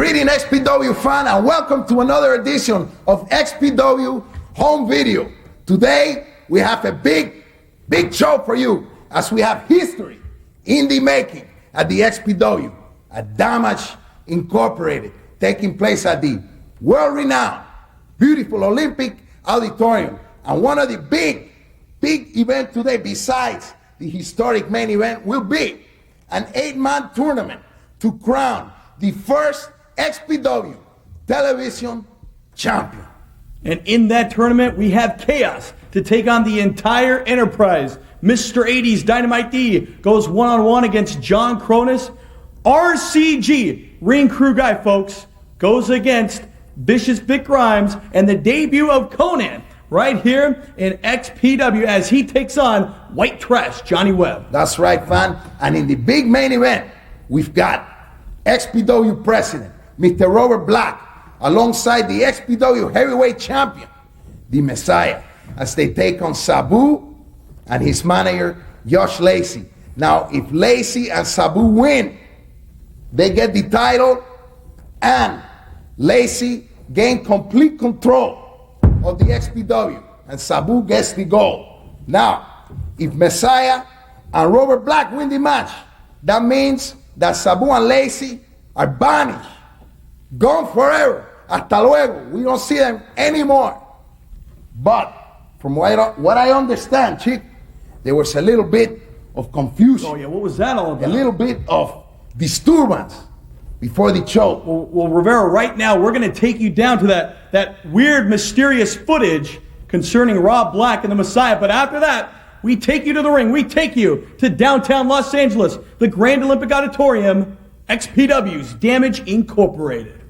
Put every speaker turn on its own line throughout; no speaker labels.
Greeting XPW fan and welcome to another edition of XPW Home Video. Today we have a big show for you as we have history in the making at the XPW, at Damage Incorporated, taking place at the world-renowned, beautiful Olympic Auditorium. And one of the big events today, besides the historic main event, will be an 8-man tournament to crown the first XPW television champion.
And in that tournament, we have Kaos to take on the entire enterprise. Mr. 80s Dynamite D goes one-on-one against John Cronus. RCG, ring crew guy, folks, goes against vicious Vic Grimes, and the debut of Konnan right here in XPW as he takes on White Trash Johnny Webb.
That's right, fan. And in the big main event, we've got XPW President, Mr. Robert Black, alongside the XPW Heavyweight Champion, the Messiah, as they take on Sabu and his manager, Josh Lazie. Now, if Lazie and Sabu win, they get the title, and Lazie gain complete control of the XPW, and Sabu gets the gold. Now, if Messiah and Robert Black win the match, that means that Sabu and Lazie are banished, gone forever. Hasta luego. We don't see them anymore. But from what I understand, Chick, there was a little bit of confusion.
Oh yeah, what was that all about?
A little bit of disturbance before the show.
Well, Rivera, right now we're going to take you down to that weird, mysterious footage concerning Rob Black and the Messiah. But after that, we take you to the ring. We take you to downtown Los Angeles, the Grand Olympic Auditorium, XPW's Damage Incorporated.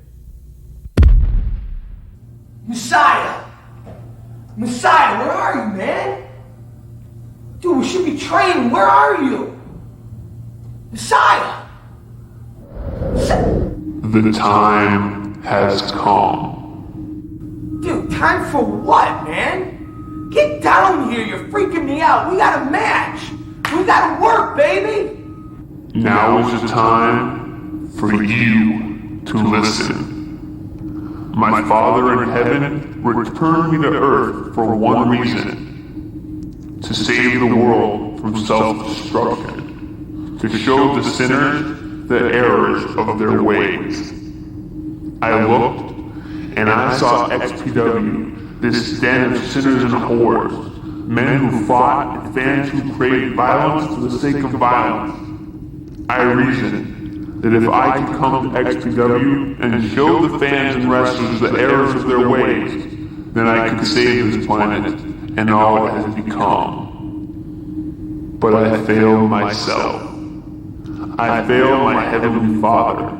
Messiah, where are you, man? Dude, we should be training. Where are you? Messiah!
The time has come.
Dude, time for what, man? Get down here, you're freaking me out. We got a match. We gotta work, baby.
Now is the time for you to listen. My Father in heaven returned me to earth for one reason: to save the world from self-destruction, to show the sinners the errors of their ways. I looked, and I saw XPW, this den of sinners and whores, men who fought and fans who craved violence for the sake of violence. I reasoned that if I could come to XPW and show the fans and wrestlers the errors of their ways, then I could save this planet and all it has become. But I failed myself. I failed my Heavenly Father.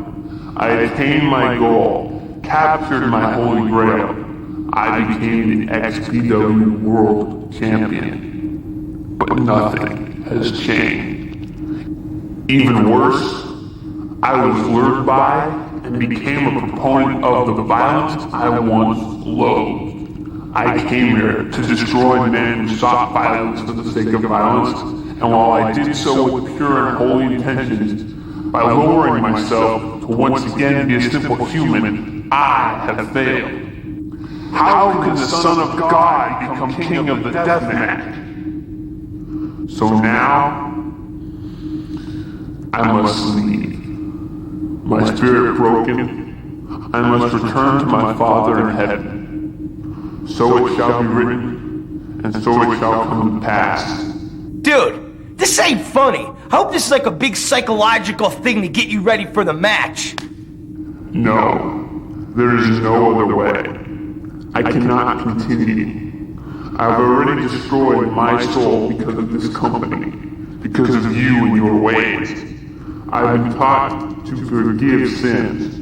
I attained my goal, captured my Holy Grail. I became the XPW World Champion. But nothing has changed. Even worse, I was lured by and became a proponent of the violence I once loathed. I came here to destroy men who sought violence for the sake of violence, and while I did so with pure and holy intentions, by lowering myself to once again be a simple human, I have failed. How can the Son of God become king of the deathmatch? So now, I must leave. My spirit broken, I must return to my Father in heaven. So it shall be written, and so it shall come to pass.
Dude, this ain't funny. I hope this is like a big psychological thing to get you ready for the match.
No, there is no other way. I cannot continue. I've already destroyed my soul because of this company, because of you and your ways. I've been taught to forgive sins,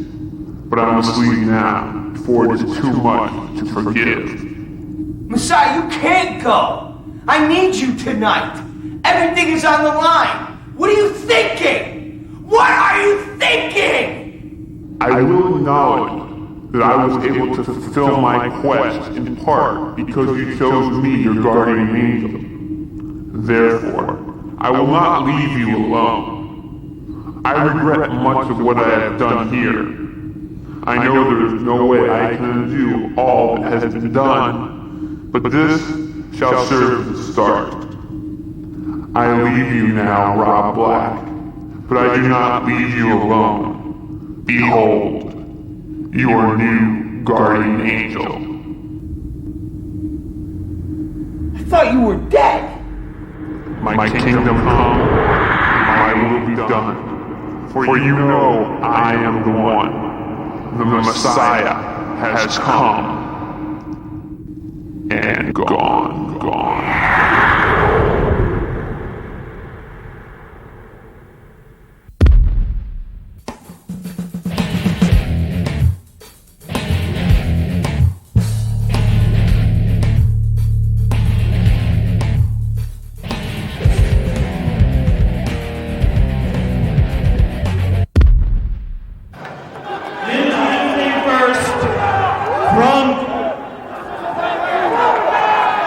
but I must leave now before it is too much to forgive.
Messiah, you can't go. I need you tonight. Everything is on the line. What are you thinking? What are you thinking?
I will acknowledge that I was able to fulfill my quest in part because you chose me, your guardian angel. Therefore, I will not leave you alone. I regret much of what I have done here, I know there's no way I can undo all that has been done, but this shall serve as a start. I leave you now, Rob Black, but I do not leave you alone. Behold, your new guardian angel.
I thought you were dead.
My kingdom come, my will be done. For you know I am the one. The Messiah has come and gone.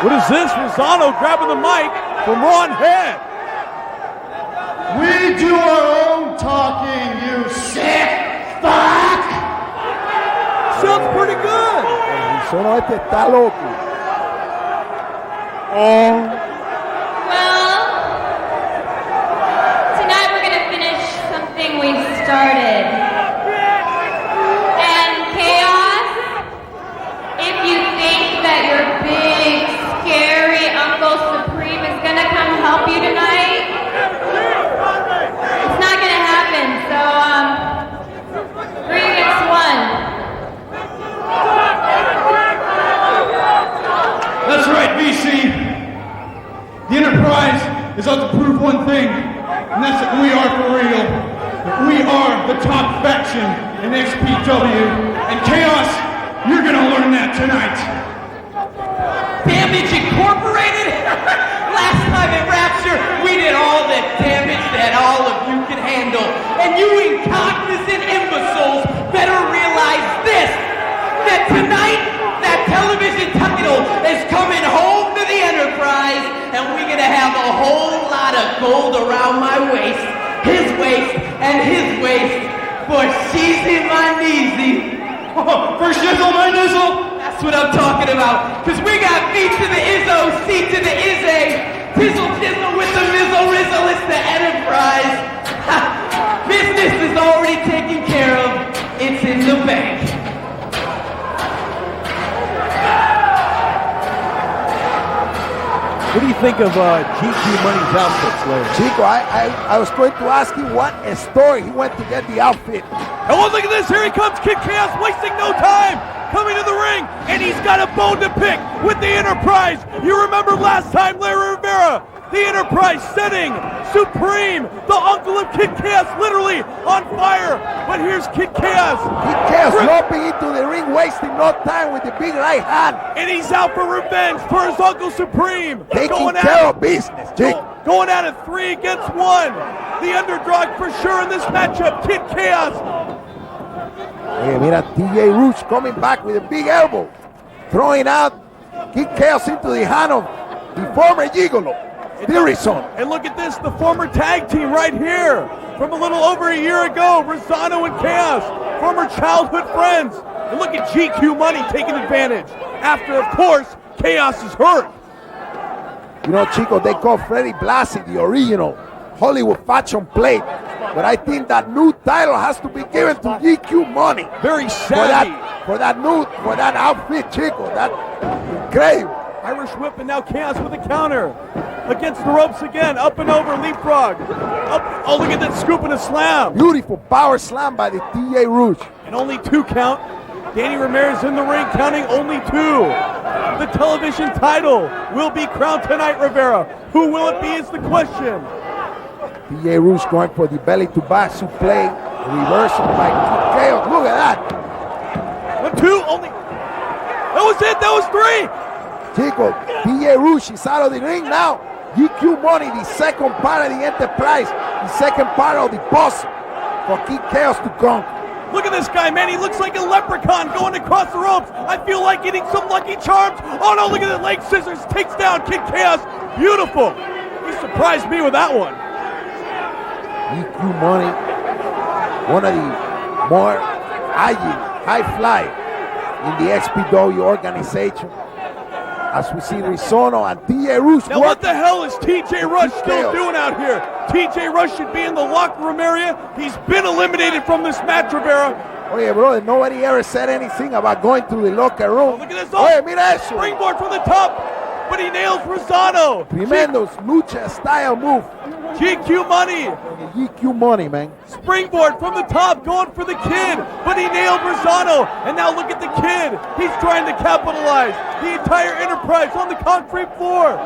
What is this? Rosano grabbing the mic from Ron Head.
We do our own talking, you sick fuck!
Sounds pretty good.
Solo este está loco.
Well, tonight we're gonna finish something we started. And Kaos, if you think that your big, scary Uncle Supreme is gonna come help you tonight, it's not gonna happen. So, 3 against 1.
That's right, BC. The Enterprise is out to prove one thing, and that's that we are for real. We are the top faction in XPW, and Kaos, you're gonna learn that tonight.
Damage Incorporated? Last time at Rapture, we did all the damage that all of you can handle. And you incognizant imbeciles better realize this, that tonight, that television title is coming home to the Enterprise, and we're gonna have a whole lot of gold around my waist, his waist, and his waist, for sheezy my kneesy.
For shizzle my nizzle.
That's what I'm talking about. Cause we got B to the Izzo, C to the Izzy, Tizzle Tizzle with the Mizzle Rizzle, it's the Enterprise. Business is already taken care of. It's in the bank.
What do you think of GQ Money's outfits, Larry?
Chico, I was going to ask you what store he went to get the outfit.
Oh, look at this. Here he comes. Kid Chaos wasting no time. Coming to the ring. And he's got a bone to pick with the Enterprise. You remember last time, Larry Rivera, the Enterprise setting Supreme, the uncle of Kid Chaos, literally on fire. But here's Kid Chaos.
Kid Chaos loping into the ring, wasting no time with the big right hand.
And he's out for revenge for his Uncle Supreme.
Taking care of business, Chico.
Going at it 3 against 1. The underdog for sure in this matchup, Kid Chaos.
Hey, mira, TJ Rooch coming back with a big elbow. Throwing out Kid Chaos into the hand of the former Gigolo, Harrison.
And look at this, the former tag team right here. From a little over a year ago, Rosano and Chaos, former childhood friends. And look at GQ Money taking advantage. After, of course, Chaos is hurt.
You know, Chico, they call Freddie Blassie the original Hollywood fashion plate. But I think that new title has to be given to GQ Money.
Very savvy.
For that outfit, Chico. That incredible.
Irish whip, and now Chaos with a counter. Against the ropes again, up and over, leapfrog. Up, oh, look at that scoop and a slam.
Beautiful power slam by the TJ Rouge.
And only 2 count. Danny Ramirez in the ring, counting only 2. The television title will be crowned tonight, Rivera. Who will it be is the question.
TJ Rouge going for the belly to back suplex. Reversal by Chaos. Look at that.
1, 2, only. That was it, that was 3.
Chico, TJ Rouge is out of the ring now. GQ Money, the second part of the Enterprise, the second part of the puzzle for Kid Chaos to conquer.
Look at this guy, man. He looks like a leprechaun going across the ropes. I feel like getting some Lucky Charms. Oh, no, look at the leg scissors. Takes down Kid Chaos. Beautiful. He surprised me with that one.
GQ Money, one of the more agile high flyer in the XPW organization. As we see Rizzono and TJ Rush.
Now what the hell is TJ Rush still doing out here? TJ Rush should be in the locker room area. He's been eliminated from this match, Rivera.
Oh yeah, brother, nobody ever said anything about going to the locker room.
Oh, look at this.
Oh, yeah, mira eso.
Springboard from the top, but he nails Rizzono.
Tremendo's lucha style move.
GQ money.
GQ money, man.
Springboard from the top, going for the Kid, but he nailed Rizzono. And now look at the Kid. He's trying to capitalize. The entire Enterprise on the concrete floor.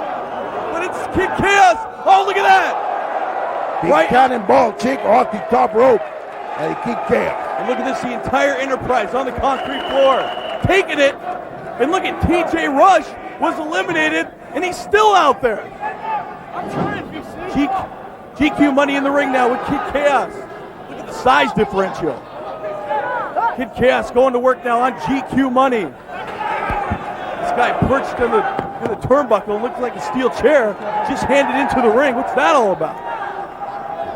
But it's Kid Kaos. Oh, look at that.
Big cannonball chick off the top rope. And Kid Kaos.
And look at this, the entire Enterprise on the concrete floor. Taking it. And look at TJ Rush was eliminated, and he's still out there. I'm trying, GQ money in the ring now with Kid Kaos. Look at the size differential. Kid Kaos going to work now on GQ money. This guy perched in the turnbuckle, looks like a steel chair, just handed into the ring. What's that all about?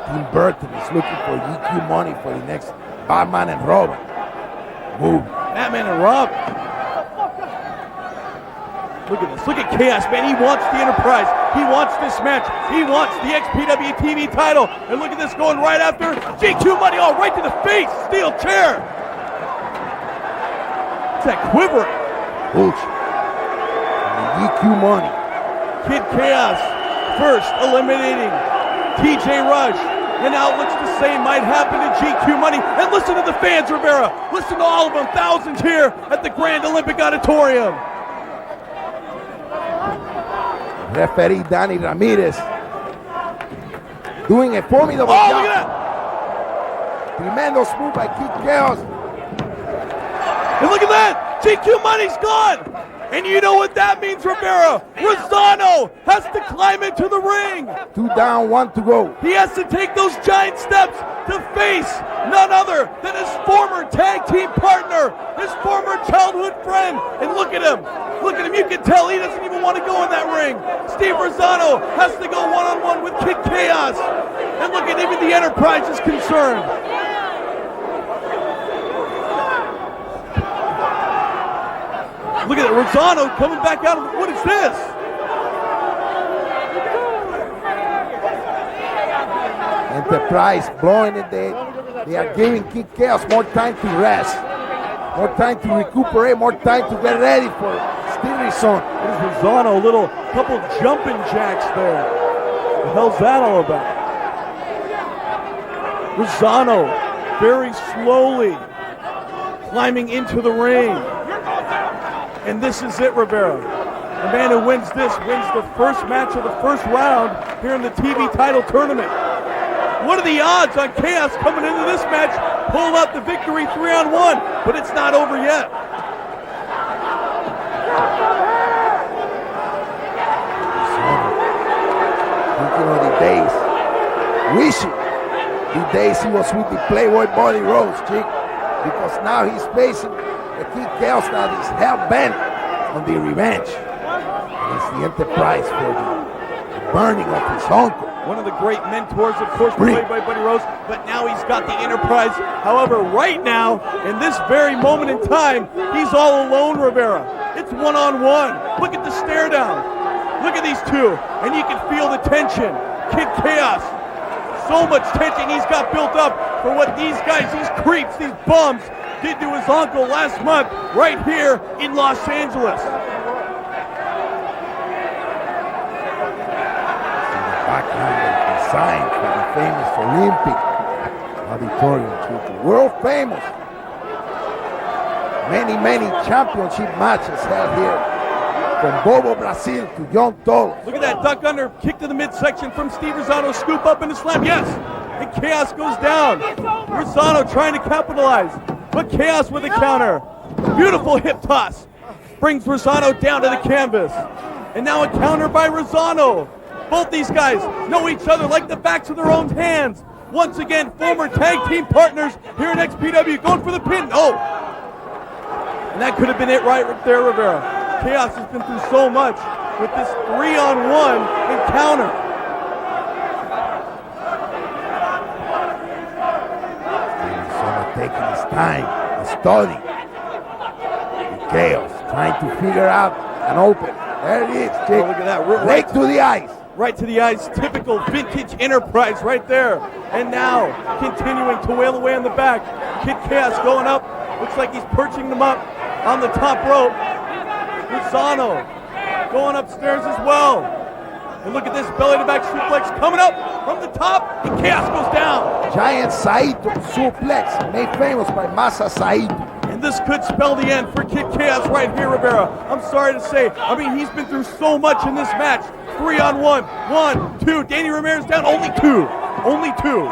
Tim Burton is looking for GQ money for the next Batman and Robin move.
Batman and Robin. Look at this. Look at Kaos, man. He wants the Enterprise. He wants this match. He wants the XPW TV title. And look at this going right after GQ money. Oh, right to the face. Steel chair. It's that quivering.
Ouch. GQ money.
Kid Kaos first eliminating TJ Rush. And now it looks the same might happen to GQ money. And listen to the fans, Rivera. Listen to all of them. Thousands here at the Grand Olympic Auditorium.
Referee Danny Ramirez doing a formidable job.
Look at that.
Tremendous move by Kid Kaos.
And look at that. GQ money's gone. And you know what that means, Rivera? Rizzono has to climb into the ring.
2 down, 1 to go.
He has to take those giant steps to face none other than his former tag team partner, his former childhood friend. And look at him. Look at him. You can tell he doesn't even want to go in that ring. Steve Rizzono has to go one-on-one with Kid Kaos. And look at even the Enterprise is concerned. Look at it, Rizzono coming back out. What is this?
Enterprise blowing it. They are giving Kid Kaos more time to rest, more time to recuperate, more time to get ready for Steve Rizzono.
What is Rizzono? A little couple jumping jacks there. What the hell's that all about? Rizzono very slowly climbing into the ring. And this is it, Rivera. The man who wins this wins the first match of the first round here in the TV title tournament. What are the odds on Kaos coming into this match, pulling out the victory 3-on-1? But it's not over yet.
Thinking of the days, wishing the days he was with the Playboy Buddy Rose, chick, because now he's facing the Kid Kaos that is hell-bent on the revenge. It's the Enterprise for the burning of his uncle.
One of the great mentors, of course, played by Buddy Rose, but now he's got the Enterprise. However, right now, in this very moment in time, he's all alone, Rivera. It's one-on-one. Look at the stare down. Look at these two, and you can feel the tension. Kid Kaos, so much tension he's got built up for what these guys, these creeps, these bums, did to his uncle last month right here in Los Angeles.
Designed for the famous Olympic Auditorium, world famous. Many championship matches held here, from Bobo Brazil to John Toll.
Look at that duck under, kick to the midsection from Steve Rizzono, scoop up into slam, yes! And Kaos goes down. Rizzono trying to capitalize, but Kaos with a counter. Beautiful hip toss. Brings Rizzono down to the canvas. And now a counter by Rizzono. Both these guys know each other like the backs of their own hands. Once again, former tag team partners here in XPW, going for the pin. Oh! And that could have been it right there, Rivera. Kaos has been through so much with this 3-on-1 encounter.
Taking his time, studying. Kaos trying to figure out an open. There it is, Jake.
Oh, look at that.
Right to the ice.
Right to the ice. Typical vintage Enterprise right there. And now continuing to wail away on the back. Kid Kaos going up. Looks like he's perching them up on the top rope. Lozano going upstairs as well. And look at this belly to back suplex coming up from the top. And Kaos goes down.
Giant Saito suplex made famous by Masa Saito.
And this could spell the end for Kid Kaos right here, Rivera. I'm sorry to say. I mean, he's been through so much in this match. 3-on-1. 1, 2. Danny Ramirez down. Only 2. Only 2.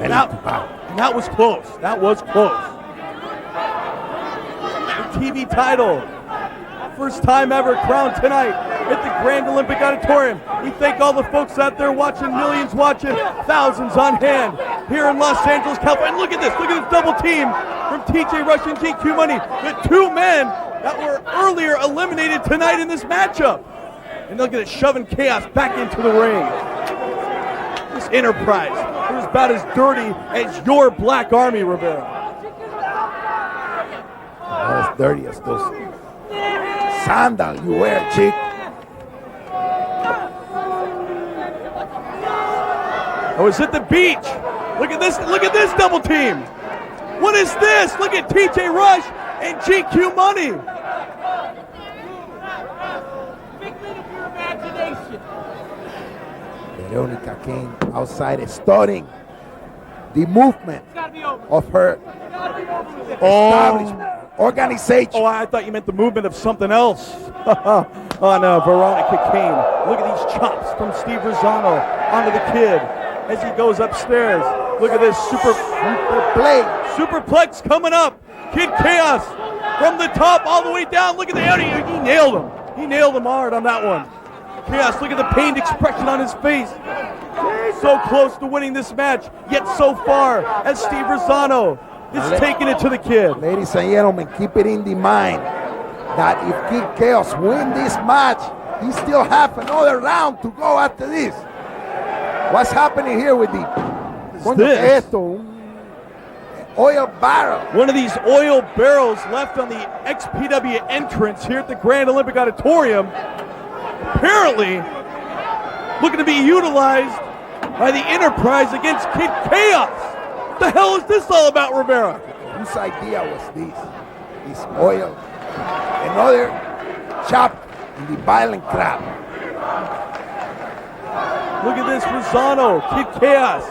And that was close. That was close. The TV title. First time ever crowned tonight at the Grand Olympic Auditorium. We thank all the folks out there watching, millions watching, thousands on hand here in Los Angeles, California. And look at this double team from TJ Rush and GQ Money. The 2 men that were earlier eliminated tonight in this matchup. And look at it, shoving Kaos back into the ring. This Enterprise is about as dirty as your Black Army, Rivera.
Not as dirty as those sandals you wear, chick.
Oh, it's at the beach. Look at this double team. What is this? Look at TJ Rush and GQ Money.
Veronica came outside studying the movement of her establishment, organization.
Oh, I thought you meant the movement of something else. Oh no, Veronica Kane. Look at these chops from Steve Rosano onto the kid as he goes upstairs. Look at this superplex coming up. Kid Kaos from the top all the way down. Look at the he nailed him. He nailed him hard on that one. Kaos, look at the pained expression on his face. So close to winning this match, yet so far as Steve Rosano is taking it to the kid.
Ladies and gentlemen, keep it in the mind that if Kid Kaos win this match, he still have another round to go after this. What's happening here with the oil barrel?
One of these oil barrels left on the XPW entrance here at the Grand Olympic Auditorium. Apparently looking to be utilized by the Enterprise against Kid Kaos. What the hell is this all about, Rivera?
Whose idea was this? This oil. Another chop in the violent crab.
Look at this, Rosano, Kid Kaos,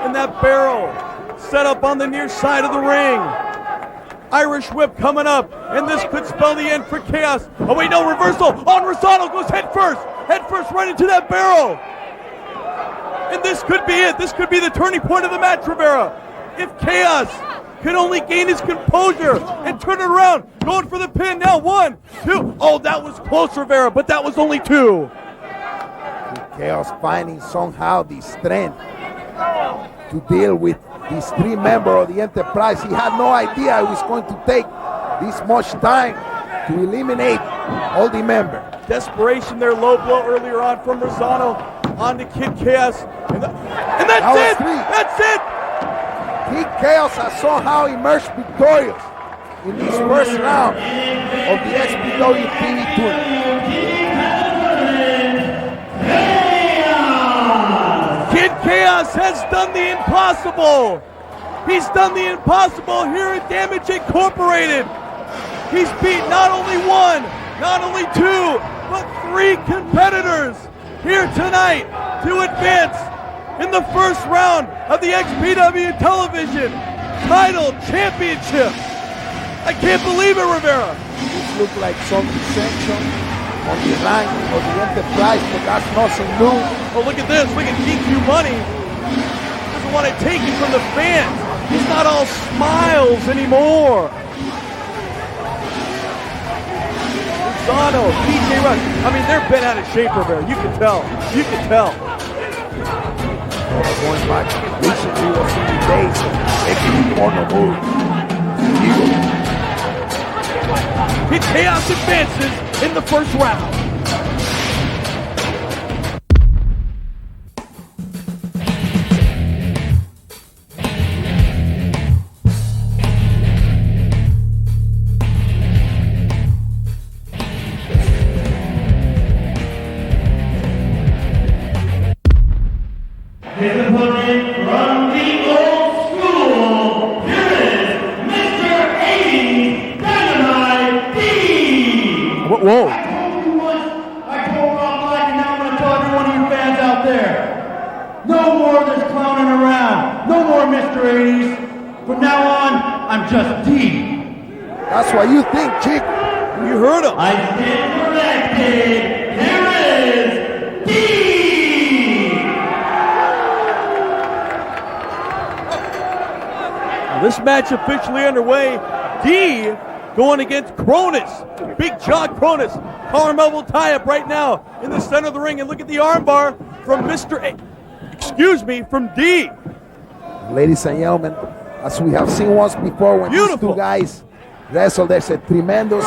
and that barrel set up on the near side of the ring. Irish whip coming up, and this could spell the end for Kaos. Oh wait, no, reversal on Rosano, goes head first right into that barrel. And this could be it. This could be the turning point of the match, Rivera. If Kaos can only gain his composure and turn it around, going for the pin now. 1, 2. Oh, that was close, Rivera, but that was only 2.
Kaos finding somehow the strength to deal with these 3 members of the Enterprise. He had no idea it was going to take this much time to eliminate all the members.
Desperation there, low blow earlier on from Rosano on to Kid Kaos. And that's it!
3.
That's it!
Kid Kaos has somehow emerged victorious in this first round of the XPW TV tournament.
Kid Kaos has done the impossible. He's done the impossible here at Damage Incorporated. He's beat not only 1, not only 2, but 3 competitors here tonight to advance in the first round of the XPW Television Title Championship. I can't believe it, Rivera.
This looks like some dissension on the line of the Enterprise, but that's nothing new.
Oh, look at this. Look at GQ Money. Doesn't want to take it from the fans. He's not all smiles anymore. Rosano, TJ Rush. I mean, they're bent out of shape, Rivera. You can tell. You can tell.
Going back recently was in the days of making corner moves.
Kid Kaos advances in the first round.
his opponent from the old school, here is Mr. 80s Dynamite D!
Whoa.
I told you once, I told Rob Black, and now I'm going to tell every one of you fans out there. No more of this clowning around. No more Mr. 80s. From now on, I'm just D.
That's what you think, Chico.
You heard him.
I stand corrected. Here is D!
This match officially underway. D going against Cronus. Big John Cronus. Arm elbow tie-up right now in the center of the ring. And look at the armbar from from D.
Ladies and gentlemen, as we have seen once before when these two guys wrestle, there's a tremendous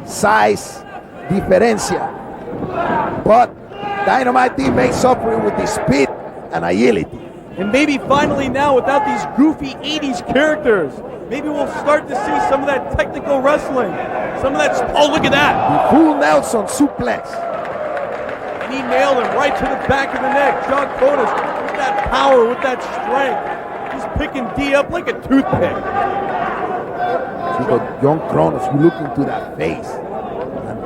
size differencia. But Dynamite D makes up for it with the speed and agility.
And maybe finally now, without these goofy 80s characters, maybe we'll start to see some of that technical wrestling. Some of that, oh, look at that.
The full Nelson suplex.
And he nailed him right to the back of the neck. John Cronus with that power, with that strength. Just picking D up like a toothpick.
John Cronus, you look into that face. And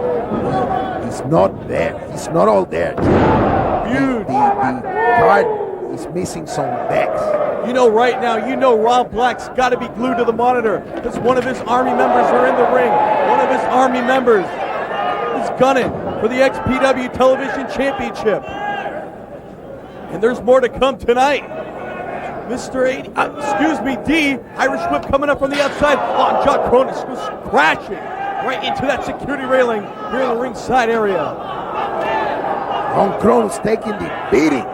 he's not there. He's not all there.
Huge.
The card is missing some decks.
You know right now, Rob Black's got to be glued to the monitor because one of his Army members are in the ring. One of his Army members is gunning for the XPW Television Championship. And there's more to come tonight. Mr. 80, D, Irish whip coming up from the outside. Oh, John Cronus goes crashing right into that security railing here in the ringside area.
John Cronus taking the beating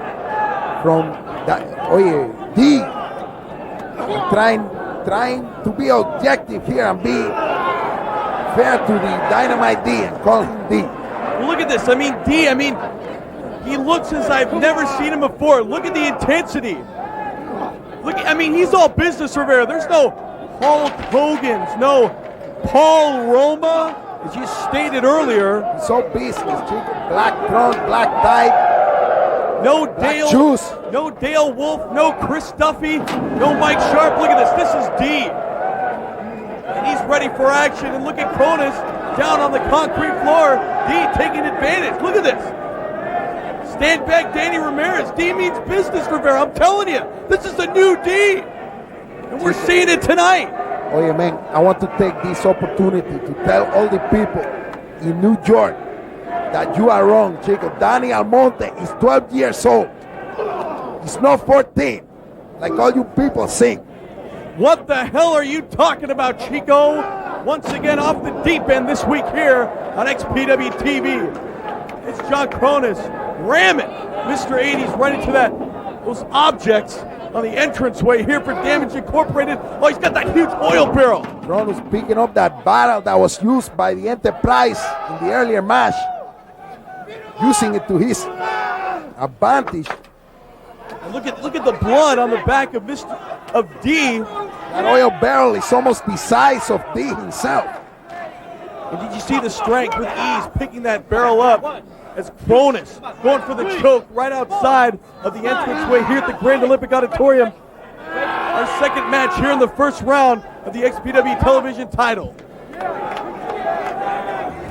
from that, D. Trying to be objective here and be fair to the Dynamite D and call him D.
Well, look at this. D, he looks as I've never seen him before. Look at the intensity. Look, he's all business, Rivera. There's no Hulk Hogan's, no Paul Roma, as you stated earlier.
He's so business, Chico. Black trunk, black tie.
No Dale,
juice.
No Dale Wolf, no Chris Duffy, no Mike Sharp. Look at this. This is D. And he's ready for action. And look at Cronus down on the concrete floor. D taking advantage. Look at this. Stand back, Danny Ramirez. D means business, Rivera. I'm telling you, this is the new D. And we're seeing it tonight.
Oh yeah, man, I want to take this opportunity to tell all the people in New York that you are wrong, Chico. Danny Almonte is 12 years old. He's not 14, like all you people think.
What the hell are you talking about, Chico? Once again, off the deep end this week here on XPW TV. It's John Cronus ramming Mr. 80s right into those objects on the entranceway here for Damage Incorporated. Oh, he's got that huge oil barrel.
Cronus picking up that barrel that was used by the Enterprise in the earlier match, using it to his advantage.
And look at the blood on the back of D.
That oil barrel is almost the size of D himself.
And did you see the strength with ease picking that barrel up as Cronus going for the choke right outside of the entranceway here at the Grand Olympic Auditorium. Our second match here in the first round of the XPW television title.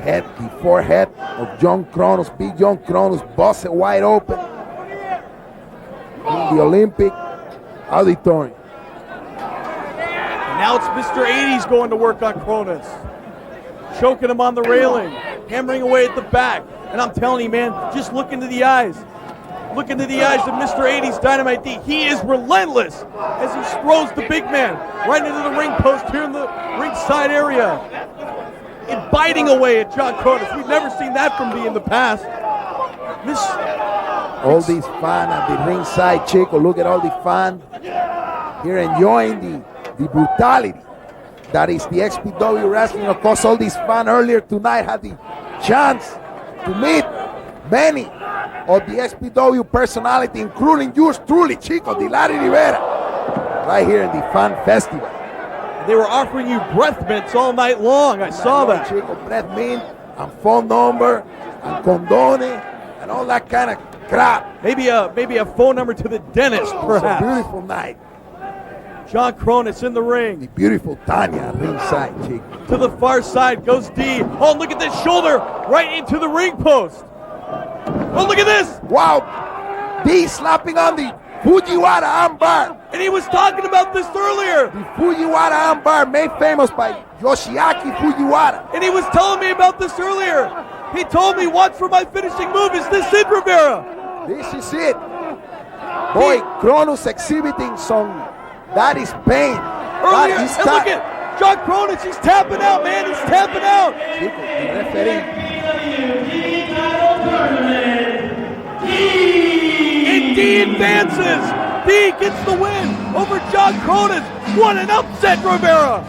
The forehead of John Cronus, big John Cronus, busted wide open in the Olympic Auditorium.
And now it's Mr. 80s going to work on Cronus. Choking him on the railing, hammering away at the back. And I'm telling you, man, just look into the eyes. Look into the eyes of Mr. 80s Dynamite D. He is relentless as he throws the big man right into the ring post here in the ringside area. And biting away at John Cronus. We've never seen that from D in the past.
All these fans at the ringside, Chico. Look at all the fans here enjoying the brutality that is the XPW wrestling. Of course, all these fans earlier tonight had the chance to meet many of the XPW personality, including yours truly, Chico, the Larry Rivera, right here in the Fan Festival.
They were offering you breath mints all night long. I saw that.
Chico, breath mint and phone number and condone and all that kind of crowd.
Maybe a phone number to the dentist,
It's a
perhaps.
beautiful night.
John Kronus in the ring.
The beautiful Tanya ringside, chick.
To the far side goes D. Oh, look at this shoulder right into the ring post. Oh, look at this.
Wow. D slapping on the Fujiwara armbar.
And he was talking about this earlier.
The Fujiwara armbar made famous by Yoshiaki Fujiwara.
And he was telling me about this earlier. He told me, watch for my finishing move. Is this it, Rivera?
This is it. Boy, Kronos exhibiting some. That is pain.
Earlier,
That is
and look at John Kronus. He's tapping out, man. He's tapping out.
Chico, the referee.
And D advances. D gets the win over John Kronus. What an upset, Rivera.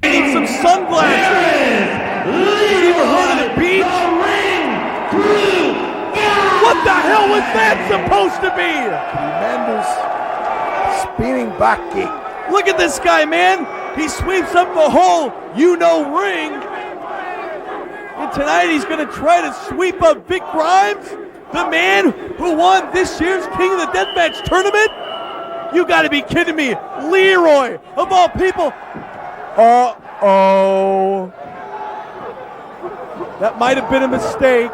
I need some sunglasses. You ever heard of the beach? What the hell was that supposed to be?
Tremendous spinning back kick.
Look at this guy, man. He sweeps up the whole ring. And tonight he's going to try to sweep up Vic Grimes, the man who won this year's King of the Deathmatch tournament. You got to be kidding me. Leroy, of all people. Uh-oh. That might have been a mistake.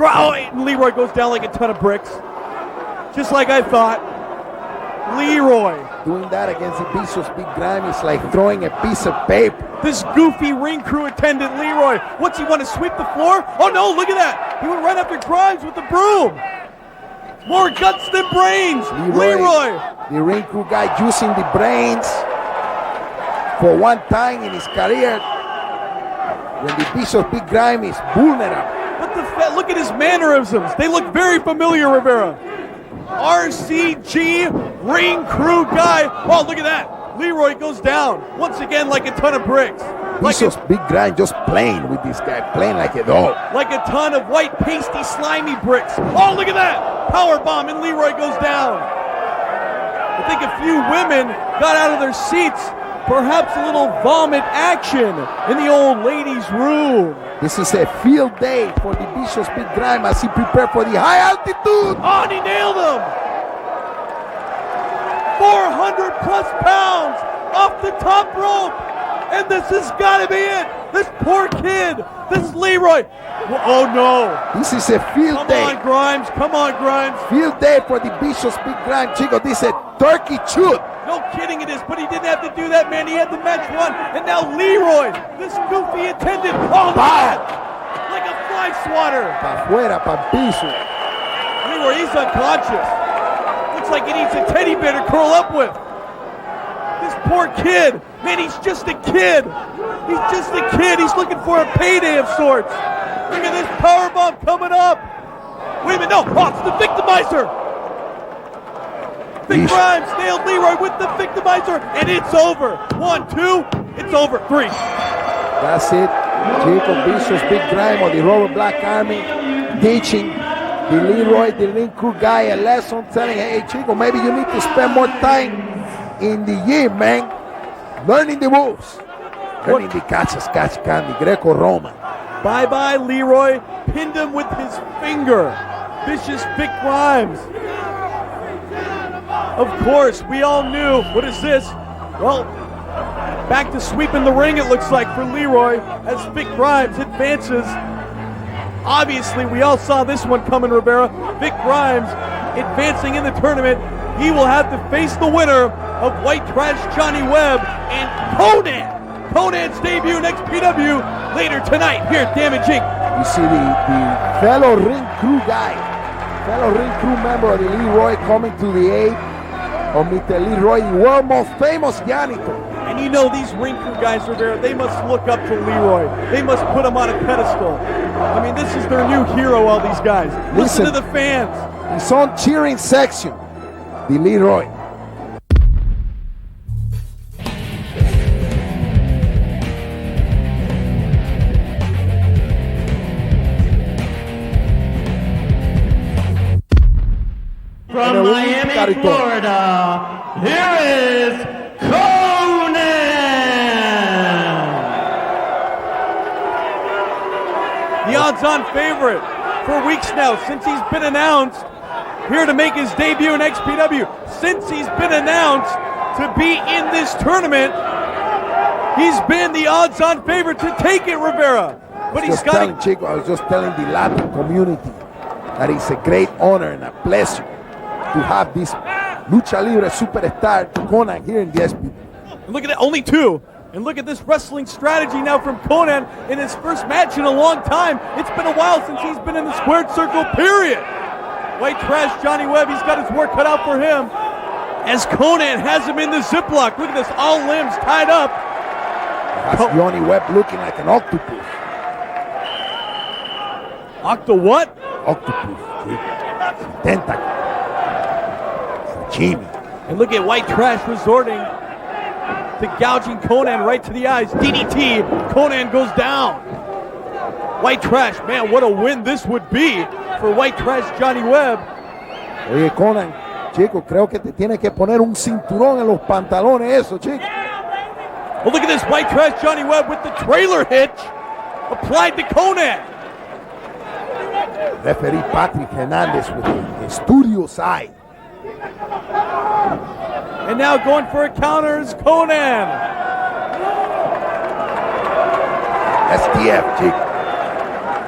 And Leroy goes down like a ton of bricks. Just like I thought. Leroy.
Doing that against the Vicious Big Grimes is like throwing a piece of paper.
This goofy ring crew attendant, Leroy. What's he want to sweep the floor? Oh no, look at that. He went right after Grimes with the broom. More guts than brains. Leroy.
The ring crew guy using the brains for one time in his career when the Vicious Big Grimes is vulnerable.
But look at his mannerisms. They look very familiar, Rivera. RCG ring crew guy. Oh, look at that. Leroy goes down once again like a ton of bricks.
Vicious Big Grimes just playing with this guy, playing like a dog.
Like a ton of white, pasty, slimy bricks. Oh, look at that. Power bomb, and Leroy goes down. I think a few women got out of their seats. Perhaps a little vomit action in the old ladies' room.
This is a field day for the Vicious Big Grimes as he prepared for the high altitude.
Oh, and he nailed him. 400 plus pounds off the top rope. And this has got to be it. This poor kid. This Leroy. Oh, no.
This is a field day.
Come on, Grimes. Come on, Grimes.
Field day for the Vicious Big Grimes, Chico. This is a turkey shoot.
No kidding it is, but he didn't have to do that, man. He had the match won. And now Leroy, this goofy attendant. Oh,
Bad.
like a fly swatter.
Pa' fuera, pa' piso.
Leroy, he's unconscious. Looks like he needs a teddy bear to curl up with. This poor kid. Man, he's just a kid. He's just a kid. He's looking for a payday of sorts. Look at this powerbomb coming up. Wait a minute, no. Oh, it's the victimizer. Vic Grimes nailed Leroy with the victimizer, and it's over. 1, 2, it's over. 3.
That's it. Chico Vicious Big Grimes of the Robert Black Army teaching the Leroy, the ring crew guy, a lesson, telling, hey, Chico, maybe you need to spend more time in the gym, man. Learning the moves. Learning the catches, catch can, the Greco-Roman.
Bye-bye, Leroy. Pinned him with his finger. Vicious Vic Grimes. Of course, we all knew. What is this? Well, back to sweeping the ring, it looks like, for Leroy as Vic Grimes advances. Obviously, we all saw this one coming, Rivera. Vic Grimes advancing in the tournament. He will have to face the winner of White Trash Johnny Webb and Konnan. Konnan's debut in XPW later tonight here at Damage Inc.
You see the fellow ring crew guy, fellow ring crew member of the Leroy coming to the aid of Mr. Leroy, the world most famous janitor.
And you know these ring crew guys, Rivera, they must look up to Leroy. They must put him on a pedestal. I mean, this is their new hero, all these guys. Listen to the fans.
His own cheering section, the Leroy.
from
el
Miami,
Olympic Auditorium.
Florida, here is Konnan!
The odds-on favorite for weeks now since he's been announced, here to make his debut in XPW. Since he's been announced to be in this tournament, he's been the odds-on favorite to take it, Rivera. But he's got
Chico, I was just telling the Latin community that it's a great honor and a pleasure to have this Lucha Libre superstar Konnan here in the SPW.
Look at that, only two. And look at this wrestling strategy now from Konnan in his first match in a long time. It's been a while since he's been in the squared circle, period. White trash Johnny Webb, he's got his work cut out for him. As Konnan has him in the ziplock. Look at this, all limbs tied up.
That's Johnny Webb looking like an octopus.
Octo what?
Octopus, tentacle. Sashimi.
And look at White Trash resorting to gouging Konnan right to the eyes. DDT, Konnan goes down. White Trash, man, what a win this would be for White Trash Johnny Webb.
Oye, Konnan, chico, creo que te tiene que poner un cinturón en los pantalones eso, chico.
Well, look at this, White Trash Johnny Webb with the trailer hitch applied to Konnan.
Referee Patrick Hernandez with the studio side.
And now going for a counter is Konnan.
STF, chico.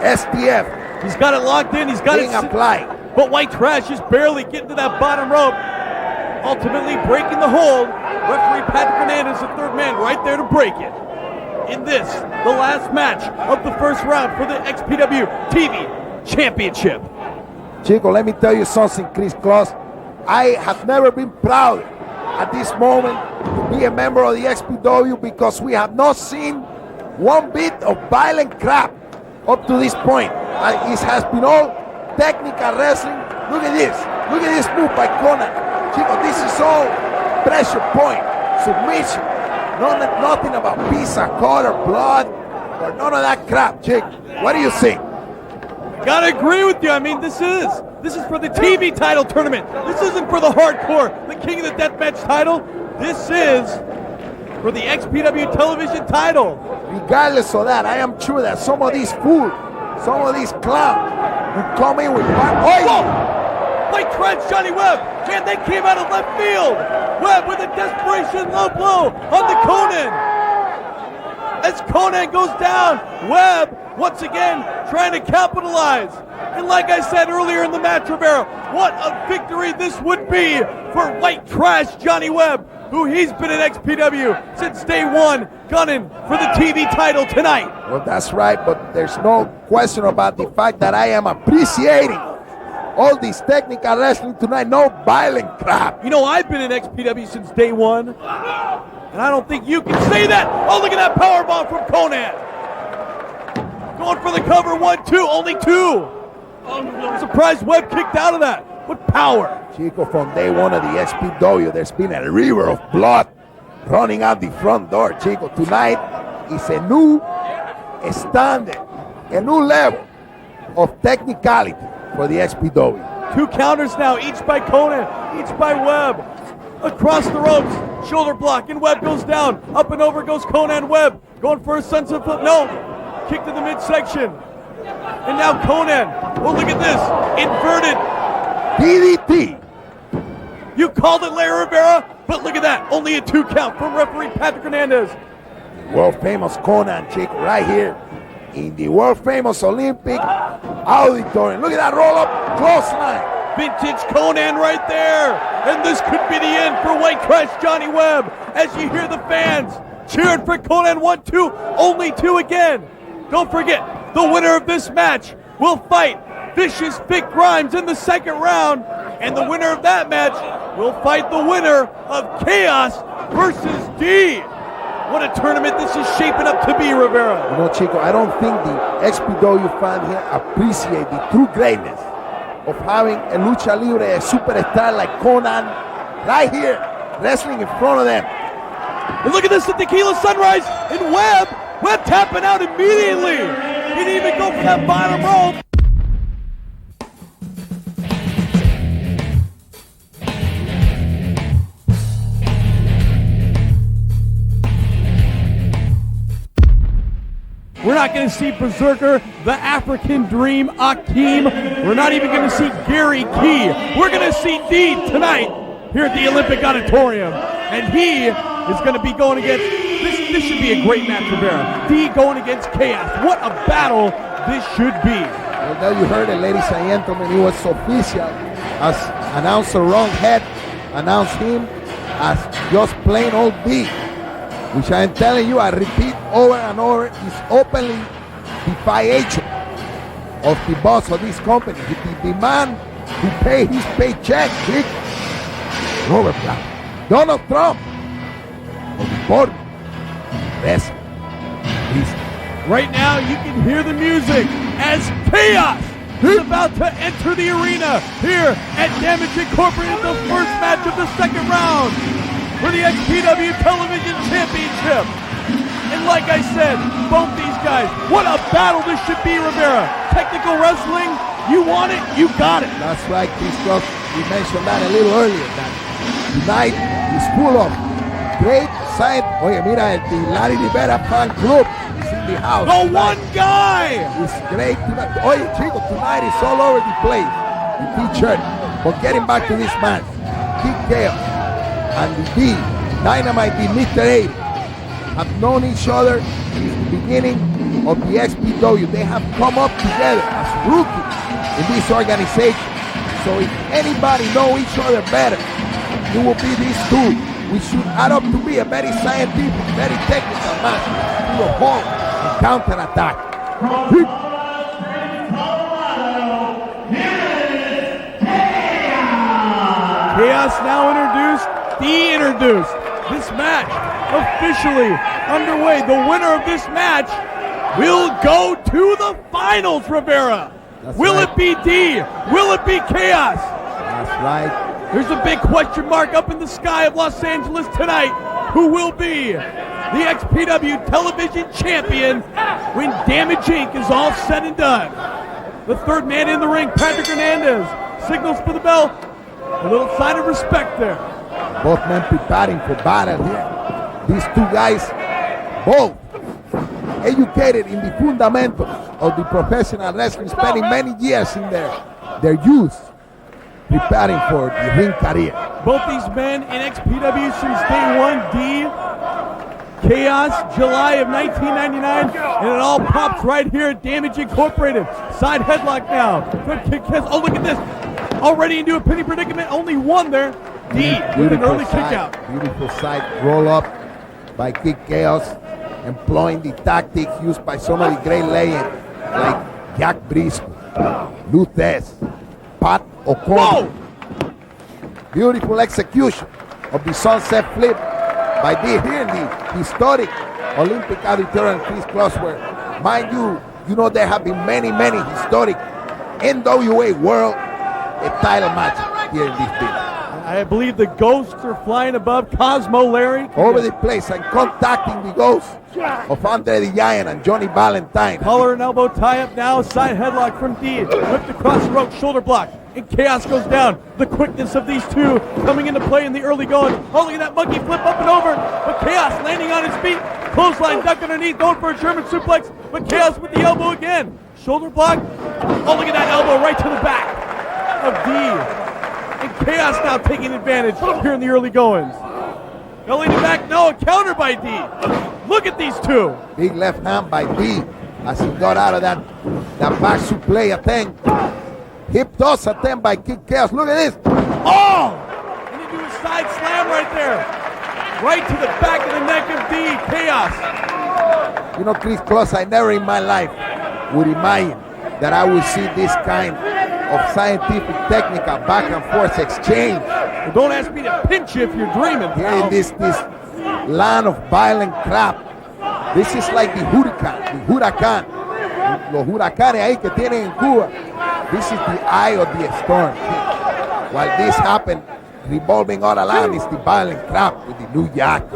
STF.
He's got it locked in. He's got
being
it
applied.
But White Trash is barely getting to that bottom rope. Ultimately breaking the hold. Referee Patrick Hernandez, the third man, right there to break it. In this, the last match of the first round for the XPW TV Championship.
Chico, let me tell you something, Chris Claus. I have never been proud at this moment to be a member of the XPW because we have not seen one bit of violent crap up to this point. It has been all technical wrestling. Look at this. Look at this move by Konnan. Chico, this is all pressure point, submission. Nothing about piece of cut or blood or none of that crap, Chico. What do you think?
Gotta agree with you. I mean, this is for the TV title tournament. This isn't for the hardcore, the King of the Deathmatch title. This is for the XPW television title.
Regardless of that, I am sure that some of these fools, some of these clowns will come in with
White Trash Johnny Webb. Man, they came out of left field. Webb with a desperation low blow on the Konnan. As Konnan goes down, Webb once again trying to capitalize. And like I said earlier in the match, Rivera, what a victory this would be for White Trash Johnny Webb, who he's been in XPW since day one, gunning for the TV title tonight.
Well, that's right, but there's no question about the fact that I am appreciating all this technical wrestling tonight, no violent crap.
You know, I've been in XPW since day one, and I don't think you can say that. Oh, look at that powerbomb from Konnan. Going for the cover, 1-2, only two. I'm surprised Webb kicked out of that. What power.
Chico, from day one of the XPW, there's been a river of blood running out the front door, Chico. Tonight is a new standard, a new level of technicality for the XPW.
Two counters now, each by Konnan, each by Webb. Across the ropes, shoulder block, and Webb goes down. Up and over goes Konnan. Webb going for a sunset flip. No, kick to the midsection. And now Konnan. Oh, look at this, inverted
DDT.
You called it, Larry Rivera, but look at that, only a 2 count from referee Patrick Hernandez.
World famous Konnan, Chico, right here in the world famous Olympic Auditorium. Look at that roll up, clothesline.
Vintage Konnan right there. And this could be the end for White Trash Johnny Webb as you hear the fans cheering for Konnan. 1-2, only 2 again. Don't forget, the winner of this match will fight Vicious Vic Grimes in the second round. And the winner of that match will fight the winner of Kaos versus D. What a tournament this is shaping up to be, Rivera.
You know, Chico, I don't think the XPW fan here appreciate the true greatness of having a lucha libre, a superstar like Konnan right here, wrestling in front of them.
And look at this, the Tequila Sunrise, and Webb tapping out immediately. He didn't even go for that bottom rope. We're not going to see Berserker, the African Dream, Akeem. We're not even going to see Gary Key. We're going to see D tonight here at the Olympic Auditorium. And he is going to be going against, this should be a great match for Rivera. D going against Kaos. What a battle this should be.
Well, there you heard it, ladies and gentlemen. It was official. As announcer Ron Head announced him as just plain old D. Which I am telling you, I repeat over and over, is openly defiation of the boss of this company. The man who paid his paycheck, Vic Robert Black, Donald Trump, of the board, rest.
Right now, you can hear the music as Kaos is about to enter the arena here at Damage Incorporated, the first match of the second round for the XPW Television Championship. And like I said, both these guys, what a battle this should be, Rivera. Technical wrestling, you want it, you got it.
That's right, Christoph. We mentioned that a little earlier. That tonight is full of great side. Oye, mira, the Larry Rivera fan club is in the house.
The one guy!
It's great. Oye, Chico, tonight is all over the place. The T-shirt. But getting back to this match, Kid Chaos and the D, Dynamite D, Mr. 80, have known each other since the beginning of the XPW. They have come up together as rookies in this organization. So if anybody know each other better, it will be these two. We should add up to be a very scientific, very technical match to a halt and counterattack.
Kaos now introduced, de-introduced. This match officially underway. The winner of this match will go to the finals, Rivera. Will it be D? Will it be Kaos?
That's right.
There's a big question mark up in the sky of Los Angeles tonight. Who will be the XPW Television Champion when Damage Inc. is all said and done? The third man in the ring, Patrick Hernandez, signals for the bell. A little sign of respect there.
Both men preparing for battle here. These two guys, both educated in the fundamentals of the professional wrestling, spending many years in their youth preparing for the ring career.
Both these men in XPW since day one. D, Kaos, July of 1999, and it all pops right here at Damage Incorporated. Side headlock now. Good kick. Oh, look at this. Already into a pinning predicament. Only one there. D with an early kick out.
Beautiful side roll up by Kid Chaos, employing the tactics used by so many great legends like Jack Briscoe, Luthez, Pat O'Connor. Beautiful execution of the sunset flip by D here in the historic Olympic Auditorium, Chris Close, where, mind you know there have been many historic NWA World title matches here in this building.
I believe the ghosts are flying above Cosmo Larry.
Over the place and contacting the ghosts of Andre the Giant and Johnny Valentine.
Collar and elbow tie up now. Side headlock from D. Whipped across the rope, shoulder block. And Kaos goes down. The quickness of these two coming into play in the early going. Oh, look at that monkey flip up and over. But Kaos landing on his feet. Clothesline duck underneath, going for a German suplex. But Kaos with the elbow again. Shoulder block. Oh, look at that elbow right to the back of D. And Kaos now taking advantage here in the early goings. Belly to back, no, a counter by D. Look at these two.
Big left hand by D as he got out of that back suplex attempt. Hip toss attempt by Kid Chaos. Look at this.
Oh! And he do a side slam right there. Right to the back of the neck of D. Chaos.
You know, Chris Close, I never in my life would imagine that I would see this kind of scientific, technical, back and forth exchange.
Well, don't ask me to pinch you if you're dreaming.
Here in this land of violent crap. This is like the huracán. Los huracanes ahí que tienen en Cuba. This is the eye of the storm. While this happened, revolving all around is the violent crap with the New York,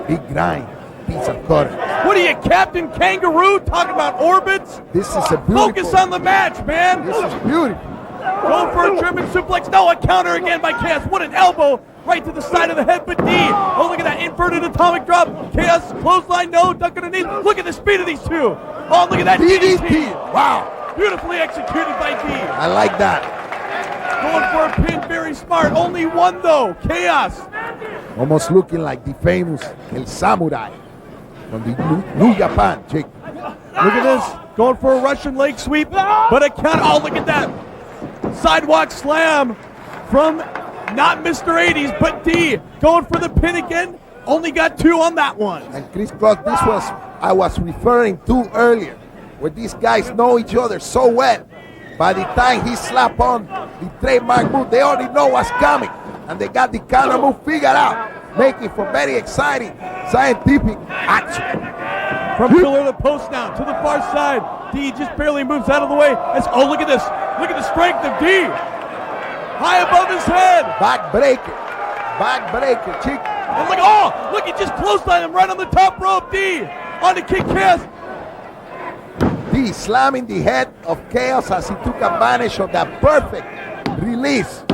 Vic Grimes, piece of cutter.
What are you, Captain Kangaroo, talking about orbits?
This is a beautiful.
Focus on the match, man.
This is beautiful.
Go for a German suplex. No, a counter again by Kaos. What an elbow right to the side of the head, but D. Oh, look at that inverted atomic drop. Kaos, clothesline, no, duck underneath. Look at the speed of these two. Oh, look at that
DDT. Wow.
Beautifully executed by D.
I like that.
Going for a pin, very smart. Only one, though. Kaos.
Almost looking like the famous El Samurai from the New Japan, Jake.
Look at this. Going for a Russian leg sweep, but a count. Oh, look at that. Sidewalk slam from not Mr. 80s, but D. Going for the pin again. Only got 2 on that one.
And Chris Clark, this was I was referring to earlier, where these guys know each other so well. By the time he slapped on the trademark move, they already know what's coming. And they got the counter move figured out, making for very exciting, scientific action.
From pillar to post now, to the far side. D just barely moves out of the way. Oh, look at this. Look at the strength of D. High above his head.
Backbreaker, chick.
And look, he just clotheslined him right on the top rope, D. On the kick cast.
D slamming the head of Kaos as he took advantage of that perfect release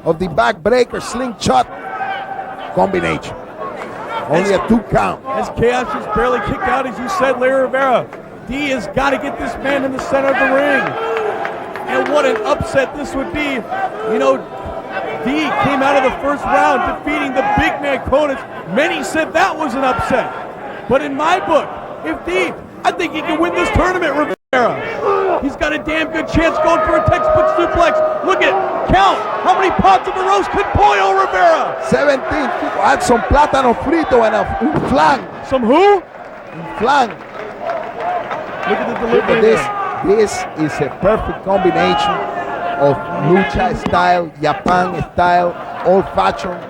of the backbreaker slingshot combination. Only a 2 count.
As Kaos just barely kicked out, as you said, Larry Rivera. D has got to get this man in the center of the ring. And what an upset this would be. You know, D came out of the first round defeating the big man Konnan. Many said that was an upset. But in my book, I think he can win this tournament, Rivera. He's got a damn good chance going for a textbook suplex. Look at, count, how many pots of the roast could boil, Rivera?
17, add some plátano frito and un flan.
Some who?
Un flan.
Look at the delivery
This
there.
is a perfect combination of lucha style, Japan style, old-fashioned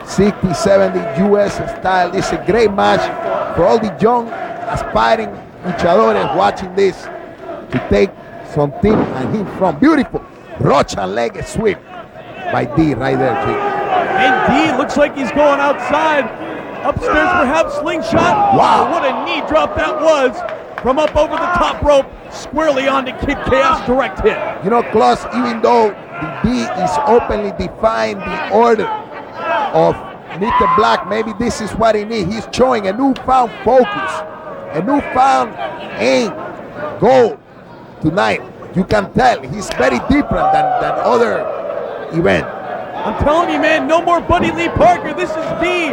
60, 70 US style. This is a great match for all the young aspiring luchadores watching this to take some tip and hint from. Beautiful Russian leg sweep by D right there, Chief.
And D looks like he's going outside. Upstairs perhaps, slingshot.
Wow.
What a knee drop that was. From up over the top rope, squarely onto Kid Kaos, direct hit.
You know, Klaus, even though the D is openly defying the order of Mr. Black, maybe this is what he needs. He's showing a newfound focus, a newfound aim, goal tonight. You can tell he's very different than other events.
I'm telling you, man, no more Buddy Lee Parker. This is D.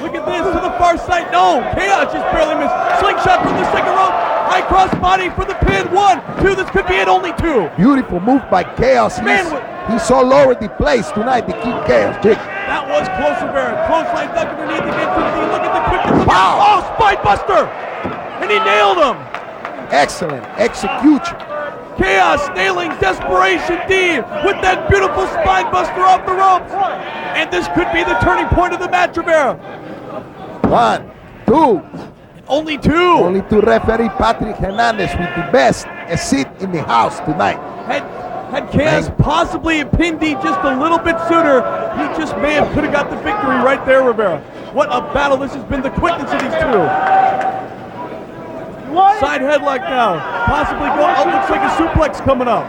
Look at this to the far side. No, Kaos just barely missed. Slingshot from the second rope. High cross body for the pin. 1, 2. This could be it. Only 2.
Beautiful move by Kaos. He's all over the place tonight to keep Kaos.
That was close, Rivera. Close line duck underneath again to D. Look at the quickness.
Wow.
Oh, spine buster. And he nailed him.
Excellent execution.
Kaos nailing Desperation D with that beautiful spine buster off the ropes. And this could be the turning point of the match, Rivera.
1, 2.
Only 2.
Only 2. Referee Patrick Hernandez with the best seat in the house tonight.
Had Kaos possibly pinned D just a little bit sooner, he just could have got the victory right there, Rivera. What a battle this has been, the quickness of these two. Side headlock now. Possibly going. Oh, looks like a suplex coming up.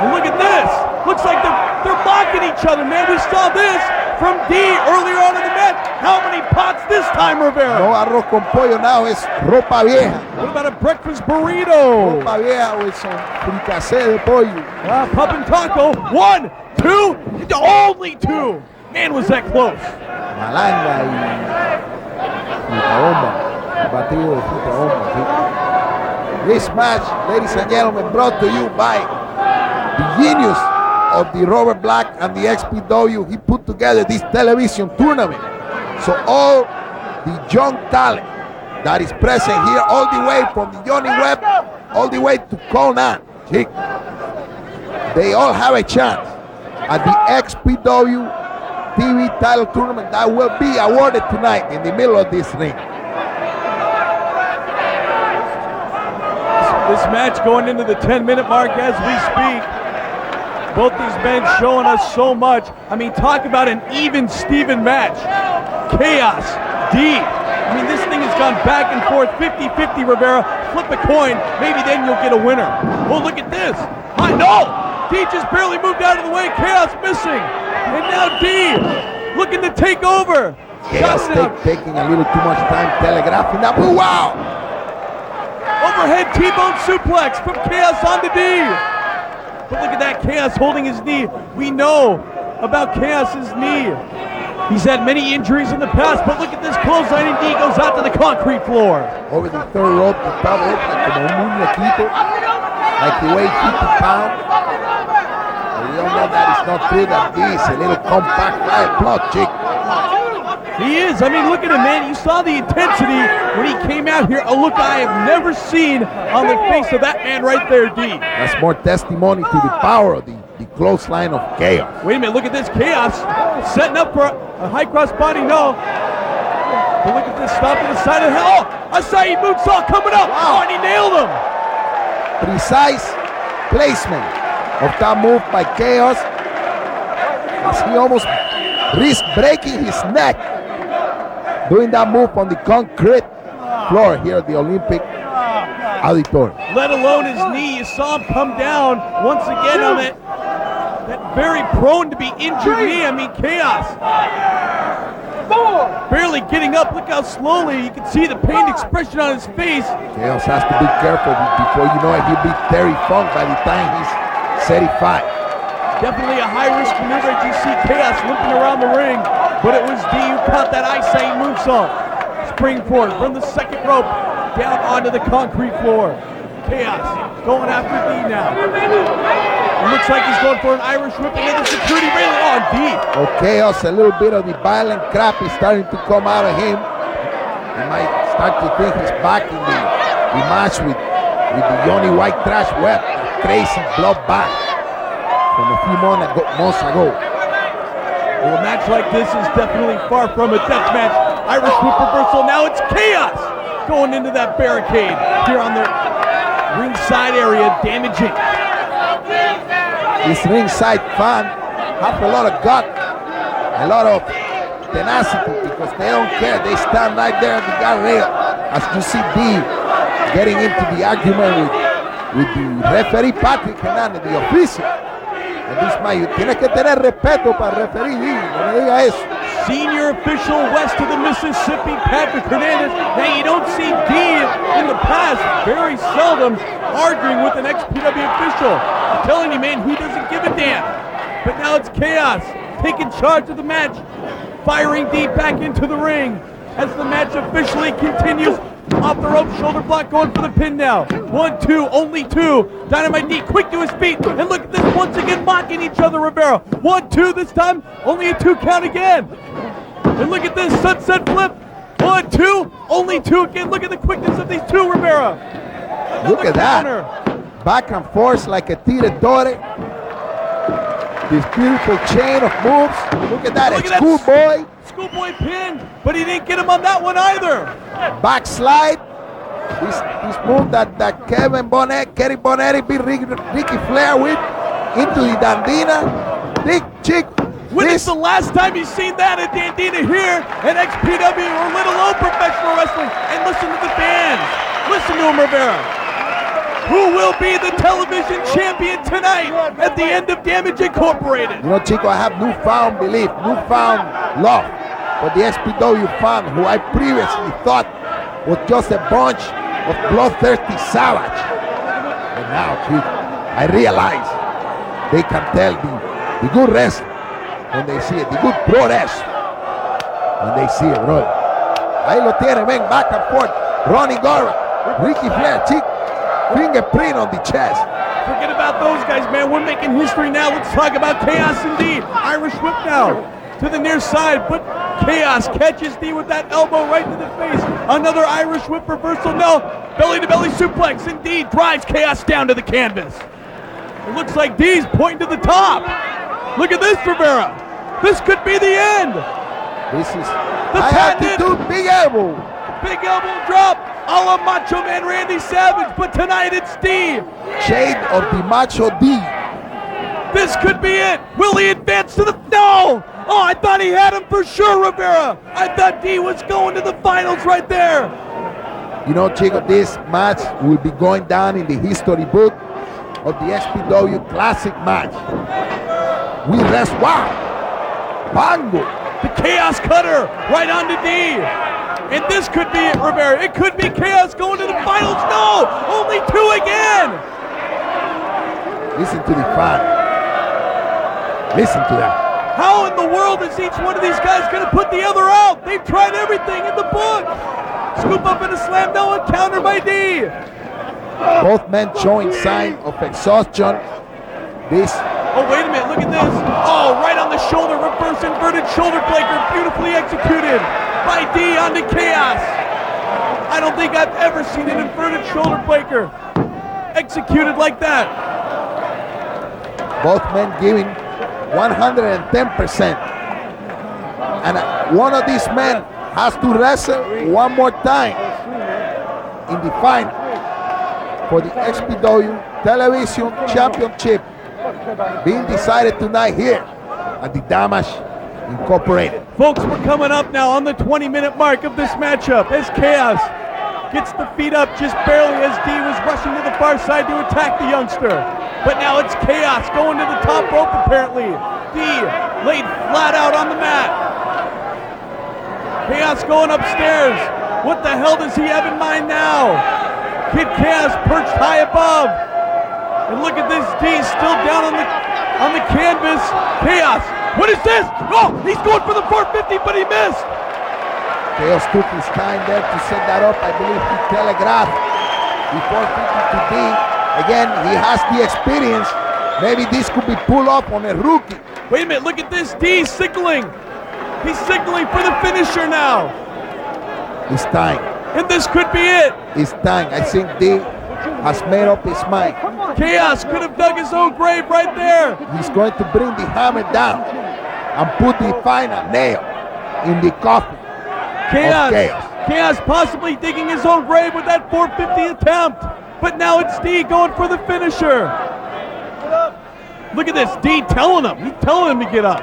And look at this. Looks like they're mocking each other, man. We saw this from D earlier on in the match. How many pots this time, Rivera?
No arroz con pollo now, es ropa vieja.
What about a breakfast burrito?
Ropa vieja with some fricassé de pollo.
Pub and taco. 1, 2. Only 2. Man, was that close.
Malanga y fruta bomba. Batido de fruta bomba. ¿Sí? This match, ladies and gentlemen, brought to you by the genius of the Robert Black and the XPW. He put together this television tournament. So all the young talent that is present here, all the way from the Johnny Webb, all the way to Konnan, they all have a chance at the XPW TV title tournament that will be awarded tonight in the middle of this ring.
This match going into the 10-minute mark as we speak. Both these men showing us so much. I mean, talk about an even-Steven match. Kaos, D. I mean, this thing has gone back and forth, 50-50, Rivera. Flip a coin, maybe then you'll get a winner. Oh, look at this. No! D just barely moved out of the way. Kaos missing. And now D looking to take over.
Chaos taking a little too much time telegraphing that. Oh, wow!
Overhead T-bone suplex from Kaos onto D. But look at that, Kaos holding his knee. We know about Kaos's knee. He's had many injuries in the past, but look at this clothesline, and D goes out to the concrete floor.
Over the third rope, the top rope, como un muñequito, like he weighs 50 pounds. But we all know that it's not true, that D is a little compact fire plot, chick.
He is. I mean, look at him, man. You saw the intensity when he came out here. A look I have never seen on the face of that man right there, D.
That's more testimony to the power of the clothesline of Chaos.
Wait a minute, look at this. Chaos setting up for a high cross body, no. But look at this, stop to the side of the head. Oh, a side moonsault coming up.
Wow.
Oh, and he nailed him.
Precise placement of that move by Chaos, as he almost risked breaking his neck doing that move on the concrete floor here at the Olympic Auditorium.
Let alone his knee. You saw him come down once again on that very prone to be injured knee. I mean, Chaos barely getting up. Look how slowly you can see the pained expression on his face.
Chaos has to be careful before you know it. He'll be Terry Funk by the time he's 35.
Definitely a high-risk maneuver as you see Chaos limping around the ring, but it was D who caught that eyesight moonsault. Spring forward from the second rope down onto the concrete floor. Chaos going after D now. It looks like he's going for an Irish whip and then the security railing on D.
Oh, Chaos, a little bit of the violent crap is starting to come out of him. He might start to think he's back in the match with the Johnny White Trash Webb, crazy bloodbath from a few months ago.
Well, a match like this is definitely far from a death match. Irish whip reversal. Now it's Chaos going into that barricade here on the ringside area. Damage Inc.
This ringside fan have a lot of gut, a lot of tenacity, because they don't care. They stand right there at the guardrail as you see D getting into the argument with the referee Patrick Hernandez, the official. Tienes que tener respeto para el referee, no me diga eso.
Senior official west of the Mississippi, Patrick Hernandez. Now you don't see D in the past, very seldom, arguing with an XPW official. I'm telling you, man, he doesn't give a damn. But now it's Chaos taking charge of the match, firing D back into the ring as the match officially continues. Off the rope, shoulder block going for the pin now. 1, 2, only 2. Dynamite D quick to his feet. And look at this, once again mocking each other, Rivera. 1, 2 this time, only a 2 count again. And look at this sunset flip. 1, 2, only 2 again. Look at the quickness of these two, Rivera.
Look at that. Back and forth like a tiratore. This beautiful chain of moves. Look at that, a schoolboy.
Schoolboy pin, but he didn't get him on that one either.
Backslide. This move that Kerry Bonetti beat Ricky Flair with into the Dandina. Big chick.
When is the last time you've seen that at Dandina here at XPW or little old professional wrestling? And listen to the fans. Listen to him, Rivera. Who will be the television champion tonight at the end of Damage Incorporated?
You know, Chico, I have newfound belief, newfound love for the XPW fan who I previously thought was just a bunch of bloodthirsty savage. But now, Chico, I realize they can tell the good wrestling when they see it, the good pro wrestling when they see it, bro. Ahí lo tiene, ven, back and forth. Ronnie Garvin, Ricky Flair, Chico. Fingerprint on the chest.
Forget about those guys, man. We're making history now. Let's talk about Chaos indeed. Irish whip now to the near side, but Chaos catches D with that elbow right to the face. Another Irish whip reversal. No, belly-to-belly suplex. Indeed, drives Chaos down to the canvas. It looks like D's pointing to the top. Look at this, Rivera. This could be the end.
This is
the
patented big elbow.
Big elbow drop. A la Macho Man Randy Savage, but tonight it's D.
Shade of the Macho D.
This could be it. Will he advance to the... No! Oh, I thought he had him for sure, Rivera. I thought D was going to the finals right there.
You know, Chico, this match will be going down in the history book of the XPW Classic match. We rest. Wow! Bongo!
The Chaos Cutter right onto D. And this could be it, Rivera. It could be Chaos going to the finals. No! Only 2 again!
Listen to the fan. Listen to that.
How in the world is each one of these guys going to put the other out? They've tried everything in the book. Scoop up in a slam, no one counter by D.
Both men showing sign of exhaustion. This.
Oh, wait a minute, look at this. Oh, right on the shoulder, reverse inverted shoulder breaker, beautifully executed by D onto Chaos. I don't think I've ever seen an inverted shoulder breaker executed like that.
Both men giving 110%. And one of these men has to wrestle one more time in the final for the XPW Television Championship, being decided tonight here at the Damage Incorporated.
Folks, we're coming up now on the 20-minute mark of this matchup as Chaos gets the feet up just barely as D was rushing to the far side to attack the youngster. But now it's Chaos going to the top rope apparently. D laid flat out on the mat. Chaos going upstairs. What the hell does he have in mind now? Kid Chaos perched high above. And look at this, D still down on the canvas. Chaos, what is this? Oh, he's going for the 450, but he missed.
Chaos took his time there to set that up. I believe he telegraphed the 450 to D. Again, he has the experience. Maybe this could be pulled off on a rookie.
Wait a minute, look at this, D signaling. He's signaling for the finisher now.
It's time.
And this could be it.
It's time. I think D has made up his mind.
Chaos could have dug his own grave right there.
He's going to bring the hammer down and put the final nail in the coffin of Chaos.
Chaos possibly digging his own grave with that 450 attempt. But now it's D going for the finisher. Look at this, D telling him. He's telling him to get up.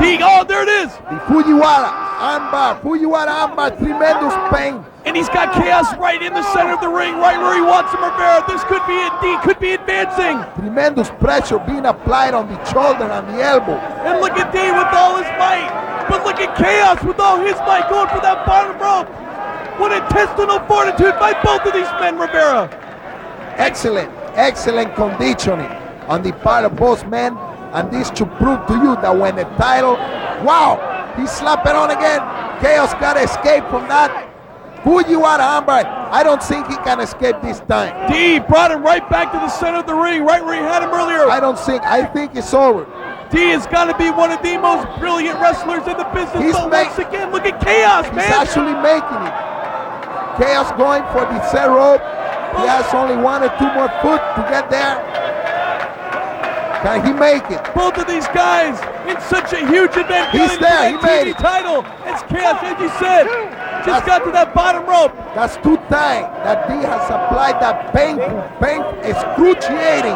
D, oh, there it is.
The Fujiwara armbar, tremendous pain.
And he's got Chaos right in the center of the ring, right where he wants him, Rivera. This could be it. D could be advancing.
Tremendous pressure being applied on the shoulder and the elbow.
And look at D with all his might. But look at Chaos with all his might going for that bottom rope. What intestinal fortitude by both of these men, Rivera.
Excellent conditioning on the part of both men. And this should prove to you that when the title, wow, he slapped it on again. Chaos got to escape from that. Fujiwara armbar. I don't think he can escape this time.
D brought him right back to the center of the ring, right where he had him earlier.
I think it's over.
D has got to be one of the most brilliant wrestlers in the business. Once again, look at Chaos, man.
He's actually making it. Chaos going for the set rope. He has only 1 or 2 more foot to get there. Can he make it?
Both of these guys in such a huge event.
He's there. He made it.
Title. It's Chaos, as you said. Just got to that bottom rope.
That's 2 times that D has applied that painful, excruciating,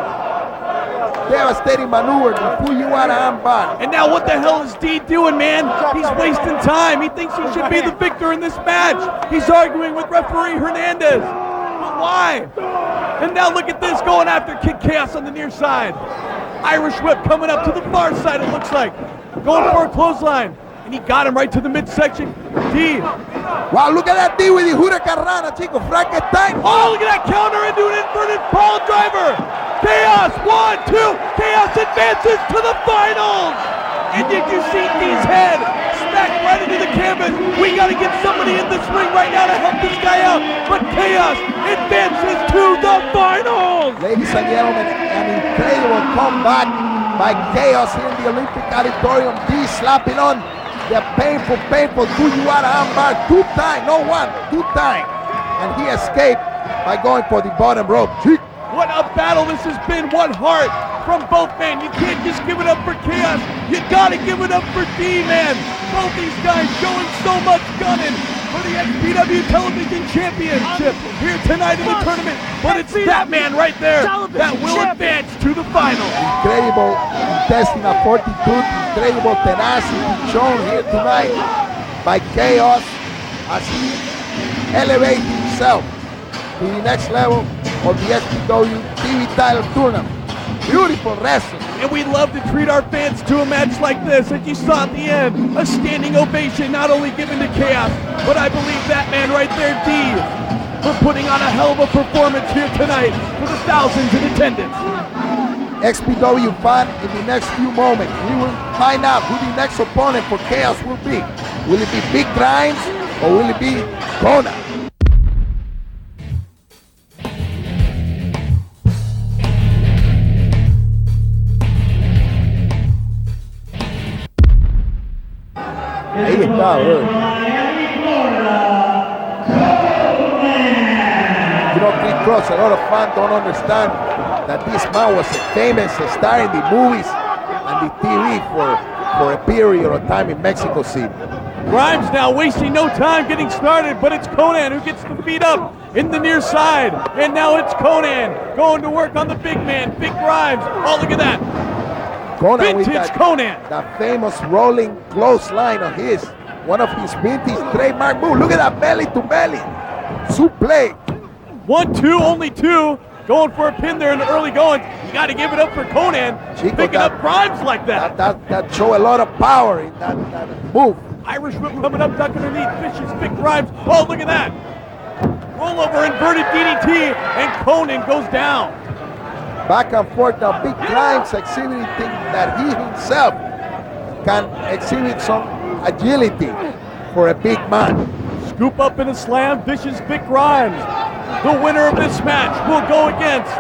devastating maneuver, the Fujiwara armbar.
And now what the hell is D doing, man? He's wasting time. He thinks he should be the victor in this match. He's arguing with referee Hernandez. But why? And now look at this, going after Kid Chaos on the near side. Irish whip coming up to the far side, it looks like. Going for a clothesline. And he got him right to the midsection. D.
Wow, look at that D with the Hurricane Rana, chico. Frankenstein.
Oh, look at that counter into an inverted pile driver. Chaos, 1, 2. Chaos advances to the finals. And did you see D's head smack right into the canvas? We got to get somebody in this ring right now to help this guy out. But Chaos advances to the finals.
Ladies and gentlemen, an incredible comeback by Chaos here in the Olympic Auditorium. D slapping on the painful Fujiwara armbar 2 times, no 1, 2 times. And he escaped by going for the bottom rope.
What a battle this has been, one heart from both men. You can't just give it up for Chaos. You gotta give it up for D, man. Both these guys showing so much gunning for the XPW Television Championship here tonight in the tournament. But it's that man right there that will advance to the final.
Incredible intestinal fortitude, incredible tenacity shown here tonight by Chaos as he elevates himself to the next level of the XPW TV title tournament. Beautiful wrestling.
And we love to treat our fans to a match like this. As you saw at the end, a standing ovation not only given to Kaos, but I believe that man right there, D, for putting on a hell of a performance here tonight for the thousands in attendance.
XPW fan, in the next few moments, we will find out who the next opponent for Kaos will be. Will it be Vic Grimes or will it be Konnan? Ahí está, bro. You know, Chris Cross, a lot of fans don't understand that this man was a famous star in the movies and the TV for a period of time in Mexico City.
Grimes now wasting no time getting started, but it's Konnan who gets the feet up in the near side. And now it's Konnan going to work on the big man, Vic Grimes. Oh, look at that.
Konnan with
Vintage Konnan.
that famous rolling clothesline of his, one of his vintage trademark moves. Look at that belly to belly suplex.
1, 2, only 2. Going for a pin there in the early going. You got to give it up for Konnan.
Chico,
picking up Grimes like that.
That show a lot of power in that move.
Irish whip coming up, duck underneath. Vicious Vic Grimes. Oh, look at that. Rollover, inverted DDT, and Konnan goes down.
Back and forth now, Vic Grimes exhibiting that he himself can exhibit some agility for a big man.
Scoop up in a slam, vicious Vic Grimes. The winner of this match will go against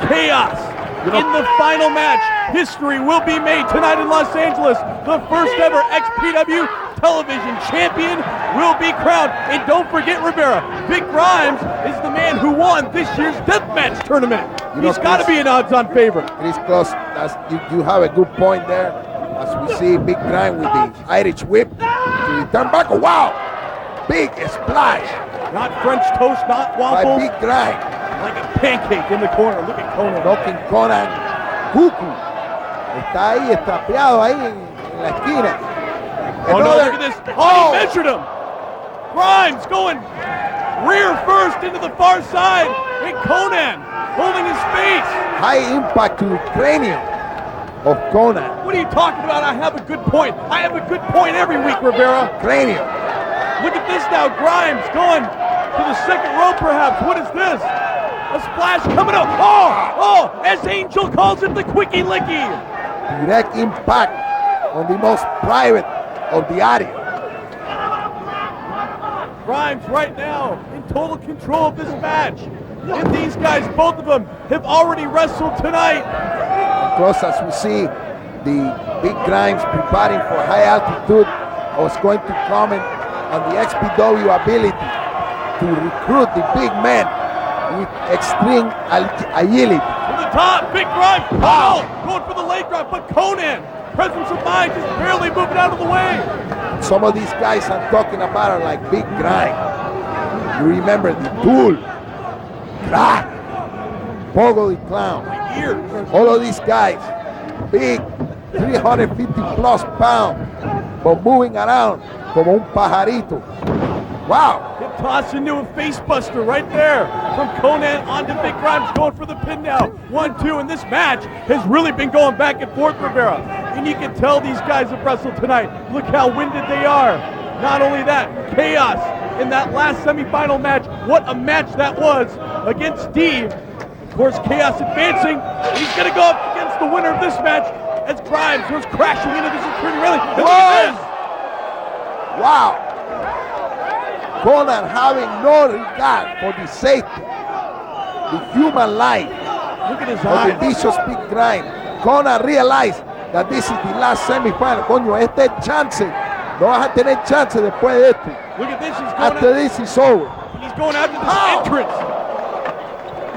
Kaos. In the final match, history will be made tonight in Los Angeles. The first ever XPW television champion will be crowned. And don't forget, Rivera, Vic Grimes is the man who won this year's deathmatch tournament. He's got to be an odds-on favorite.
Chris Cross, you have a good point there. As we see Vic Grimes with the Irish whip to return back. Wow! Big splash.
Not French toast, not waffle.
By Vic Grimes.
Like a pancake in the corner. Look at Konnan.
Knocking Konnan cuckoo. Está ahí estrapeado ahí en la esquina.
Oh no, look at this. Oh, he measured him. Grimes going rear first into the far side. And Konnan holding his face.
High impact to the cranium of Konnan.
What are you talking about? I have a good point. I have a good point every week, Rivera.
Cranium.
Look at this now. Grimes going to the second row perhaps. What is this? A splash coming up. Oh, as Angel calls it, the quickie licky.
Direct impact on the most private of the audience.
Grimes right now in total control of this match. And these guys, both of them, have already wrestled tonight.
Of course, as we see, the Vic Grimes preparing for high altitude. I was going to comment on the XPW ability to recruit the big men with extreme agility.
To the top, Vic Grimes, going for the leg drop, but Konnan, presence of mind, just barely moving out of the way.
Some of these guys I'm talking about are like Vic Grimes. You remember the Tool, Crack, Pogo the Clown. All of these guys, big, 350 plus pounds, but moving around como un pajarito. Wow.
Get tossed into a face buster right there from Konnan onto Vic Grimes, going for the pin now. 1, 2, and this match has really been going back and forth, Rivera. And you can tell these guys have wrestled tonight. Look how winded they are. Not only that, Kaos in that last semifinal match. What a match that was against D. Of course, Kaos advancing. He's going to go up against the winner of this match as Grimes goes crashing into the security railing. And look at this.
Wow. Konnan having no regard for the safety, the human life.
Look at his
of
eyes.
the vicious Vic Grimes. Konnan realized that this is the last semifinal. Coño, este chance. No vas a tener chance después de esto.
Look at this. He's going
After this is over.
He's going after this entrance.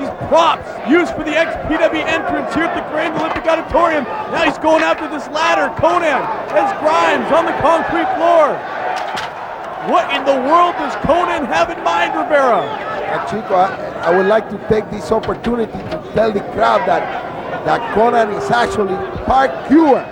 These props used for the XPW entrance here at the Grand Olympic Auditorium. Now he's going after this ladder. Konnan has Grimes on the concrete floor. What in the world does Konnan have in mind, Rivera?
Chico, I would like to take this opportunity to tell the crowd that Konnan is actually part Cuban,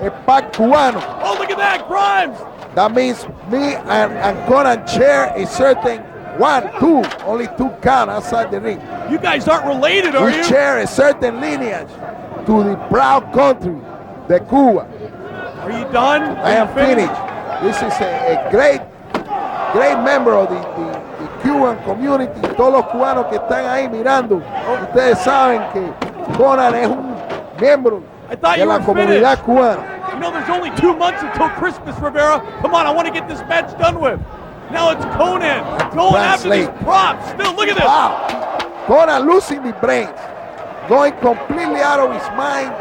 a part Cubano.
Oh, look at that, Grimes.
That means me and Konnan share a certain 1, 2, only 2 count outside the ring.
You guys aren't related, are
We
you?
share a certain lineage to the proud country, the Cuba.
Are you done?
I am finished. This is a great member of the Cuban community. Todos los cubanos que están ahí mirando, ustedes saben que Konnan es un miembro de la comunidad cubana.
You know, there's only 2 months until Christmas, Rivera. Come on, I want to get this match done with. Now it's Konnan going after these props. Still, look at this.
Wow. Konnan losing the brains, going completely out of his mind,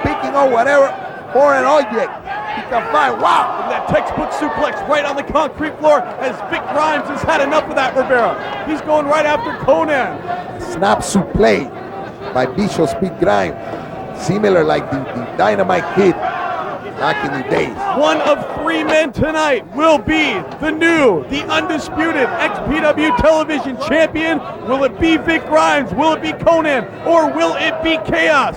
picking up whatever foreign object he can find. Wow.
And that textbook suplex right on the concrete floor as Vic Grimes has had enough of that, Rivera. He's going right after Konnan.
Snap suplex by Vicious Vic Grimes, similar like the Dynamite Kid back in the days.
One of 3 men tonight will be the undisputed XPW television champion. Will it be Vic Grimes? Will it be Konnan? Or will it be Kaos?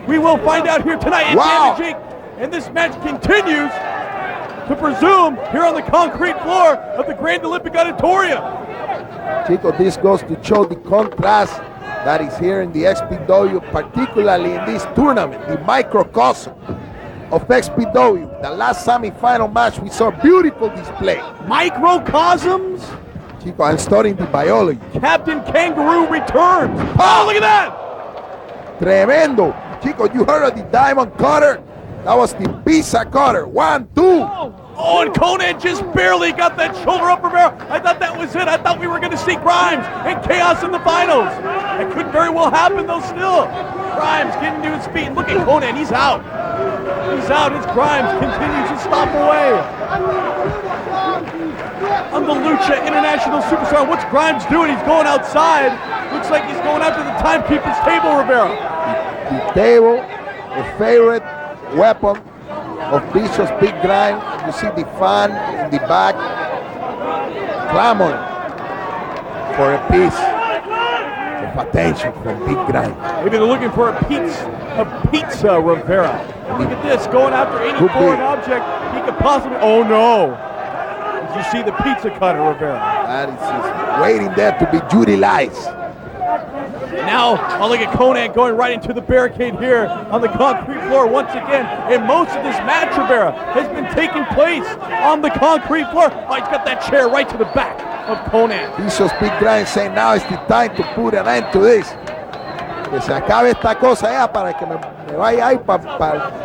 We will find out here tonight in Damage Inc. And this match continues to presume here on the concrete floor of the Grand Olympic Auditorium.
Chico, this goes to show the contrast that is here in the XPW, particularly in this tournament, the microcosm of XPW. The last semi-final match, we saw beautiful display.
Microcosms?
Chico, I'm studying the biology.
Captain Kangaroo returns. Oh, look at that!
Tremendo. Chico, you heard of the diamond cutter? That was the pizza cutter. 1, 2.
Oh, and Konnan just barely got that shoulder up, Rivera. I thought that was it. I thought we were going to see Grimes and Kaos in the finals. It could very well happen, though, still. Grimes getting to his feet. Look at Konnan. He's out. He's out as Grimes continues to stomp away. On the Lucha International Superstar. What's Grimes doing? He's going outside. Looks like he's going after the timekeeper's table, Rivera.
The table, the favorite weapon of Vicious Vic Grimes. You see the fan in the back clamoring for a piece of attention from Vic Grimes.
Maybe they're looking for a pizza, Rivera. Look at this, going after any foreign object he could possibly. Oh no! Did you see the pizza cutter, Rivera?
That is just waiting there to be utilized.
Now, I'll look at Konnan going right into the barricade here on the concrete floor once again. And most of this match, Rivera, has been taking place on the concrete floor. Oh, he's got that chair right to the back of Konnan.
Vicious Vic Grimes saying now is the time to put an end to this. Que se acabe esta cosa ya para que me vaya ahí para el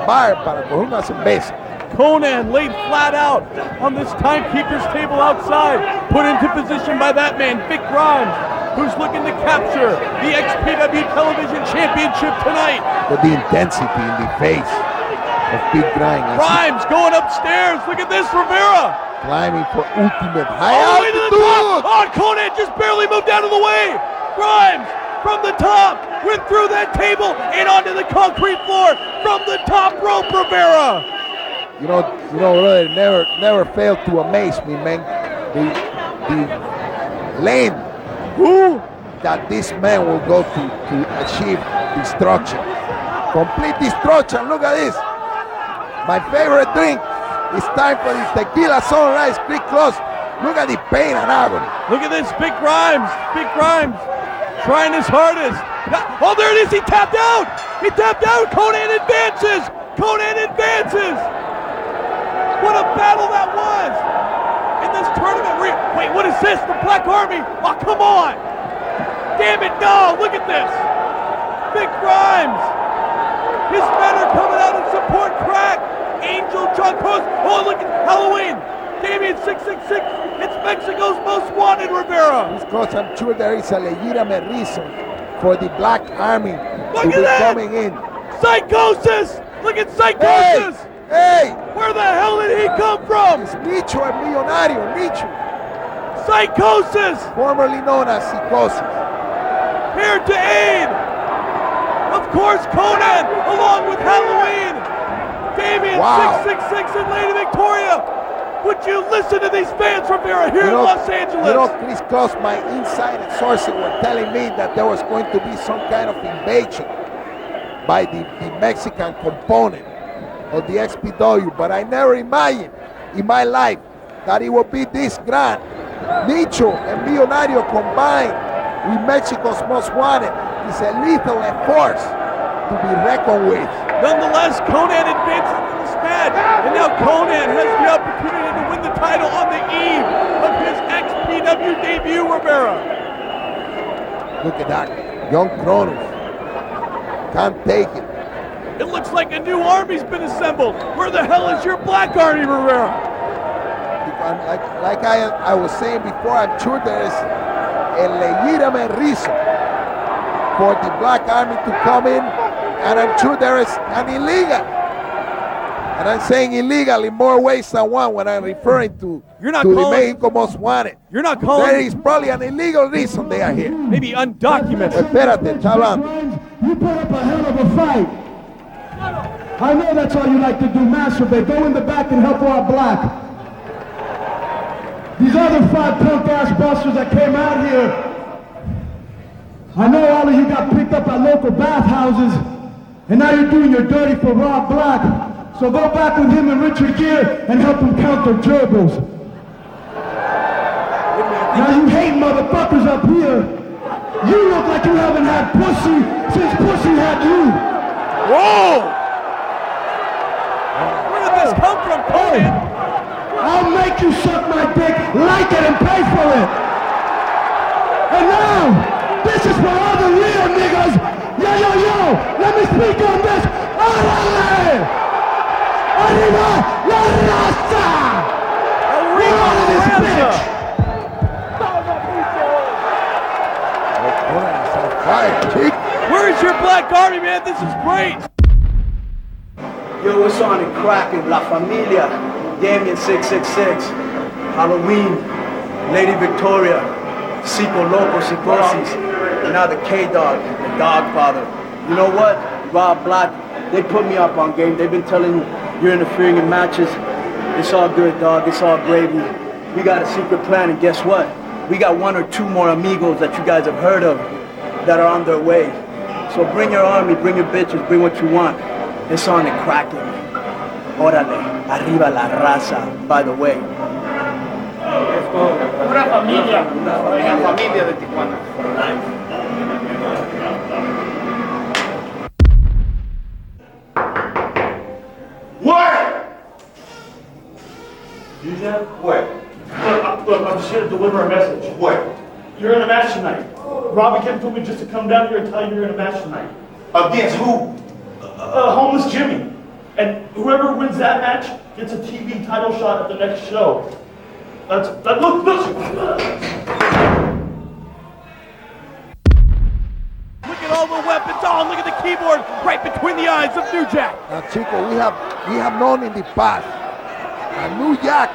bar para coger una cerveza.
Konnan laid flat out on this timekeeper's table outside. Put into position by that man, Vic Grimes, who's looking to capture the XPW Television Championship tonight.
But the intensity in the face of Vic Grimes.
Grimes going upstairs. Look at this, Rivera.
Climbing for ultimate high
all the way to the top.
altitude.
Oh, and Konnan just barely moved out of the way. Grimes from the top went through that table and onto the concrete floor from the top rope, Rivera.
You know, brother, never failed to amaze me, man. The lane that this man will go to achieve destruction. Complete destruction. Look at this. My favorite drink. It's time for the tequila sunrise. Click close. Look at the pain and agony.
Look at this, Vic Grimes. Vic Grimes trying his hardest. Oh, there it is. He tapped out. He tapped out. Konnan advances. Konnan advances. What a battle that was in this tournament. Wait, what is this? The Black Army? Oh, come on. Damn it, no. Look at this. Vic Grimes. His men are coming out in support. Crack. Angel, John Cross. Oh, look at Halloween. Damien 666. It's Mexico's most wanted, Rivera.
Because I'm sure there is a legitimate reason for the Black Army to be coming in.
Psychosis. Look at Psychosis.
Hey!
Where the hell did he come from?
It's Nicho, el millonario, Nicho.
Psychosis!
Formerly known as Psychosis.
Here to aid! Of course, Konnan, along with Halloween! Damien 666 and Lady Victoria! Would you listen to these fans from here in Los Angeles?
You know, Chris Cross, my inside sources were telling me that there was going to be some kind of invasion by the Mexican component of the XPW, but I never imagined in my life that it would be this grand Nicho and Millonario combined with Mexico's most wanted is a lethal force to be reckoned with.
Nonetheless, Konnan advances to this match, and now Konnan has the opportunity to win the title on the eve of his XPW debut, Rivera.
Look at that, young Kronos. Can't take it.
It looks like a new army's been assembled. Where the hell is your Black Army, Rivera?
Like I was saying before, I'm sure there is a legitimate reason for the Black Army to come in, and I'm sure there is an illegal. And I'm saying illegal in more ways than one when I'm referring to the Mexico Most Wanted.
You're not calling.
There is probably an illegal reason they are here.
Maybe undocumented.
Espérate, está hablando.
You put up a hell of a fight. I know that's all you like to do, masturbate. Go in the back and help our Black. These other 5 punk-ass busters that came out here, I know all of you got picked up at local bathhouses, and now you're doing your dirty for Rob Black. So go back with him and Richard Gere and help him count their gerbils. Now you hate motherfuckers up here. You look like you haven't had pussy since pussy had you.
Whoa! Where did this come from, Konnan?
I'll make you suck my dick, like it, and pay for it. And now, this is for all the real niggas. Yo, yo, yo, let me speak on this. Órale! Arriba la raza!
Arriba la raza! Where's your Black Army, man? This is great.
Yo, what's on and cracking? La Familia, Damien 666, Halloween, Lady Victoria, Cico Loco, Psicosis, and now the K-Dog, the Dogfather. You know what? Rob Black, they put me up on game. They've been telling me you're interfering in matches. It's all good, dog. It's all gravy. We got a secret plan, and guess what? We got 1 or 2 more amigos that you guys have heard of that are on their way. So bring your army, bring your bitches, bring what you want. It's on and cracking. Órale, arriba la raza, by the way.
Una familia de Tijuana.
What?
You Jeff?
What?
Look, I'm just here to deliver a message.
What?
You're in a match tonight. Robbie Kemp told me just to come down here and tell you you're in a match tonight.
Against who?
Homeless Jimmy. And whoever wins that match gets a TV title shot at the next show. Look.
Look at all the weapons. Oh, look at the keyboard right between the eyes of New Jack.
Now, Chico, we have known in the past that New Jack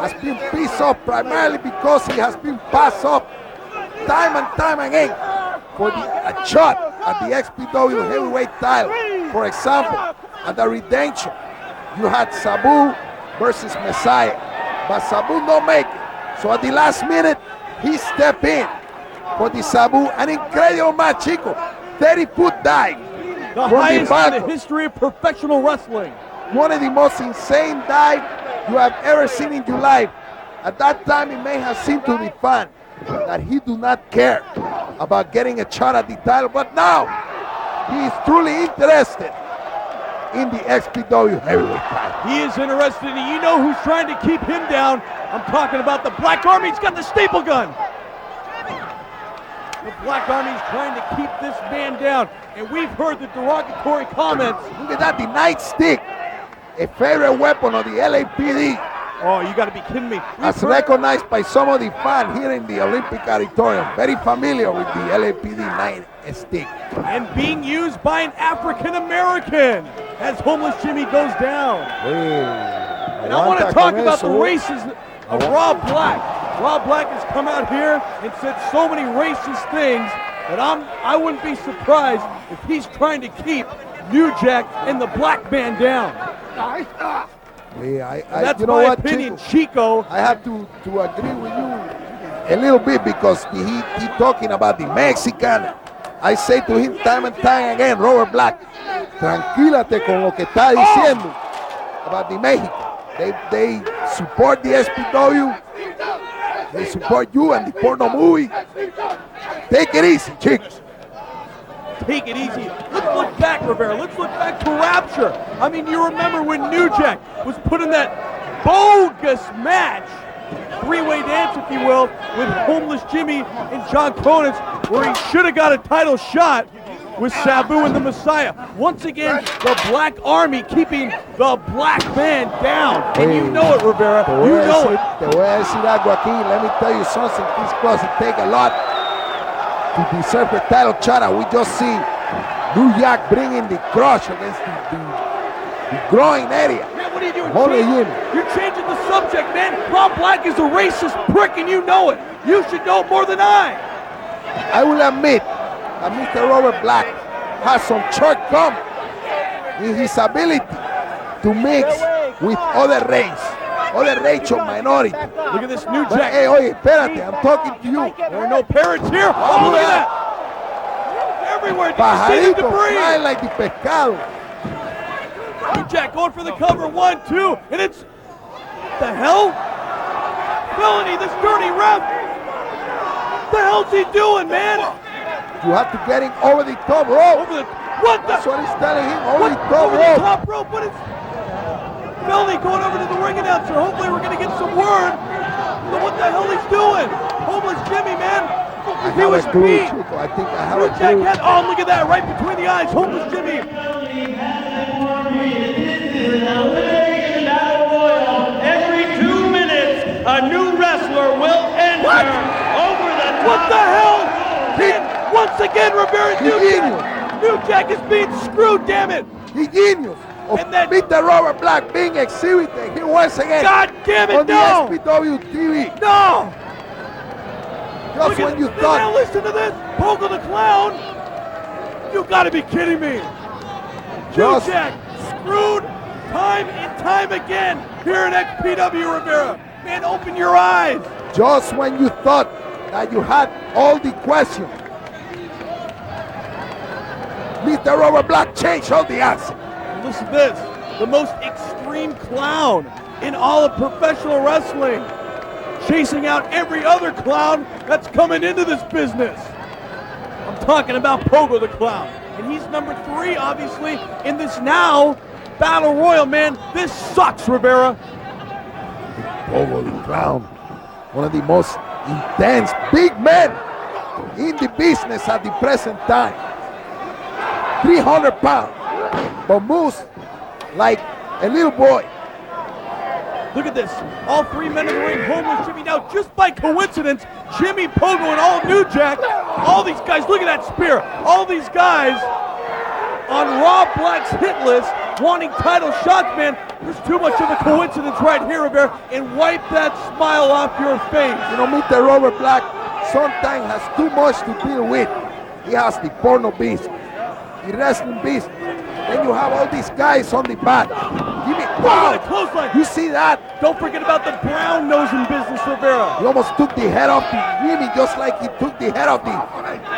has been pissed off primarily because he has been passed up time and time again for a shot at the XPW heavyweight title. For example, at the Redemption, you had Sabu versus Messiah, but Sabu don't make it. So at the last minute, he stepped in for the Sabu, an incredible match, Chico. 30-foot dive.
The highest in the history of professional wrestling.
One of the most insane dives you have ever seen in your life. At that time, it may have seemed to the fan that he do not care about getting a shot at the title, but now he is truly interested in the XPW heavyweight title.
He is interested, and you know who's trying to keep him down. I'm talking about the Black Army. He's got the staple gun. The Black Army's trying to keep this man down, and we've heard the derogatory comments.
Look at that, the nightstick, a favorite weapon of the LAPD.
Oh, you got to be kidding me.
As recognized by some of the fans here in the Olympic Auditorium. Very familiar with the LAPD nightstick.
And being used by an African American as Homeless Jimmy goes down. And I want to talk about the races of Rob Black. Rob Black has come out here and said so many racist things that I wouldn't be surprised if he's trying to keep New Jack and the black man down.
Yeah,
that's
you know
my
what,
opinion, Chico.
I have to agree with you a little bit because he talking about the Mexican. I say to him time and time again, Robert Black, tranquilate con lo que está diciendo about the Mexican. They support the SPW, They support you and the porno movie. Take it easy, chicks.
Take it easy. Let's look back, Rivera. Let's look back to Rapture. I mean, you remember when New Jack was put in that bogus match, three-way dance, if you will, with Homeless Jimmy and John Konnan, where he should have got a title shot with Sabu and the Messiah. Once again, the Black Army keeping the Black Man down. And you know it, Rivera. You know it.
Te voy a decir algo aquí. Let me tell you something. This doesn't take a lot to deserve a title shot. We just see New Jack bringing the crush against the groin area.
Man, what are you doing?
Holy Jimmy.
You're changing the subject, man. Bob Black is a racist prick, and you know it. You should know more than I.
I will admit that Mr. Robert Black has some shortcomings in his ability to mix with other racial minorities.
Look at this New
But,
Jack.
hey, oye, espérate, I'm talking to you.
There are no parents here. Oh, look at that. Everywhere. Did you see the
Pajarito
debris?
fly like the pescado.
New Jack going for the cover. 1, 2, and it's what the hell? Felony, this dirty ref. What the hell's he doing, man?
You have to get him over the top rope.
Over the what the?
That's what he's telling him, over
What,
the top
over the
rope.
top rope? What is? Felony going over to the ring announcer. Hopefully we're gonna get some word. But what the hell he's doing? Homeless Jimmy, man. He was beat.
Chico. I think I have
New
a
Jack
clue.
had. Oh, look at that! Right between the eyes. Homeless Jimmy.
Every 2 minutes, a new wrestler will enter over the top.
What the hell? Once again, Rivera, New
genius.
Jack. New Jack is being screwed, damn it.
He genius. Of
And then-
Mr. Robert Black being exhibited here once again
God damn it,
on the
no.
XPW TV.
No.
Just
Look at
when you
this. Now
thought,
listen to this. Pogo the Clown. You gotta be kidding me. New
Just-
Jack screwed time and time again here at XPW, Rivera. Man, open your eyes.
just when you thought that you had all the questions, Mr. Robert Black changed all the answers.
Listen to this. The most extreme clown in all of professional wrestling. Chasing out every other clown that's coming into this business. I'm talking about Pogo the Clown. And he's number 3, obviously, in this now Battle Royal, man. This sucks, Rivera.
Pogo the Clown, one of the most intense big men in the business at the present time. 300 pounds, but moves like a little boy.
Look at this. All 3 men in the ring. Homeless Jimmy. Now, just by coincidence, Jimmy, Pogo, and all New Jack, all these guys, look at that spear. All these guys on Rob Black's hit list wanting title shots, man. There's too much of a coincidence right here, Rivera, and wipe that smile off your face.
You know, Mr. Robert Black sometimes has too much to deal with. He has the porno business, the wrestling business. Then you have all these guys on the back. Give me,
Wow.
wow!
Clothesline.
You see that?
Don't forget about the brown nosing business, Rivera.
He almost took the head off the Jimmy, just like he took the head off the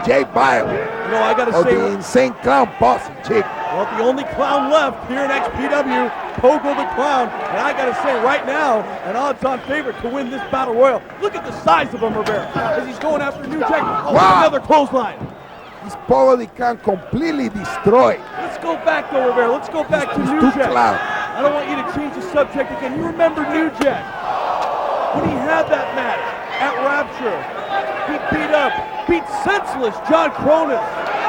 Jay Bio
You know, I gotta
of
say,
the insane clown posse chick.
well, the only clown left here in XPW, Pogo the Clown. And I gotta say right now, an odds-on favorite to win this Battle Royal. Look at the size of him, Rivera, as he's going after New Jack. Oh,
Wow.
another clothesline.
This Pogo the Clown completely destroyed.
Let's go back though, Rivera. Let's go back to
He's
New
too
Jack.
clown.
I don't want you to change the subject again. You remember New Jack when he had that match at Rapture. He beat senseless John Konnan,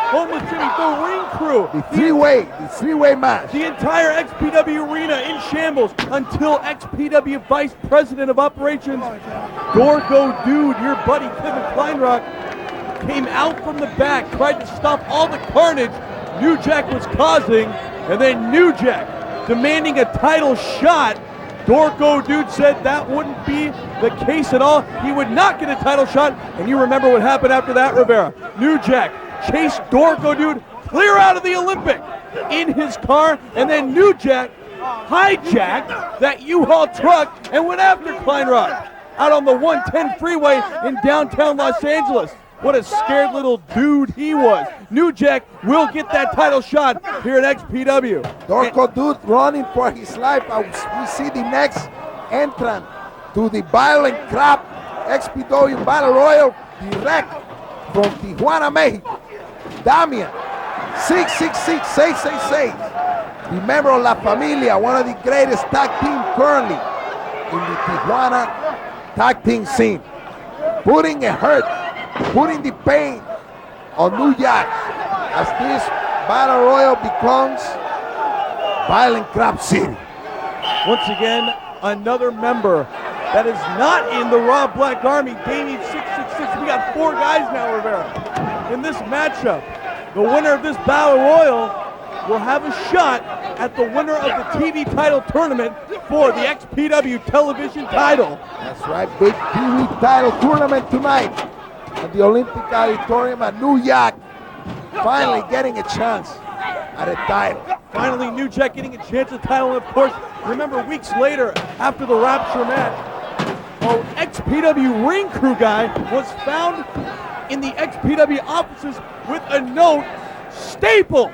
Homeless Jimmy, the ring crew,
The three-way match.
the entire XPW arena in shambles until XPW Vice President of Operations, Dorgo Dude, your buddy Kevin Kleinrock, came out from the back, tried to stop all the carnage New Jack was causing, and then New Jack demanding a title shot. Dorgo Dude said that wouldn't be the case at all. He would not get a title shot, and you remember what happened after that, Rivera. New Jack chased Dorgo Dude clear out of the Olympic in his car, and then New Jack hijacked that U-Haul truck and went after Kleinrock out on the 110 freeway in downtown Los Angeles. What a scared little dude he was. New Jack will get that title shot here at XPW.
Dorco Dude running for his life. We see the next entrant to the violent crap XPW Battle Royal direct from Tijuana, Mexico. Damian, 666-666. The member of La Familia, one of the greatest tag team currently in the Tijuana tag team scene. Putting the hurt, putting the pain on New Jack as this Battle Royal becomes Violent Crap City.
Once again, another member that is not in the Raw Black Army, Damage 666. We got 4 guys now, Rivera. In this matchup, the winner of this Battle Royal will have a shot at the winner of the TV title tournament for the XPW television title.
That's right, big TV title tournament tonight at the Olympic Auditorium at New York. Finally getting a chance at a title.
Finally, New Jack getting a chance at the title, and of course, remember weeks later, after the Rapture match, an XPW ring crew guy was found in the XPW offices with a note stapled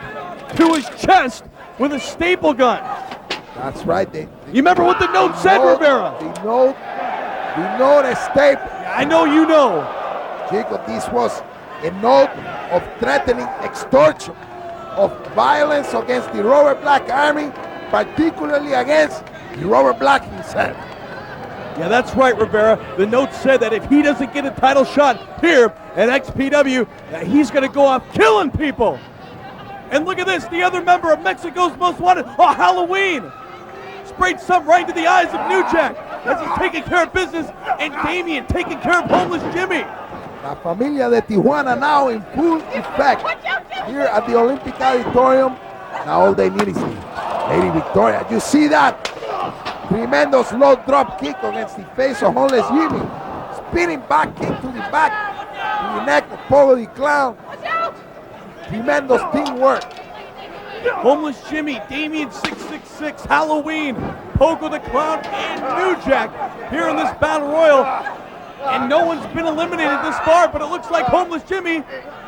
to his chest with a staple gun.
That's right.
You remember what the note said, Rivera?
The note is stapled.
Yeah, I know you know.
Chico, this was a note of threatening extortion, of violence against the Robert Black Army, particularly against the Robert Black himself.
Yeah, that's right, Rivera. The note said that if he doesn't get a title shot here at XPW, that he's going to go off killing people. And look at this, the other member of Mexico's Most Wanted, Halloween, sprayed some right into the eyes of New Jack as he's taking care of business, and Damian taking care of homeless Jimmy.
La Familia de Tijuana now in full effect here at the Olympic Auditorium. Now all they need is Lady Victoria. You see that? Tremendous low drop kick against the face of homeless Jimmy. Spinning back kick to the back, to the neck of Pogo the Clown. Tremendous teamwork.
Homeless Jimmy, Damien 666, Halloween, Pogo the Clown, and New Jack here in this Battle Royal. And no one's been eliminated this far, but it looks like Homeless Jimmy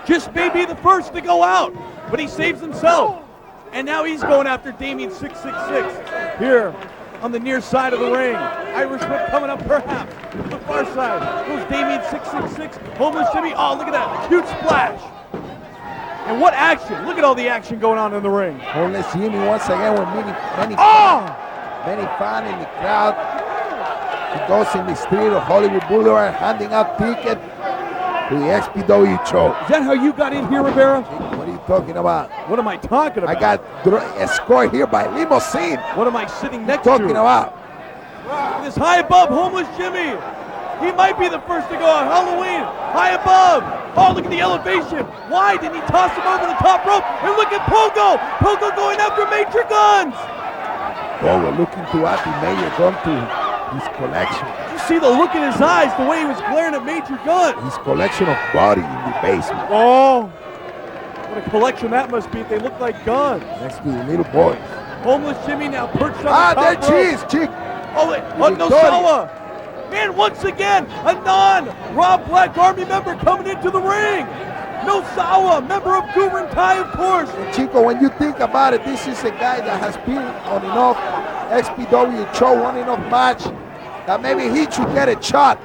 just may be the first to go out. But he saves himself. And now he's going after Damien 666 here on the near side of the ring. Irish whip coming up perhaps to the far side. Goes Damien 666, Homeless Jimmy. Oh, look at that, huge splash. And what action? Look at all the action going on in the ring.
Homeless Jimmy once again with many fans in the crowd. He goes in the street of Hollywood Boulevard handing out tickets to the XPW show.
Is that how you got in here, Rivera?
What are you talking about?
What am I talking about?
I got escorted here by limousine.
What am I sitting next
talking
to?
About?
This high above, Homeless Jimmy. He might be the first to go out. Halloween, high above. Oh, look at the elevation. Why didn't he toss him over the top rope? And look at Pogo. Pogo going after Major Guns.
Pogo looking to add the Major Gun to his collection.
Did you see the look in his eyes, the way he was glaring at Major Gun?
His collection of body in the basement.
Oh, what a collection that must be. They look like guns.
Next to the little boys.
Homeless Jimmy now perched on the top
there
rope.
she is, chick.
Oh, Nosawa. And once again, a non-Raw Black Army member coming into the ring. Nosawa, member of Gurentai, of course.
And Chico, when you think about it, this is a guy that has been on enough XPW show, one enough match, that maybe he should get a shot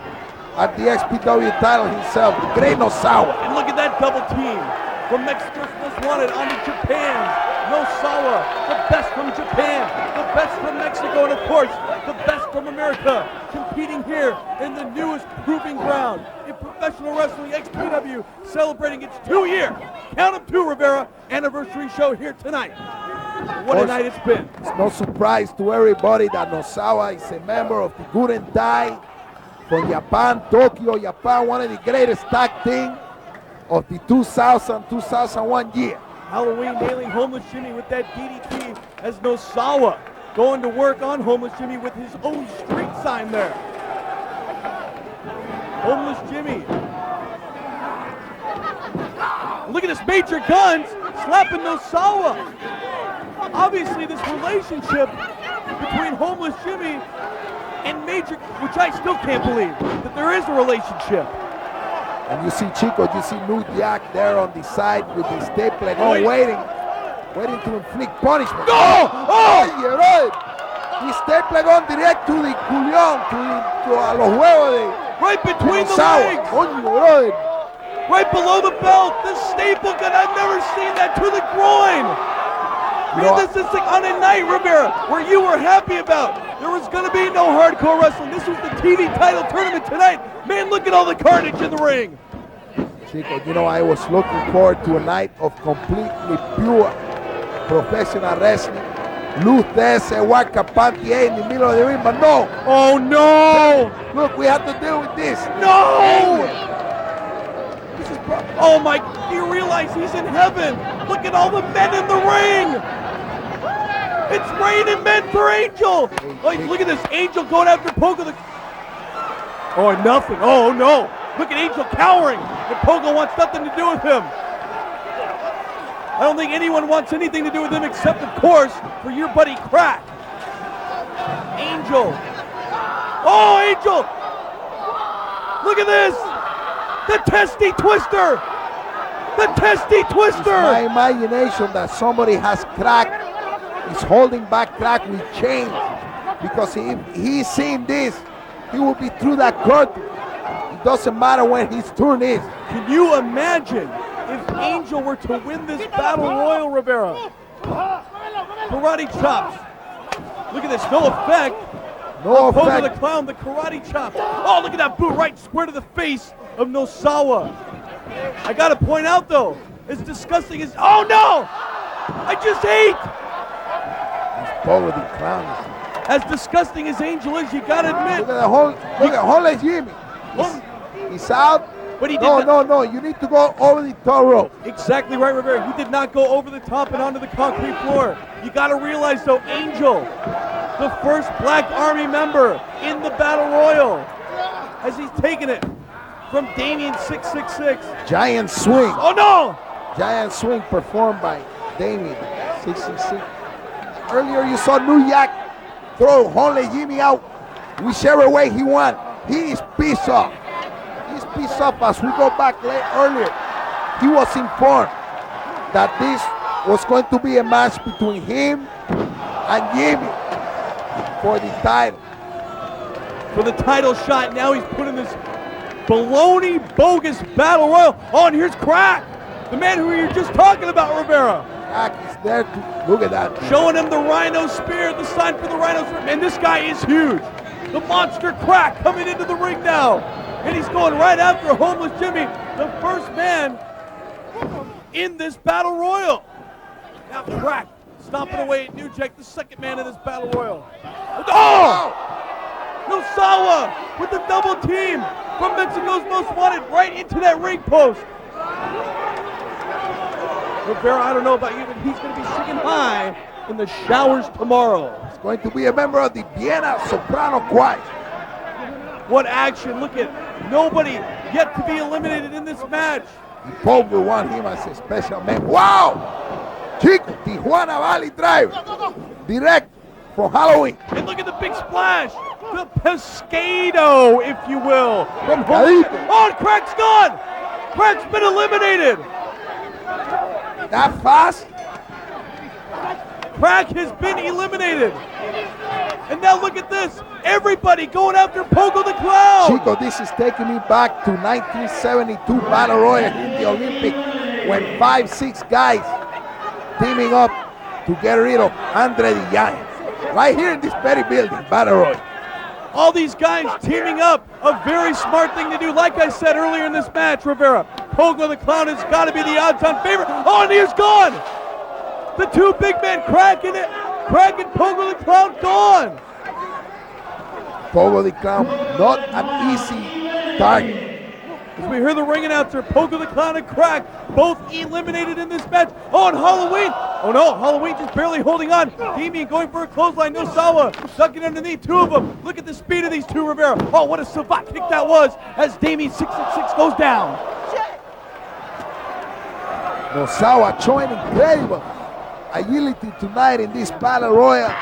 at the XPW title himself. The great Nosawa.
And look at that double team. From Mexico's Most Wanted on to Japan. Nosawa, the best from Japan, the best from Mexico, and of course, the best from America, competing here in the newest proving ground in professional wrestling. XPW celebrating its 2-year, count 'em 2, Rivera, anniversary show here tonight. What a night it's been.
It's no surprise to everybody that Nosawa is a member of the Gurentai from Japan, Tokyo, Japan, one of the greatest tag team of the 2000-2001 year.
Halloween nailing Homeless Jimmy with that DDT as Nosawa going to work on Homeless Jimmy with his own street sign there. Homeless Jimmy. Look at this, Major Guns slapping Nosawa. Obviously this relationship between Homeless Jimmy and Major, which I still can't believe that there is a relationship.
And you see Chico, you see New Jack there on the side with his stapler waiting to inflict punishment. You're right. His stapler gun direct to the culion, to a los huevos
right between the
Sour.
legs,
Coño, brother.
right below the belt. The staple gun, I've never seen that to the groin. Man, this is like on a night, Rivera, where you were happy about. There was going to be no hardcore wrestling. This was the TV title tournament tonight. Man, look at all the carnage in the ring.
Chico, you know, I was looking forward to a night of completely pure professional wrestling. Luz de ese Panty in the middle of the ring, but no.
Oh, no.
Look, we have to deal with this.
No. This is oh, my, do you realize he's in heaven? Look at all the men in the ring. It's raining men for Angel. Oh, look at this, Angel going after Pogo. Oh, nothing. Oh, no. Look at Angel cowering. And Pogo wants nothing to do with him. I don't think anyone wants anything to do with him except, of course, for your buddy Crack. Angel. Oh, Angel. Look at this. The Testy Twister. The Testy Twister.
It's my imagination that somebody has Crack, is holding back Crack with chains, because if he's seeing this, he will be through that curtain. It doesn't matter when his turn is.
Can you imagine if Angel were to win this Battle Royal, Rivera? Karate chops. Look at this, no effect.
No
Pogo
effect.
the Clown, the karate chops. Oh, look at that boot right square to the face of Nosawa. I gotta point out though, as disgusting as, oh no! I just ate!
Pogo the Clown.
As disgusting as Angel is, you gotta admit.
Look at the whole, look at Holy Jimmy. He's out.
But he did
no, you need to go over the top rope.
Exactly right, Rivera. He did not go over the top and onto the concrete floor. You got to realize, though, Angel, the first Black Army member in the Battle Royal, as he's taken it from Damien 666.
Giant swing.
Oh, no!
Giant swing performed by Damien 666. Earlier you saw New Yak throw Holy Jimmy out whichever way he went. He is pissed off. He's pissed off. As we go back earlier, he was informed that this was going to be a match between him and Jimmy for the title.
For the title shot, now he's put in this baloney bogus Battle Royal. Oh, and here's Crack, the man who you're just talking about, Rivera.
Crack is there to look at that.
Showing him the Rhino Spear, the sign for the Rhino Spear. And this guy is huge. The monster Crack coming into the ring now. And he's going right after Homeless Jimmy, the first man in this Battle Royal. Now Crack stomping away at New Jack, the second man in this Battle Royal. Oh! Nosawa with the double team from Mexico's Most Wanted right into that ring post. Rivera, I don't know about you, but he's going to be singing high in the showers tomorrow.
He's going to be a member of the Vienna Soprano Choir.
What action. Look at nobody yet to be eliminated in this match.
The Pope will want him as a special member. Wow! Chico, Tijuana Valley Drive. Direct from Halloween.
And look at the big splash. The Pescado, if you will. From oh, and Crack's gone. Crack's been eliminated.
That fast?
Crack has been eliminated. And now look at this. Everybody going after Pogo the Clown.
Chico, this is taking me back to 1972 Battle Royal in the Olympic, when 5-6 guys teaming up to get rid of Andre the Giant. Right here in this very building, Battle Royal.
All these guys teaming up, a very smart thing to do. Like I said earlier in this match, Rivera, Pogo the Clown has got to be the odds-on favorite. Oh, and he's gone. The two big men cracking it. Crack and Pogo the Clown gone.
Pogo the Clown, not an easy target.
As we hear the ring announcer, Pogo the Clown and Crack both eliminated in this match. Oh, and Halloween. Oh no, Halloween just barely holding on. Damien going for a clothesline. Nosawa ducking underneath, two of them. Look at the speed of these two, Rivera. Oh, what a savate kick that was as Damien 666 goes down.
Nosawa showing incredible agility tonight in this Battle Royal.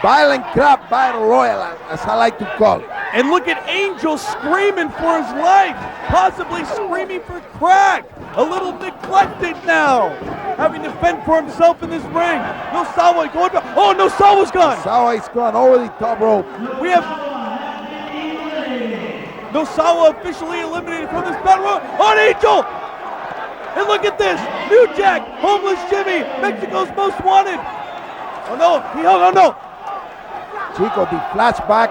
Violent crap Battle Royal, as I like to call it.
And look at Angel screaming for his life, possibly screaming for Crack. A little neglected now, having to fend for himself in this ring. Nosawa going to, oh, Nosawa's gone.
Nosawa is gone over the top rope.
We have Nosawa officially eliminated from this battle royal on Angel. And look at this, New Jack, Homeless Jimmy, Mexico's most wanted. Oh no, oh no.
Chicos, the flashback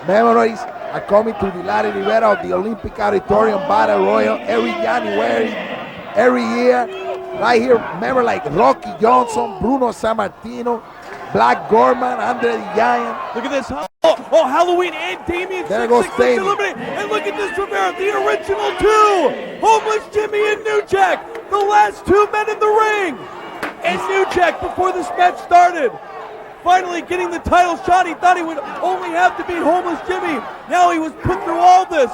memories are coming to the Larry Rivera of the Olympic Auditorium Battle Royal every January, every year. Right here, remember like Rocky Johnson, Bruno Sammartino, Black Gorman, Andre the Giant.
Look at this. Oh, Halloween and Damien.
There goes Damien.
And look at this, Rivera, the original two. Homeless Jimmy and New Jack, the last two men in the ring. And New Jack, before this match started, finally getting the title shot. He thought he would only have to beat Homeless Jimmy. Now he was put through all this.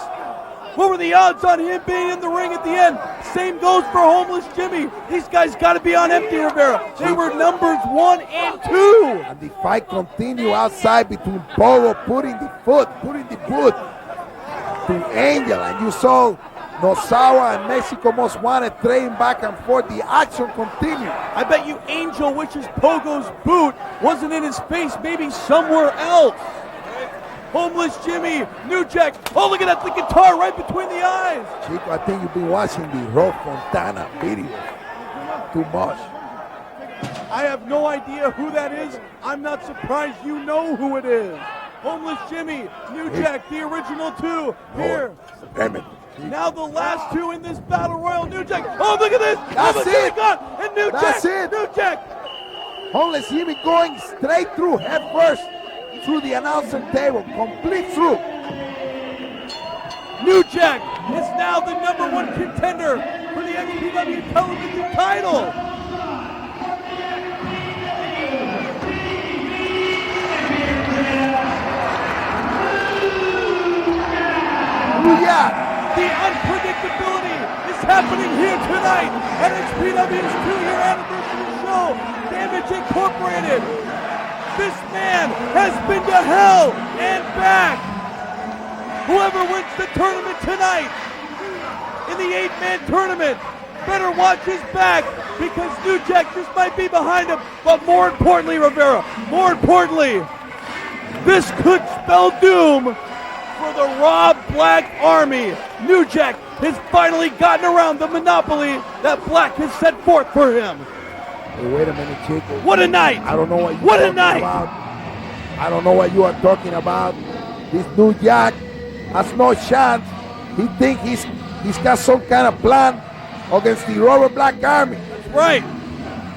What were the odds on him being in the ring at the end? Same goes for Homeless Jimmy. These guys got to be on empty, Rivera. They were numbers 1 and 2.
And the fight continued outside between Pogo putting the foot to Angel. And you saw Nosawa and Mexico Most Wanted trading back and forth. The action continued.
I bet you Angel wishes Pogo's boot wasn't in his face, maybe somewhere else. Homeless Jimmy, New Jack. Oh, look at that, the guitar right between the eyes.
Chico, I think you've been watching the Rob Fontana video too much.
I have no idea who that is. I'm not surprised you know who it is. Homeless Jimmy, New Jack, the original two. Here. Now the last two in this battle royal. New Jack. Oh, look at this.
That's it.
And New
That's
Jack.
it.
New Jack.
Homeless Jimmy going straight through, head first, through the announcer table, complete through.
New Jack is now the #1 contender for the XPW television title.
Yeah.
The unpredictability is happening here tonight at XPW's 2-year anniversary show, Damage Incorporated. This man has been to hell and back. Whoever wins the tournament tonight in the 8-man tournament better watch his back, because New Jack just might be behind him. But more importantly, Rivera, more importantly, this could spell doom for the Rob Black Army. New Jack has finally gotten around the monopoly that Black has set forth for him.
Hey, wait a minute, Chico.
What a night!
I don't know what you're talking about. I don't know what you are talking about. This New Jack has no chance. He thinks he's got some kind of plan against the Robert Black Army.
That's right.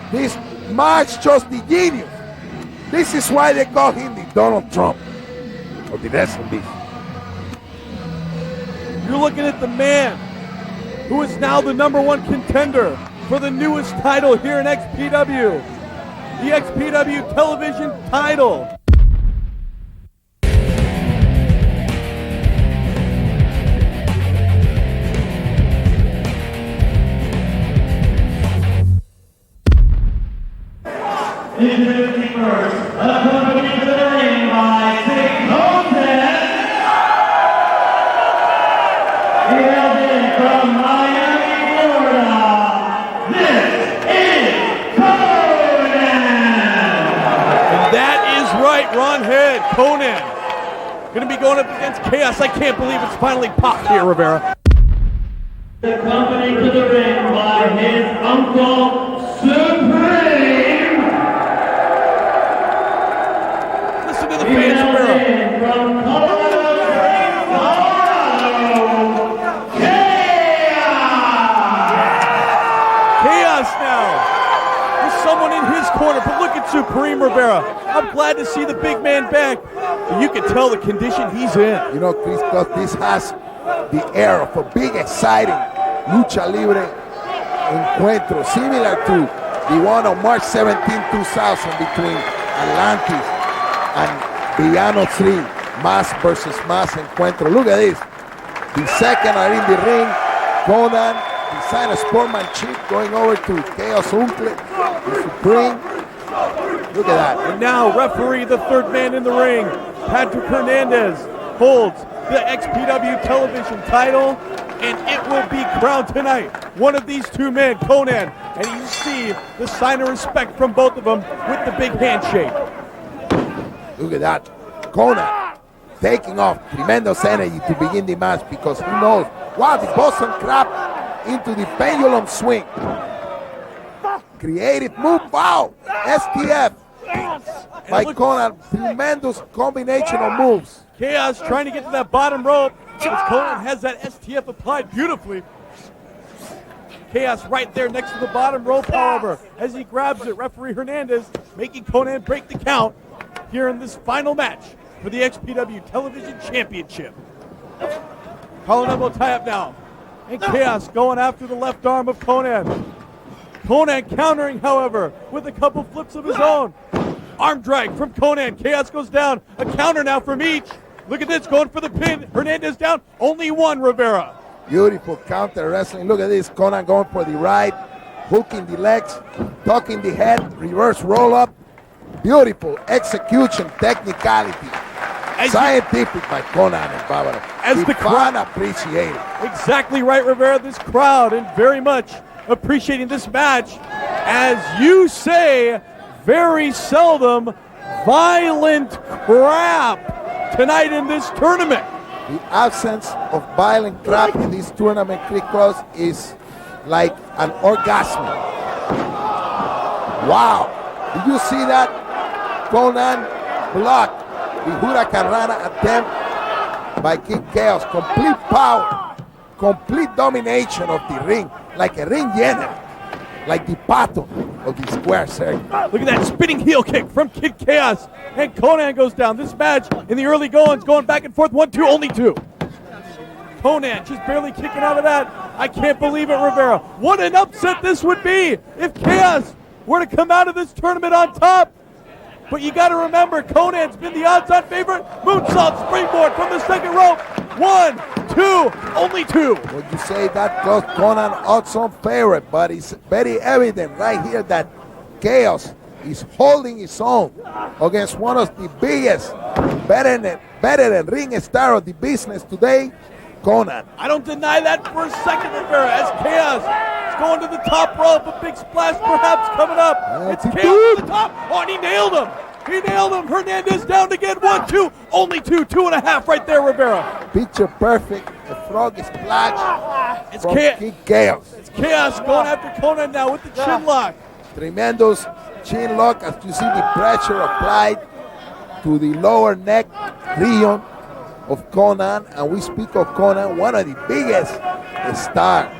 This match just the genius. This is why they call him the Donald Trump of the wrestling business.
You're looking at the man who is now the #1 contender for the newest title here in XPW, the XPW television title.
Introducing first, accompanied to the ring by Konnan. Hailed in from Miami, Florida, this is Konnan!
And that is right, Ron Head, Konnan. Gonna be going up against Kaos. I can't believe it's finally popped here, Rivera.
Accompanied to the ring by his uncle, Supreme.
Listen to the fans, Rivera.
From Colorado,
Kaos now. There's someone in his corner, but look at Supreme, Rivera. I'm glad to see the big man back. But you can tell the condition he's in.
You know, Chris, this has the air of a big, exciting lucha libre encuentro, similar to the one on March 17, 2000 between Atlantis and Villano 3, Mass versus Mass encuentro. Look at this. The second are in the ring. Konnan, the sign of sportsmanship, going over to Chaos Uncle, the Supreme. Look at that.
And now, referee, the third man in the ring, Patrick Hernandez, holds the XPW television title, and it will be crowned tonight. One of these two men, Konnan, and you see the sign of respect from both of them with the big handshake.
Look at that. Konnan taking off. Tremendous energy to begin the match because he knows, wow, the Boston Crab into the pendulum swing. Creative move, wow, STF by Konnan. Tremendous combination of moves.
Kaos trying to get to that bottom rope. Konnan has that STF applied beautifully. Kaos right there next to the bottom rope, however, as he grabs it. Referee Hernandez making Konnan break the count here in this final match for the XPW Television Championship. Collar elbow tie up now. And Kaos going after the left arm of Konnan. Konnan countering, however, with a couple flips of his own. Arm drag from Konnan. Kaos goes down. A counter now from each. Look at this, going for the pin. Hernandez down. Only one, Rivera.
Beautiful counter wrestling. Look at this. Konnan going for the right, hooking the legs, tucking the head, reverse roll up. Beautiful execution, technicality. Scientific by Konnan and Barbaro.
As the
crowd appreciate it.
Exactly right, Rivera. This crowd and very much appreciating this match. As you say, very seldom violent crap tonight in this tournament.
The absence of violent crap in this tournament, Krikos, is like an orgasm. Wow. Did you see that? Konnan blocked the Huracan Rana attempt by Kid Kaos. Complete power, complete domination of the ring, like a ring general, like the pato of the square circle.
Look at that spinning heel kick from Kid Kaos, and Konnan goes down. This match in the early goings going back and forth, 1-2, only 2. Konnan just barely kicking out of that. I can't believe it, Rivera. What an upset this would be if Kaos were to come out of this tournament on top. But you got to remember, Konnan's been the odds-on favorite. Moonsault springboard from the second rope. 1, 2, only 2.
Would you say that close? Konnan odds-on favorite, but it's very evident right here that Kaos is holding his own against one of the biggest, better than ring star of the business today, Konnan.
I don't deny that for a second, Rivera, as Kaos is going to the top rope. A big splash perhaps coming up. It's Kaos to the top. Oh, and he nailed him. He nailed him. Hernandez down again. 1, 2, only 2, 2.5 right there, Rivera.
Picture perfect. The frog splash from Kid Kaos.
It's Kaos going after Konnan now with the chin lock.
Tremendous chin lock as you see the pressure applied to the lower neck region of Konnan. And we speak of Konnan, one of the biggest stars.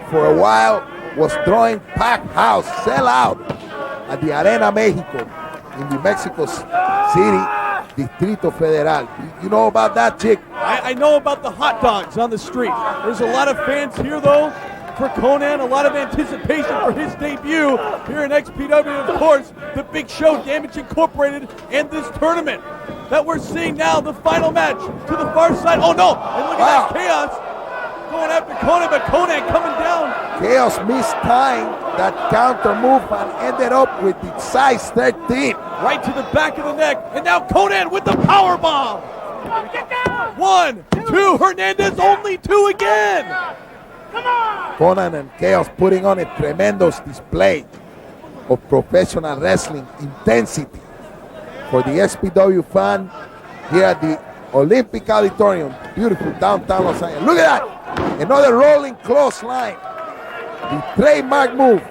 For a while was drawing packed house, sell out at the Arena Mexico in the Mexico City, Distrito Federal. You know about that, chick?
I know about the hot dogs on the street. There's a lot of fans here, though, for Konnan. A lot of anticipation for his debut here in XPW. Of course, the big show, Damage Incorporated, and this tournament that we're seeing now, the final match to the far side. Oh, no, and look at that Kaos going after Konnan, but Konnan coming down.
Kaos mistimed that counter move and ended up with the size 13.
Right to the back of the neck, and now Konnan with the power bomb. 1, 2, Hernandez only 2 again.
Konnan and Kaos putting on a tremendous display of professional wrestling intensity for the XPW fan here at the Olympic Auditorium. Beautiful downtown Los Angeles. Look at that. Another rolling clothesline. The trademark move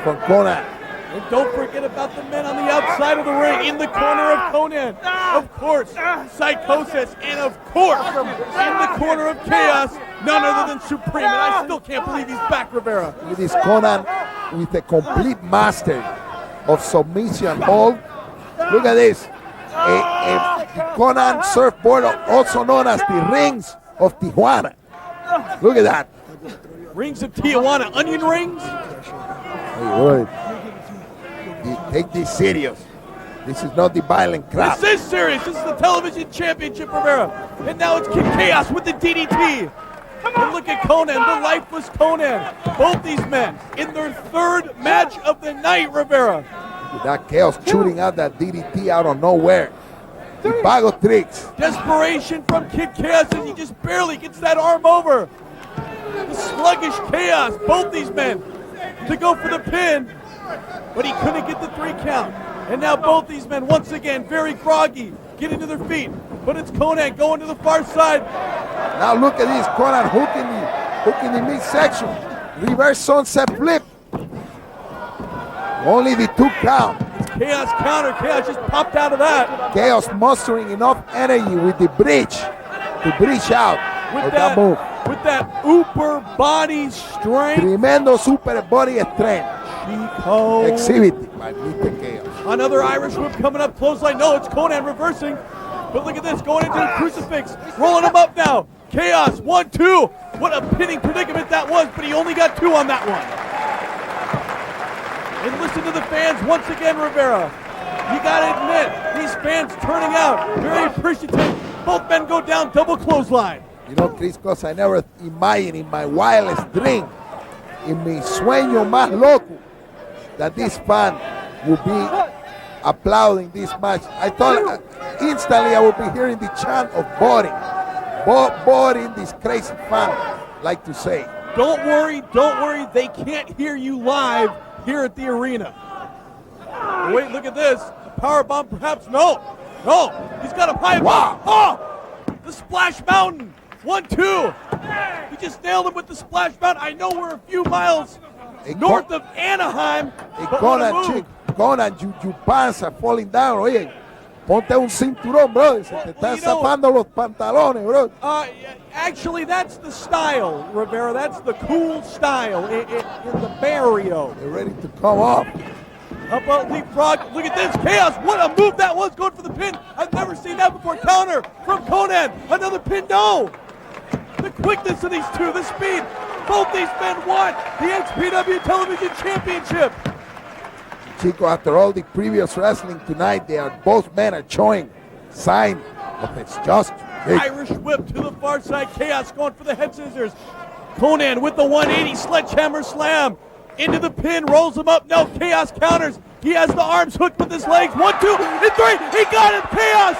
from Konnan.
And don't forget about the men on the outside of the ring in the corner of Konnan. Of course, Psychosis, and of course, in the corner of Kaos, none other than Supreme. And I still can't believe he's back, Rivera.
It is Konnan with a complete master of submission hold. Look at this. The Konnan surfboard, also known as the rings of Tijuana. Look at that.
Rings of Tijuana, onion rings?
Hey, take this serious. This is not the violent crap.
This is serious. This is the television championship, Rivera. And now it's Kid Kaos with the DDT. And look at Konnan, the lifeless Konnan. Both these men in their third match of the night, Rivera.
That Kaos shooting out that DDT out of nowhere. The Pago tricks.
Desperation from Kid Kaos as he just barely gets that arm over. The sluggish Kaos, both these men, to go for the pin, but he couldn't get the 3 count. And now both these men, once again, very groggy, getting to their feet. But it's Konnan going to the far side.
Now look at this, Konnan hooking the midsection. Reverse sunset flip. Only the 2 count.
Kaos counter. Kaos just popped out of that.
Kaos mustering enough energy with the bridge to bridge out of that move.
With that upper body strength.
Tremendo super body strength.
Chico.
Exhibited by Mr. Kaos.
Another Irish whip coming up clothesline. No, it's Konnan reversing. But look at this, going into the crucifix. Rolling him up now. Kaos, 1, 2. What a pinning predicament that was, but he only got 2 on that one. And listen to the fans once again, Rivera. You gotta admit, these fans turning out, very appreciative. Both men go down, double clothesline.
You know, Chris, because I never imagined in my wildest dream, in mi sueño más loco, that this fan would be applauding this match. I thought instantly I would be hearing the chant of boring. Boring, this crazy fan like to say.
Don't worry, they can't hear you live here at the arena. Wait, look at this. Power bomb, perhaps. No, he's got him high.
Wow.
Oh, the Splash Mountain. 1, 2. He just nailed him with the Splash Mountain. I know we're a few miles north of Anaheim. But what a move.
Konnan, your pants are falling down. Oye, ponte un cinturón, bro. Se te están zafando los pantalones, bro.
Actually, that's the style, Rivera. That's the cool style in the barrio.
They're ready to come off.
How about leapfrog? Look at this. Kaos. What a move that was, going for the pin. I've never seen that before. Counter from Konnan. Another pin. No. The quickness of these two, the speed. Both these men want the XPW Television Championship.
Chico, after all the previous wrestling tonight, both men are showing sign of exhaustion.
Irish whip to the far side. Kaos going for the head scissors. Konnan with the 180 sledgehammer slam. Into the pin, rolls him up. No, Kaos counters. He has the arms hooked with his legs. 1, 2, and 3. He got it. Kaos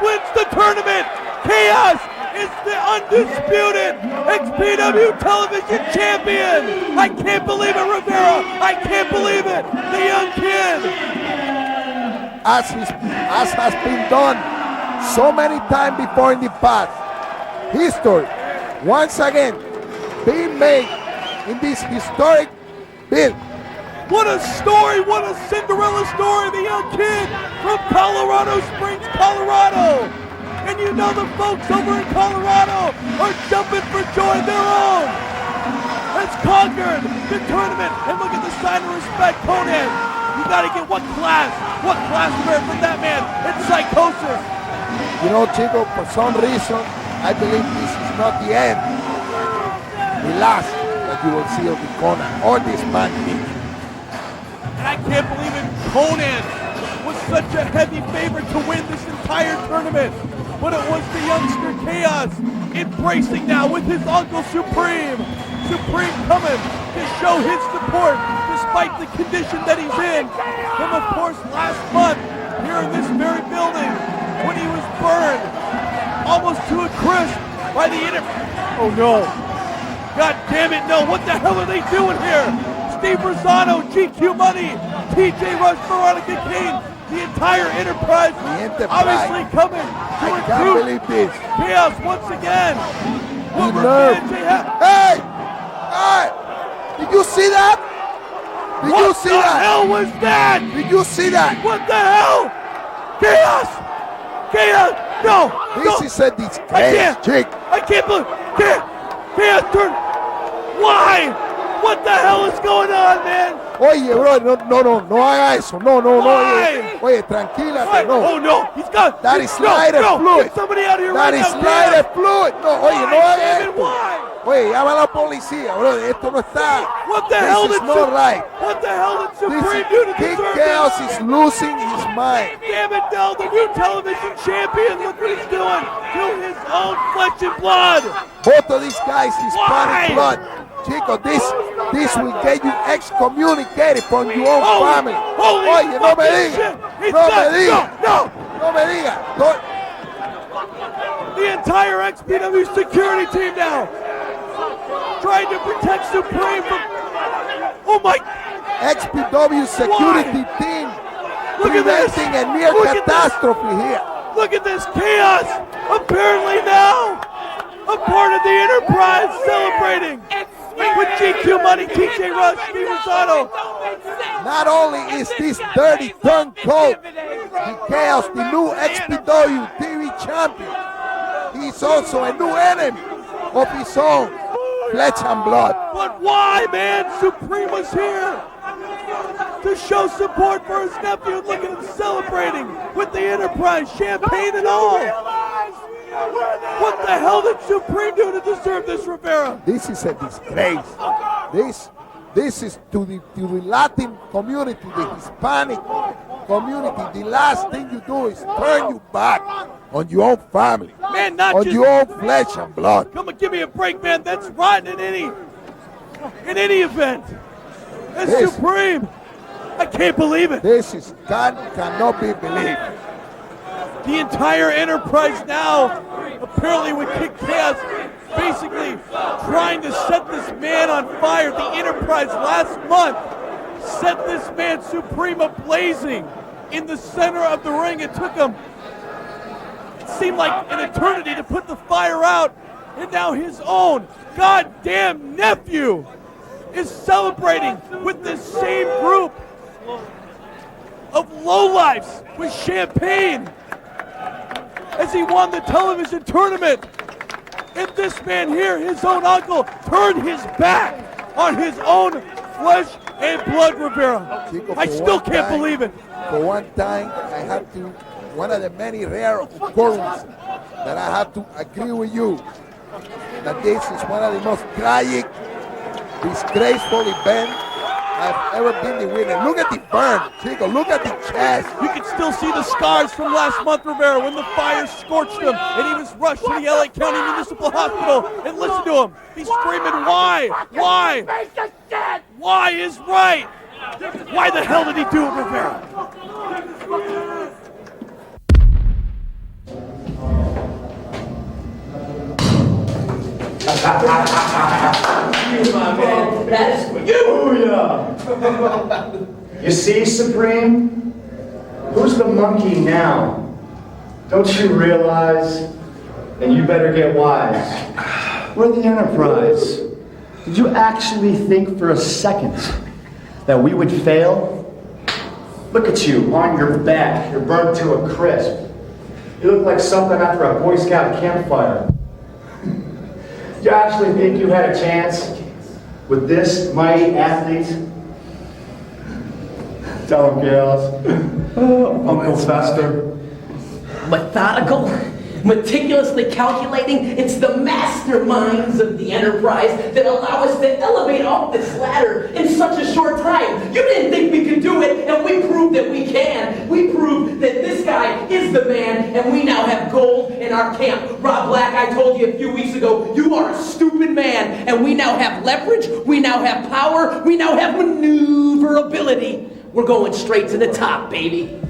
wins the tournament. Kaos is the undisputed XPW Television Champion. I can't believe it, Rivera. I can't believe it. The young kid.
As has been done so many times before in the past. History, once again, being made in this historic build.
What a story, what a Cinderella story. The young kid from Colorado Springs, Colorado. And you know the folks over in Colorado are jumping for joy of their own. Has conquered the tournament. And look at the sign of respect, Konnan. You gotta get what class wear from that man. It's psychosis.
You know, Chico, for some reason, I believe this is not the end. The last that you will see of the Konnan or this man.
And I can't believe it. Konnan was such a heavy favorite to win this entire tournament. But it was the youngster Kaos embracing now with his Uncle Supreme. Supreme coming to show his support despite the condition that he's in. From, of course, last month here in this very building when he was burned almost to a crisp by the Oh no. God damn it, no. What the hell are they doing here? Steve Rosano, GQ Money, TJ Rush, Veronica Kane, the entire enterprise obviously coming to recruit Kaos once again. What revenge they have.
Hey! Did you see that? Did you see that?
What the hell was that?
Did you see that?
What the hell? Kaos! No!
This is a disgrace, Chick.
I can't believe Kaos turned. Why? What the hell is going on, man?
Oye, bro, no haga eso. No. Oye, tranquila, no.
Oh, no, he's got.
That is lighter fluid.
Get somebody out of here
That
right
is
now.
lighter fluid. No, oye, no haga esto.
Why?
Oye, llama a la policía, bro. Esto no está.
What the hell
This
did
is not right.
What the hell did Supreme do to
Big
deserve
Kaos
this?
is losing his mind.
Damn it, Del, the new television champion. Look what he's doing to his own flesh and blood.
Both of these guys, Hispanic blood. Chico, this will get you excommunicated from your own family. Oye, no me digas. No me digas.
The entire XPW security team now trying to protect Supreme from. Oh my!
XPW security team
Look at this.
preventing a near catastrophe here.
Look at this chaos! Apparently now, a part of the Enterprise celebrating with GQ Money, TJ Rush, Steve Rosado.
Not only is this dirty turncoat, the Chaos, the new XPW TV champion, he's also a new enemy of his own, flesh and blood.
But why, man? Supreme was here to show support for his nephew. Look at him celebrating with the Enterprise, champagne and all. What the hell did Supreme do to deserve this, Rivera?
This is a disgrace. This is to the Latin community, the Hispanic community. The last thing you do is turn your back on your own family,
man, not
on
just
your own flesh and blood.
Come on, give me a break, man. That's rotten in any event. That's
This-
Supreme. I can't believe it.
This is cannot be believed.
The entire Enterprise now, apparently with Kick Chaos, basically trying to set this man on fire. The Enterprise last month set this man Supreme ablazing in the center of the ring. It took him, it seemed like an eternity to put the fire out, and now his own goddamn nephew is celebrating with this same group of lowlifes with champagne as he won the television tournament. And this man here, his own uncle, turned his back on his own flesh and blood, Rivera.
Chico,
I
for
still
one
can't
time-
believe it.
For one time, I have to, one of the many rare occurrences that I have to agree with you, that this is one of the most tragic, disgraceful events I've ever been the winner. Look at the burn, Chico, look at the chest.
You can still see the scars from last month, Rivera, when the fire scorched him and he was rushed to the LA County Municipal Hospital. And listen to him. He's screaming, why? Why? Why is right? Why the hell did he do it, Rivera?
That is for you.
You see, Supreme? Who's the monkey now? Don't you realize? And you better get wise. We're the Enterprise. Did you actually think for a second that we would fail? Look at you, on your back. You're burned to a crisp. You look like something after a Boy Scout campfire. Did you actually think you had a chance with this mighty athlete? Tell him, Kaos. Uncle Fester.
Methodical, meticulously calculating. It's the masterminds of the Enterprise that allow us to elevate off this ladder in such a short time. You didn't think we could do it, and we proved that we can. We proved that this guy is the man, and we now have gold in our camp. Rob Black, I told you a few weeks ago, you are a stupid man, and we now have leverage, we now have power, we now have maneuverability. We're going straight to the top, baby.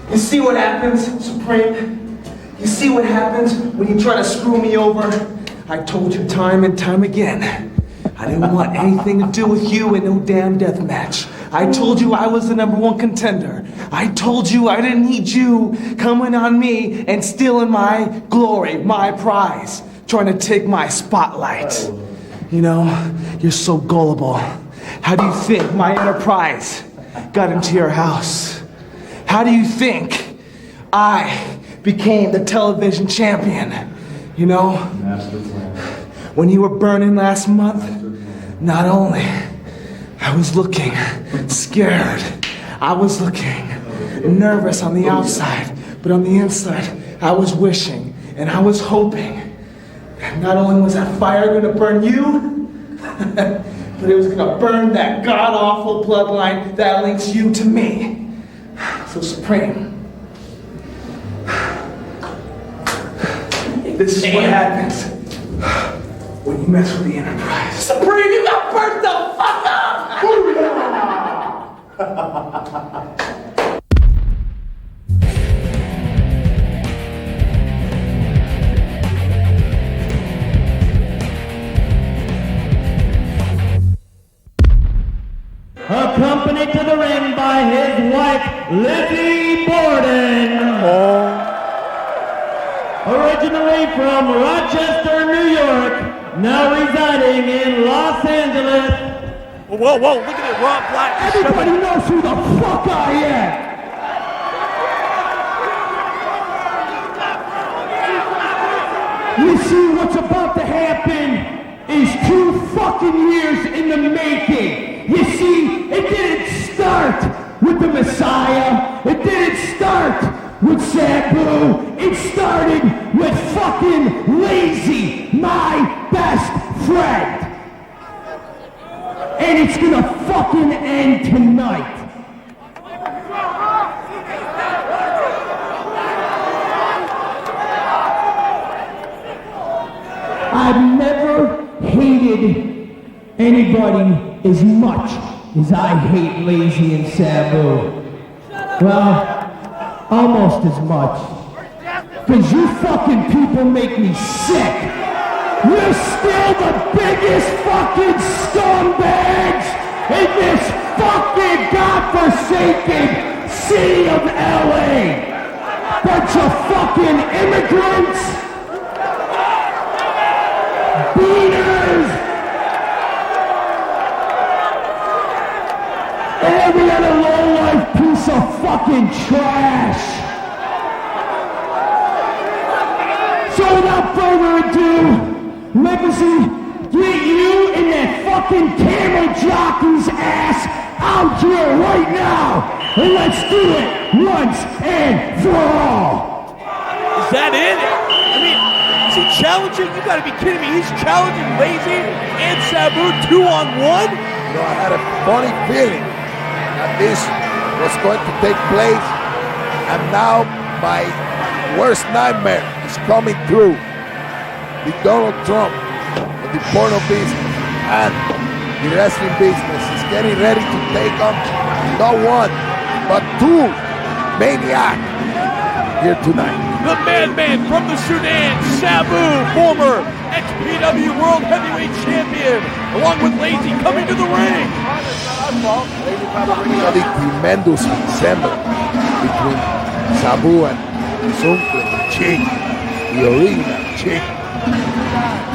You see what happens, Supreme? You see what happens when you try to screw me over? I told you time and time again, I didn't want anything to do with you in no damn death match. I told you I was the #1 contender. I told you I didn't need you coming on me and stealing my glory, my prize, trying to take my spotlight. You know, you're so gullible. How do you think my Enterprise got into your house? How do you think I became the television champion? You know, when you were burning last month, not only I was looking scared, I was looking nervous on the outside, but on the inside, I was wishing and I was hoping that not only was that fire gonna burn you, but it was gonna burn that god-awful bloodline that links you to me. So Supreme, this is what happens when you mess with the Enterprise.
Supreme, you got burnt the fuck up!
Accompanied to the ring by his wife, Lizzie Borden.
Oh
originally from Rochester, New York, now residing in Los Angeles.
Whoa, look at it, Rob Black.
Everybody knows who the fuck I am. You see, what's about to happen is 2 fucking years in the making. You see, it didn't start with the Messiah. It didn't start with Sabu. It started with fucking Lazie, my best friend. And it's gonna fucking end tonight. I've never hated anybody as much as I hate Lazie and Sabu. Well, almost as much. Cause you fucking people make me sick. You're still the biggest fucking scumbags in this fucking godforsaken city of LA. Bunch of fucking immigrants, beaters, and every other low-life piece of fucking trash. So without further ado, Legacy, get you and that fucking camel jockey's ass out here right now, and let's do it once and for all.
Is that it? I mean, is he challenging? You gotta be kidding me. He's challenging Lazie and Sabu 2-on-1?
You know, I had a funny feeling that this was going to take place, and now my worst nightmare is coming true. The Donald Trump of the porno business and the wrestling business is getting ready to take on not one, but 2 maniacs here tonight.
The Madman from the Sudan, Sabu, former XPW World Heavyweight Champion, along with Lazie coming to the ring.
The tremendous resemblance between Sabu and his uncle, the Chick, the original Chick,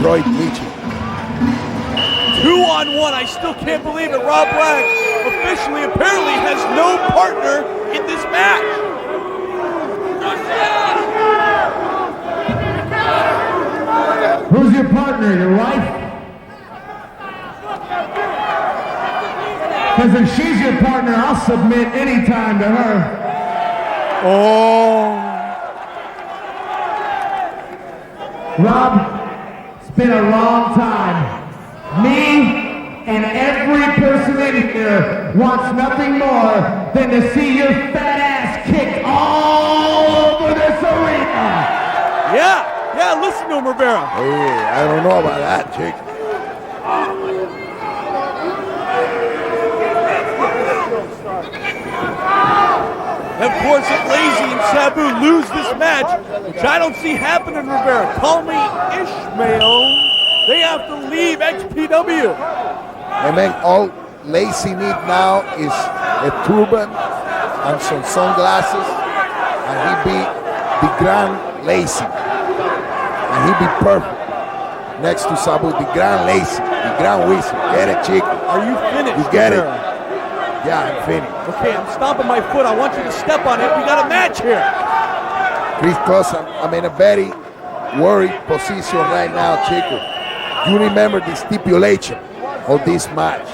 Detroit, Michigan.
2-on-1, I still can't believe it. Rob Black officially apparently has no partner in this match.
Who's your partner, your wife? Because if she's your partner, I'll submit anytime to her.
Oh.
Rob, it's been a long time. Me and every person in here wants nothing more than to see your fat ass kicked all over this arena.
Yeah, listen to him, Rivera.
Hey, I don't know about that, Chick.
Of course, if Lazie and Sabu lose this match, which I don't see happening, Rivera, call me Ishmael, they have to leave XPW.
And man, all Lazie need now is a turban and some sunglasses, and he be the Grand Lazie. And he be perfect next to Sabu, the Grand Lazie, the Grand Wizard. Get it, Chick?
Are you finished?
You get it?
Rivera?
Yeah, I'm finished.
Okay, I'm stomping my foot. I want you to step on it. We got a match here.
Because I'm in a very worried position right now, Chico. You remember the stipulation of this match.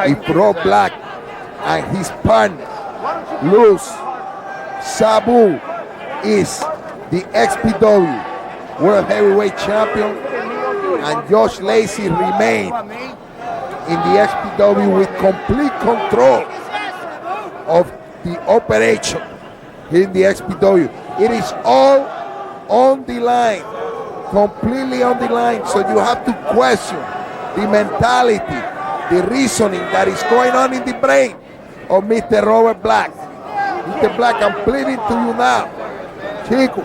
If Rob Black and his partner lose, Sabu is the XPW World Heavyweight Champion, and Josh Lazie remain in the XPW with complete control of the operation in the XPW. It is all on the line, completely on the line, so you have to question the mentality, the reasoning that is going on in the brain of Mr. Robert Black. Mr. Black, I'm pleading to you now. Chico,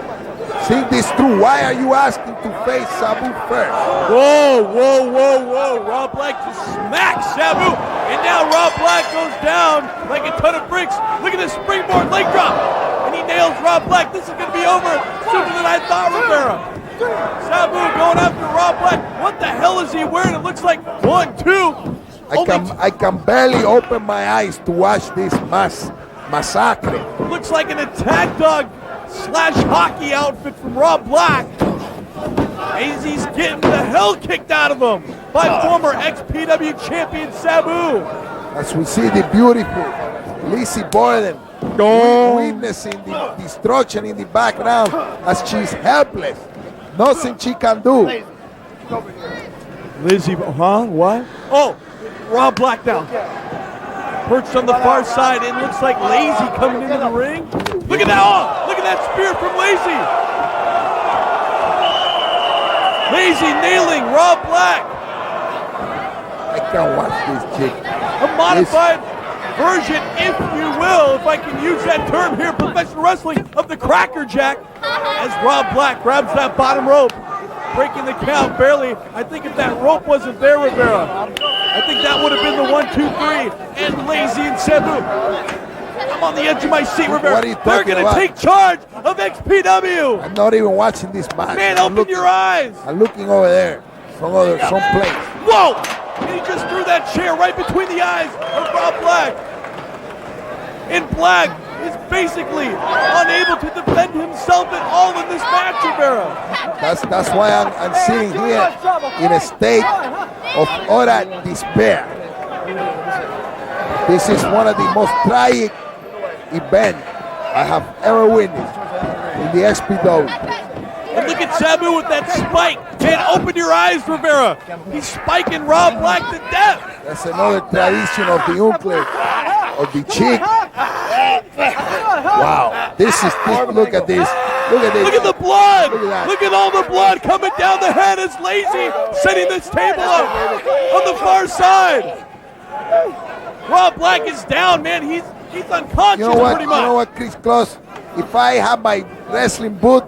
see this through. Why are you asking to face Sabu first?
Whoa. Rob Black just smacks Sabu, and now Rob Black goes down like a ton of bricks. Look at this springboard leg drop, and he nails Rob Black. This is going to be over sooner than I thought, Rivera. Rivera. Sabu going after Rob Black. What the hell is he wearing? It looks like 1, 2.
I can barely open my eyes to watch this massacre.
Looks like an attack dog / hockey outfit from Rob Black. He's getting the hell kicked out of him by former XPW champion Sabu.
As we see the beautiful Lazie Borden witnessing the destruction in the background as she's helpless. Nothing she can do.
Lazie, what? Oh, Rob Black down. Perched on the far side, it looks like Lazie coming into the ring. Look at that, look at that spear from Lazie. Lazie nailing Rob Black.
I can't watch this chick.
A modified version, if you will, if I can use that term here, professional wrestling, of the Cracker Jack, as Rob Black grabs that bottom rope, breaking the count barely. I think if that rope wasn't there, Rivera, I think that would have been the 1, 2, 3, and Lazie and Sabu. I'm on the edge of my seat, Rivera. They're going to take charge of XPW.
I'm not even watching this match.
Man, open your eyes.
I'm looking over there, someplace.
Whoa! And he just threw that chair right between the eyes of Rob Black. And Black is basically unable to defend himself at all in this match, Rivera.
That's why I'm sitting here in a state of utter despair. This is one of the most tragic events I have ever witnessed in the XPW.
And look at Sabu with that spike. Man, open your eyes, Rivera. He's spiking Rob Black to death.
That's another tradition of the uncle, of the chick. Wow. Look at this. Look at this.
Look at the blood.
Look at that.
Look at all the blood coming down the head as Lazie setting this table up on the far side. Rob Black is down, man. He's unconscious pretty much.
You know what, Chris Close? If I had my wrestling boot,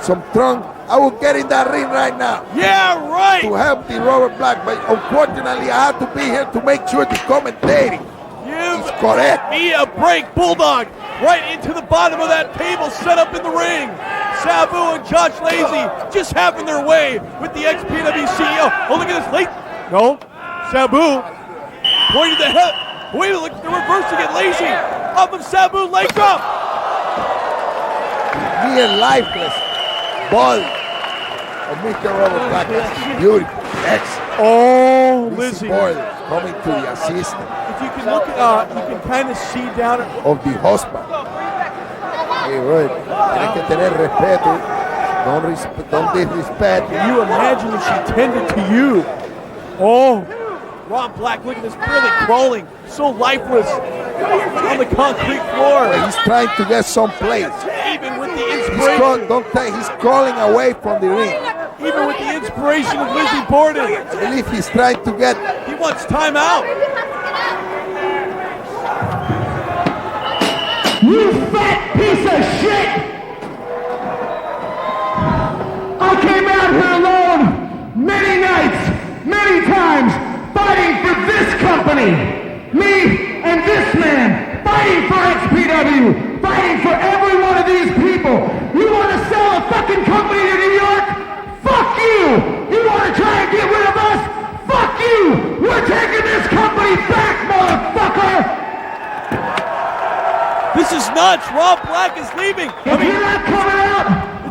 some trunk, I would get in that ring right now.
Yeah, right.
To help the Robert Black, but unfortunately I had to be here to make sure the commentating is correct.
Me a break, Bulldog, right into the bottom of that table set up in the ring. Sabu and Josh Lazie just having their way with the XPW CEO. Oh, look at this. No, Sabu pointing the head. Wait, look, they're reversing it. Lazie off of Sabu, leg drop.
Near lifeless body of Mr. Robert Black. That's beautiful. Excellent.
Oh,
Lazie Borden coming to the assistance.
If you can look at, you can kind of see down
of the husband. Hey, Roy, tienes que tener respeto. Don't disrespect.
Can you imagine if she tended to you? Oh, Rob Black, look at this, barely crawling, so lifeless on the concrete floor.
Well, he's trying to get someplace.
Even with the inspiration.
He's crawling away from the ring.
Even with the inspiration of Lazie Borden.
I believe he's trying to get.
He wants time out.
You fat piece of shit! I came out here alone many nights, many times, fighting for this company. Me and this man, fighting for XPW, fighting for every one of these people. You want to sell a fucking company to New York? Fuck you! You want to try and get rid of us? Fuck you! We're taking this company back, motherfucker!
This is nuts. Rob Black is leaving.
If you're not coming out,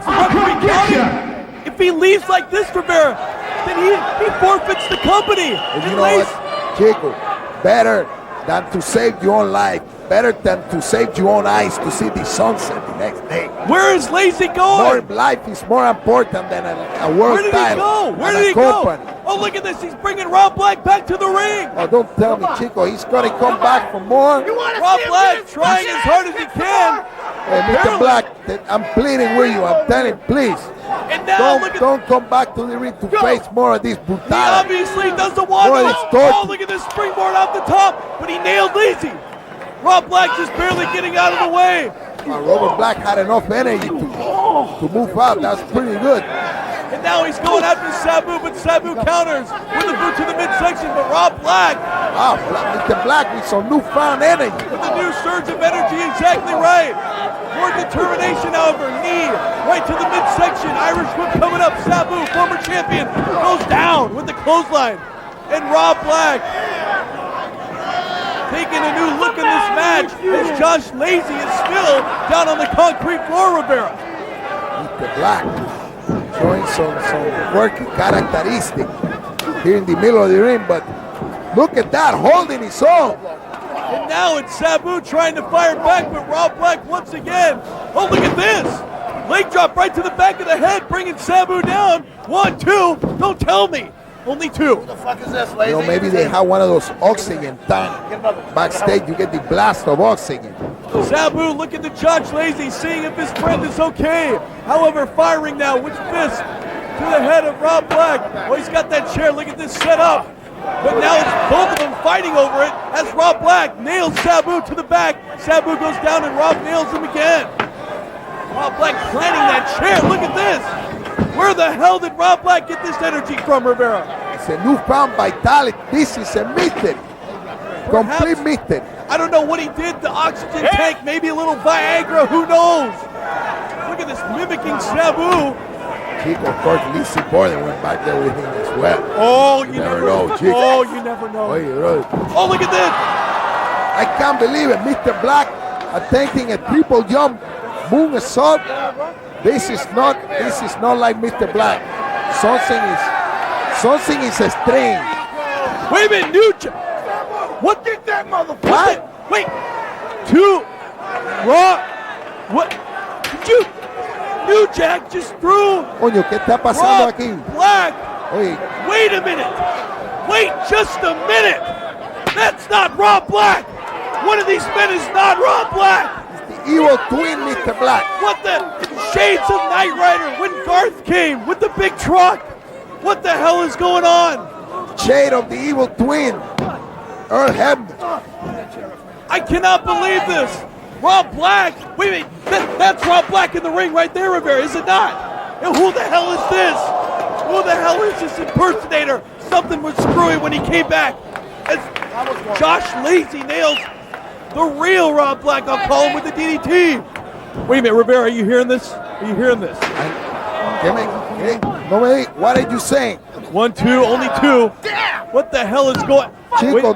I'll come get you.
If he leaves like this, Rivera, then he forfeits the company.
And you know what, Chico? Better than to save your own life, better than to save your own eyes to see the sunset the next day.
Where is Lazie going?
Life is more important than a world title.
Where did he go? Oh, look at this. He's bringing Rob Black back to the ring.
Oh, don't tell me, Chico. He's going to come back for more.
Rob Black trying as hard as he can.
Hey, Mr. Black, I'm pleading with you. I'm telling you, please.
And now
don't come back to the ring to face more of this brutality.
He obviously doesn't want it. Oh, look at this springboard off the top. But he nailed Lazie. Rob Black just barely getting out of the way.
Robert Black had enough energy to move out. That's pretty good.
And now he's going after Sabu, but Sabu counters with the boot to the midsection. But Rob Black.
Mr. Black with some newfound energy.
With the new surge of energy, exactly right. More determination, however. Knee right to the midsection. Irish whip coming up. Sabu, former champion, goes down with the clothesline. And Rob Black taking a new look in this match as Josh Lazie is still down on the concrete floor, Rivera.
Mr. Black showing some quirky characteristic here in the middle of the ring, but look at that, holding his own.
And now it's Sabu trying to fire back, but Rob Black once again. Oh, look at this. Leg drop right to the back of the head, bringing Sabu down. 1, 2, don't tell me. Only 2.
What the fuck is this, Lazie?
You know, maybe they have one of those oxygen tanks. Backstage, you get the blast of oxygen.
Sabu looking to Josh Lazie, seeing if his friend is okay. However, firing now with fist to the head of Rob Black. Oh, he's got that chair. Look at this setup. But now it's both of them fighting over it as Rob Black nails Sabu to the back. Sabu goes down and Rob nails him again. Rob Black planting that chair. Look at this. Where the hell did Rob Black get this energy from, Rivera?
It's a newfound vitality. This is a mystery. Complete mystery.
I don't know what he did. The oxygen tank, maybe a little Viagra, who knows? Look at this, mimicking Sabu.
Chico, of course, Lizzie Borden went back there with him as well.
Oh, you never know.
Chico.
Oh, you never know. Oh, look at this.
I can't believe it. Mr. Black attempting a triple jump moonsault. This is not like Mr. Black. Something is strange.
Wait a minute, New Jack. What did that motherfucker?
What?
Wait. 2 Raw. What? Did you? New Jack just threw.
Coño, ¿qué está pasando
Rob
aquí?
Black.
Oye,
Wait a minute. Wait just a minute. That's not Rob Black. One of these men is not Rob Black.
the evil twin, Mr. Black.
What the shades of Knight Rider when Garth came with the big truck? What the hell is going on?
Shade of the evil twin, Earl Hebner.
I cannot believe this. Rob Black. Wait, that's Rob Black in the ring right there, Rivera, is it not? And who the hell is this? Who the hell is this impersonator? Something was screwy when he came back. As Josh Lazie nails the real Rob Black, I'll call him, with the DDT. Wait a minute, Rivera, are you hearing this? Are you hearing this?
What are you saying?
1, 2, only 2. What the hell is going?
Chico,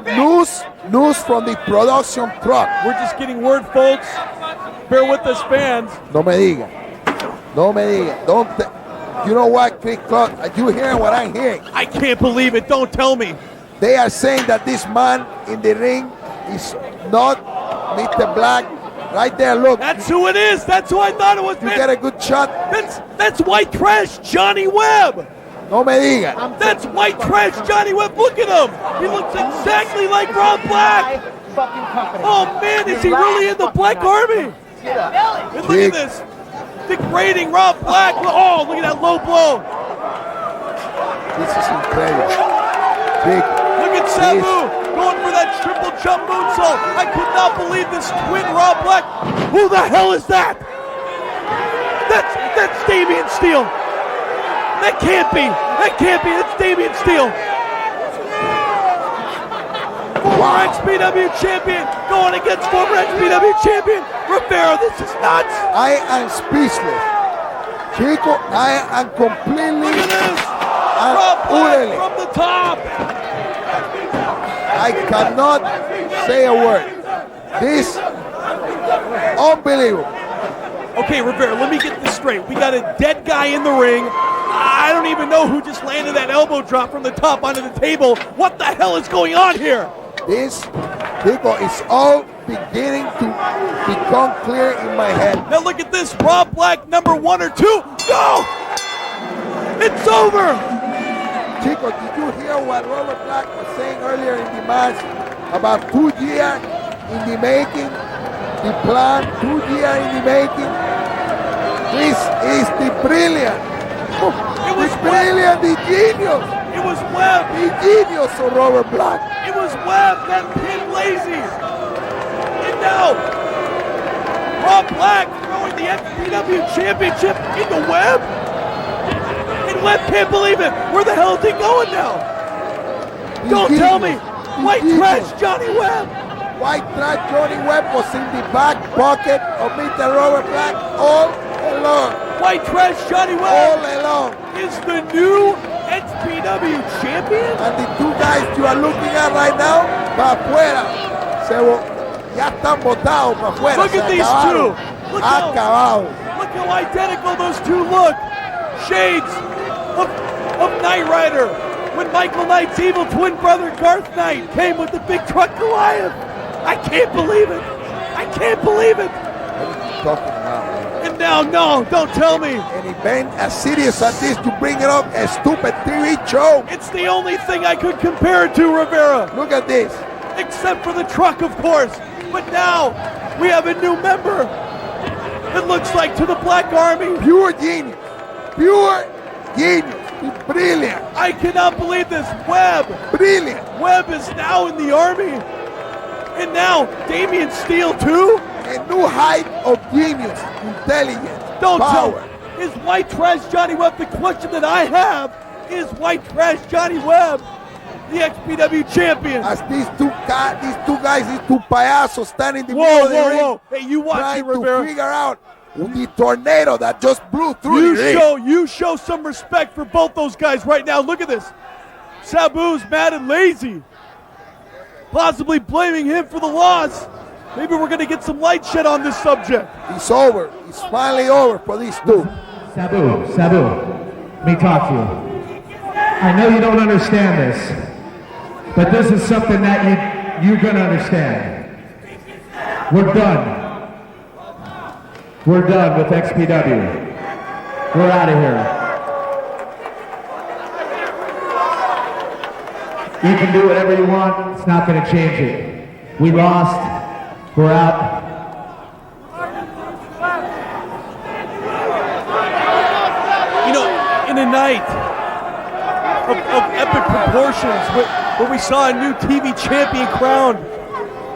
news from the production truck.
We're just getting word, folks. Bear with us, fans.
No me diga. You know what, Chris Clark? Are you hearing what I'm hearing?
I can't believe it. Don't tell me.
They are saying that this man in the ring is not Mr. Black. Right there, look.
That's who it is. That's who I thought it was.
You get a good shot.
That's white trash Johnny Webb.
No me diga.
That's white trash Johnny Webb. Look at him. He looks exactly like Rob Black. Oh man, is he really in the Black Army? And look at this. Degrading Rob Black. Oh, look at that low blow.
This is incredible.
Look at Sabu going for that triple jump moonsault. I could not believe this twin Rob Black. Who the hell is that? That's Damian Steele. That can't be. It's Damian Steele. Former XPW champion going against former XPW champion Rivera. This is nuts.
I am speechless. Chico, I am completely.
Look at this. Rob Black from the top.
I cannot say a word. This, unbelievable.
Okay, Rivera, let me get this straight. We got a dead guy in the ring. I don't even know who just landed that elbow drop from the top onto the table. What the hell is going on here?
This, Chico, is all beginning to become clear in my head.
Now look at this. Rob Black, number 1 or 2. Go! It's over!
Chico, did you hear what Robert Black was saying earlier in the match about 2 years in the making? The plan, 2 years in the making. This is the brilliant.
It was
brilliant, the genius.
It was Webb.
The genius of Robert Black.
It was Webb that pinned Lazie. And now, Rob Black throwing the XPW championship into Webb. And Webb can't believe it. Where the hell is he going now? Don't tell me. White trash Johnny Webb.
White trash Johnny Webb was in the back pocket of Mr. Robert Black all along.
White trash Johnny
All
Webb
along.
is the new XPW champion.
And the two guys you are looking at right now, para afuera. Ya están botados para afuera.
Look at these two. Look
Acabados.
how identical those two look. Shades of Knight Rider. When Michael Knight's evil twin brother Garth Knight came with the big truck Goliath. I can't believe it. I can't believe it.
What are you talking about, man?
And now, no, don't tell me.
An event as serious as this, you bring it up a stupid TV show.
It's the only thing I could compare it to, Rivera.
Look at this.
Except for the truck, of course. But now, we have a new member. It looks like to the Black Army.
Pure genius. Pure genius. Brilliant.
I cannot believe this. Webb.
Brilliant.
Webb is now in the Army. And now, Damian Steele, too?
A new height of genius, intelligence,
Don't
power.
tell me. Is white trash Johnny Webb? The question that I have is white trash Johnny Webb the XPW champion?
As these two guys, these two payasos standing in the
Whoa,
middle of the ring,
whoa. Hey, you watch
trying
it, Rivera.
to figure out the tornado that just blew through the ring.
You show some respect for both those guys right now. Look at this. Sabu's mad and lazy. Possibly blaming him for the loss. Maybe we're going to get some light shed on this subject.
It's over. It's finally over for these two.
Sabu, let me talk to you. I know you don't understand this, but this is something that you're going to understand. We're done. We're done with XPW. We're out of here. You can do whatever you want. It's not going to change it. We lost. We're out.
You know, in a night of epic proportions, where we saw a new TV champion crowned,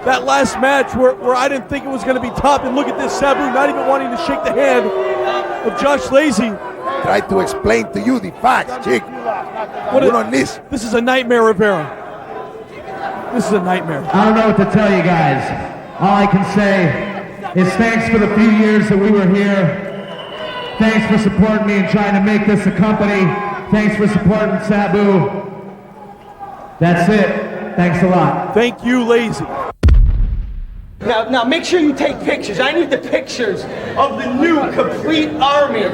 that last match where I didn't think it was going to be topped, and look at this, Sabu not even wanting to shake the hand of Josh Lazie.
Try to explain to you the facts, chick. You don't listen.
This is a nightmare, Rivera. This is a nightmare.
I don't know what to tell you guys. All I can say is thanks for the few years that we were here. Thanks for supporting me and trying to make this a company. Thanks for supporting Sabu. That's it. Thanks a lot.
Thank you, Lazie.
Now make sure you take pictures. I need the pictures of the new complete army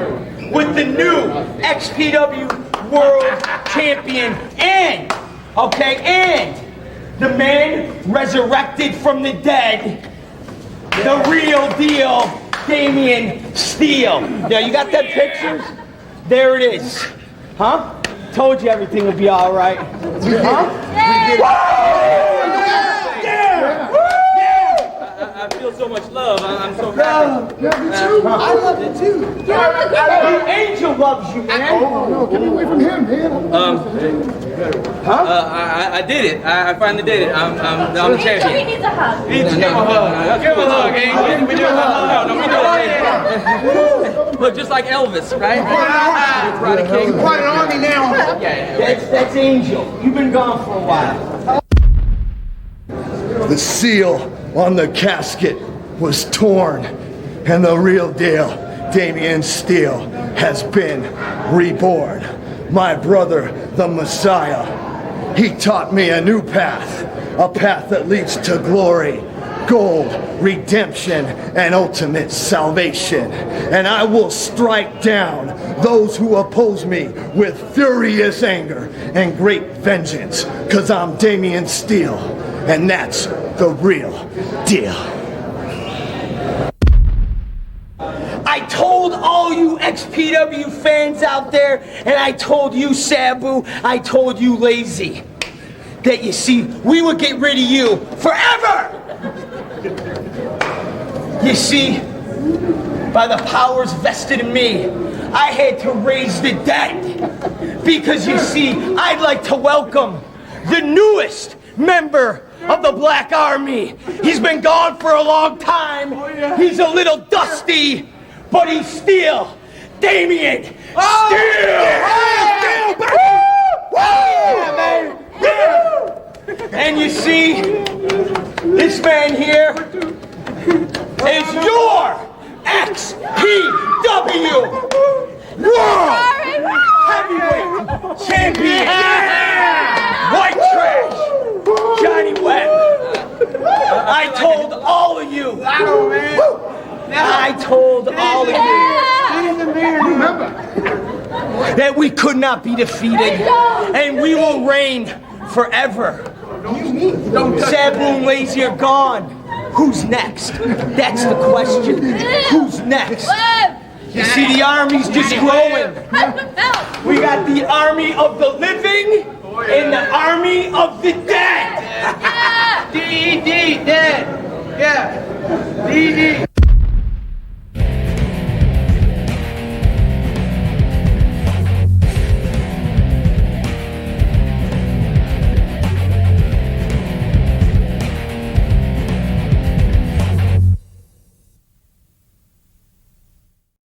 with the new XPW World Champion and the man resurrected from the dead, the real deal, Damian Steele. Now you got that pictures? There it is. Huh? Told you everything would be all right. Huh?
I feel so much love. I'm so happy.
Yeah, me too. I love you too.
Angel loves you, man.
Oh, no, get away from him, man.
I did it. I finally did it. I'm the champion.
He needs a hug.
Give him a hug. Give him a hug, Angel. We do a hug. No, we do it. Look, just like Elvis, right? Karate King.
Quite an army now.
Yeah.
That's Angel. You've been gone for a while.
The seal on the casket was torn, and the real deal, Damian Steele, has been reborn. My brother, the Messiah, he taught me a new path, a path that leads to glory, gold, redemption, and ultimate salvation. And I will strike down those who oppose me with furious anger and great vengeance, because I'm Damian Steele, and that's the real deal.
I told all you XPW fans out there, and I told you, Sabu, I told you, Lazie, that you see, we would get rid of you forever! You see, by the powers vested in me, I had to raise the dead. Because you see, I'd like to welcome the newest member of the Black Army. He's been gone for a long time. He's a little dusty, but he's still Damian Steele. Yeah, man. And you see, This man here is your XPW World Heavyweight Champion! White trash! Johnny Webb! I told all of you! I told all of you that we could not be defeated and we will reign forever. Sabu and Lazie are gone. Who's next? That's the question. Who's next? You see, the army's just growing. We got the army of the living and the army of the dead.
D-E-D, dead. Yeah. D-E-D.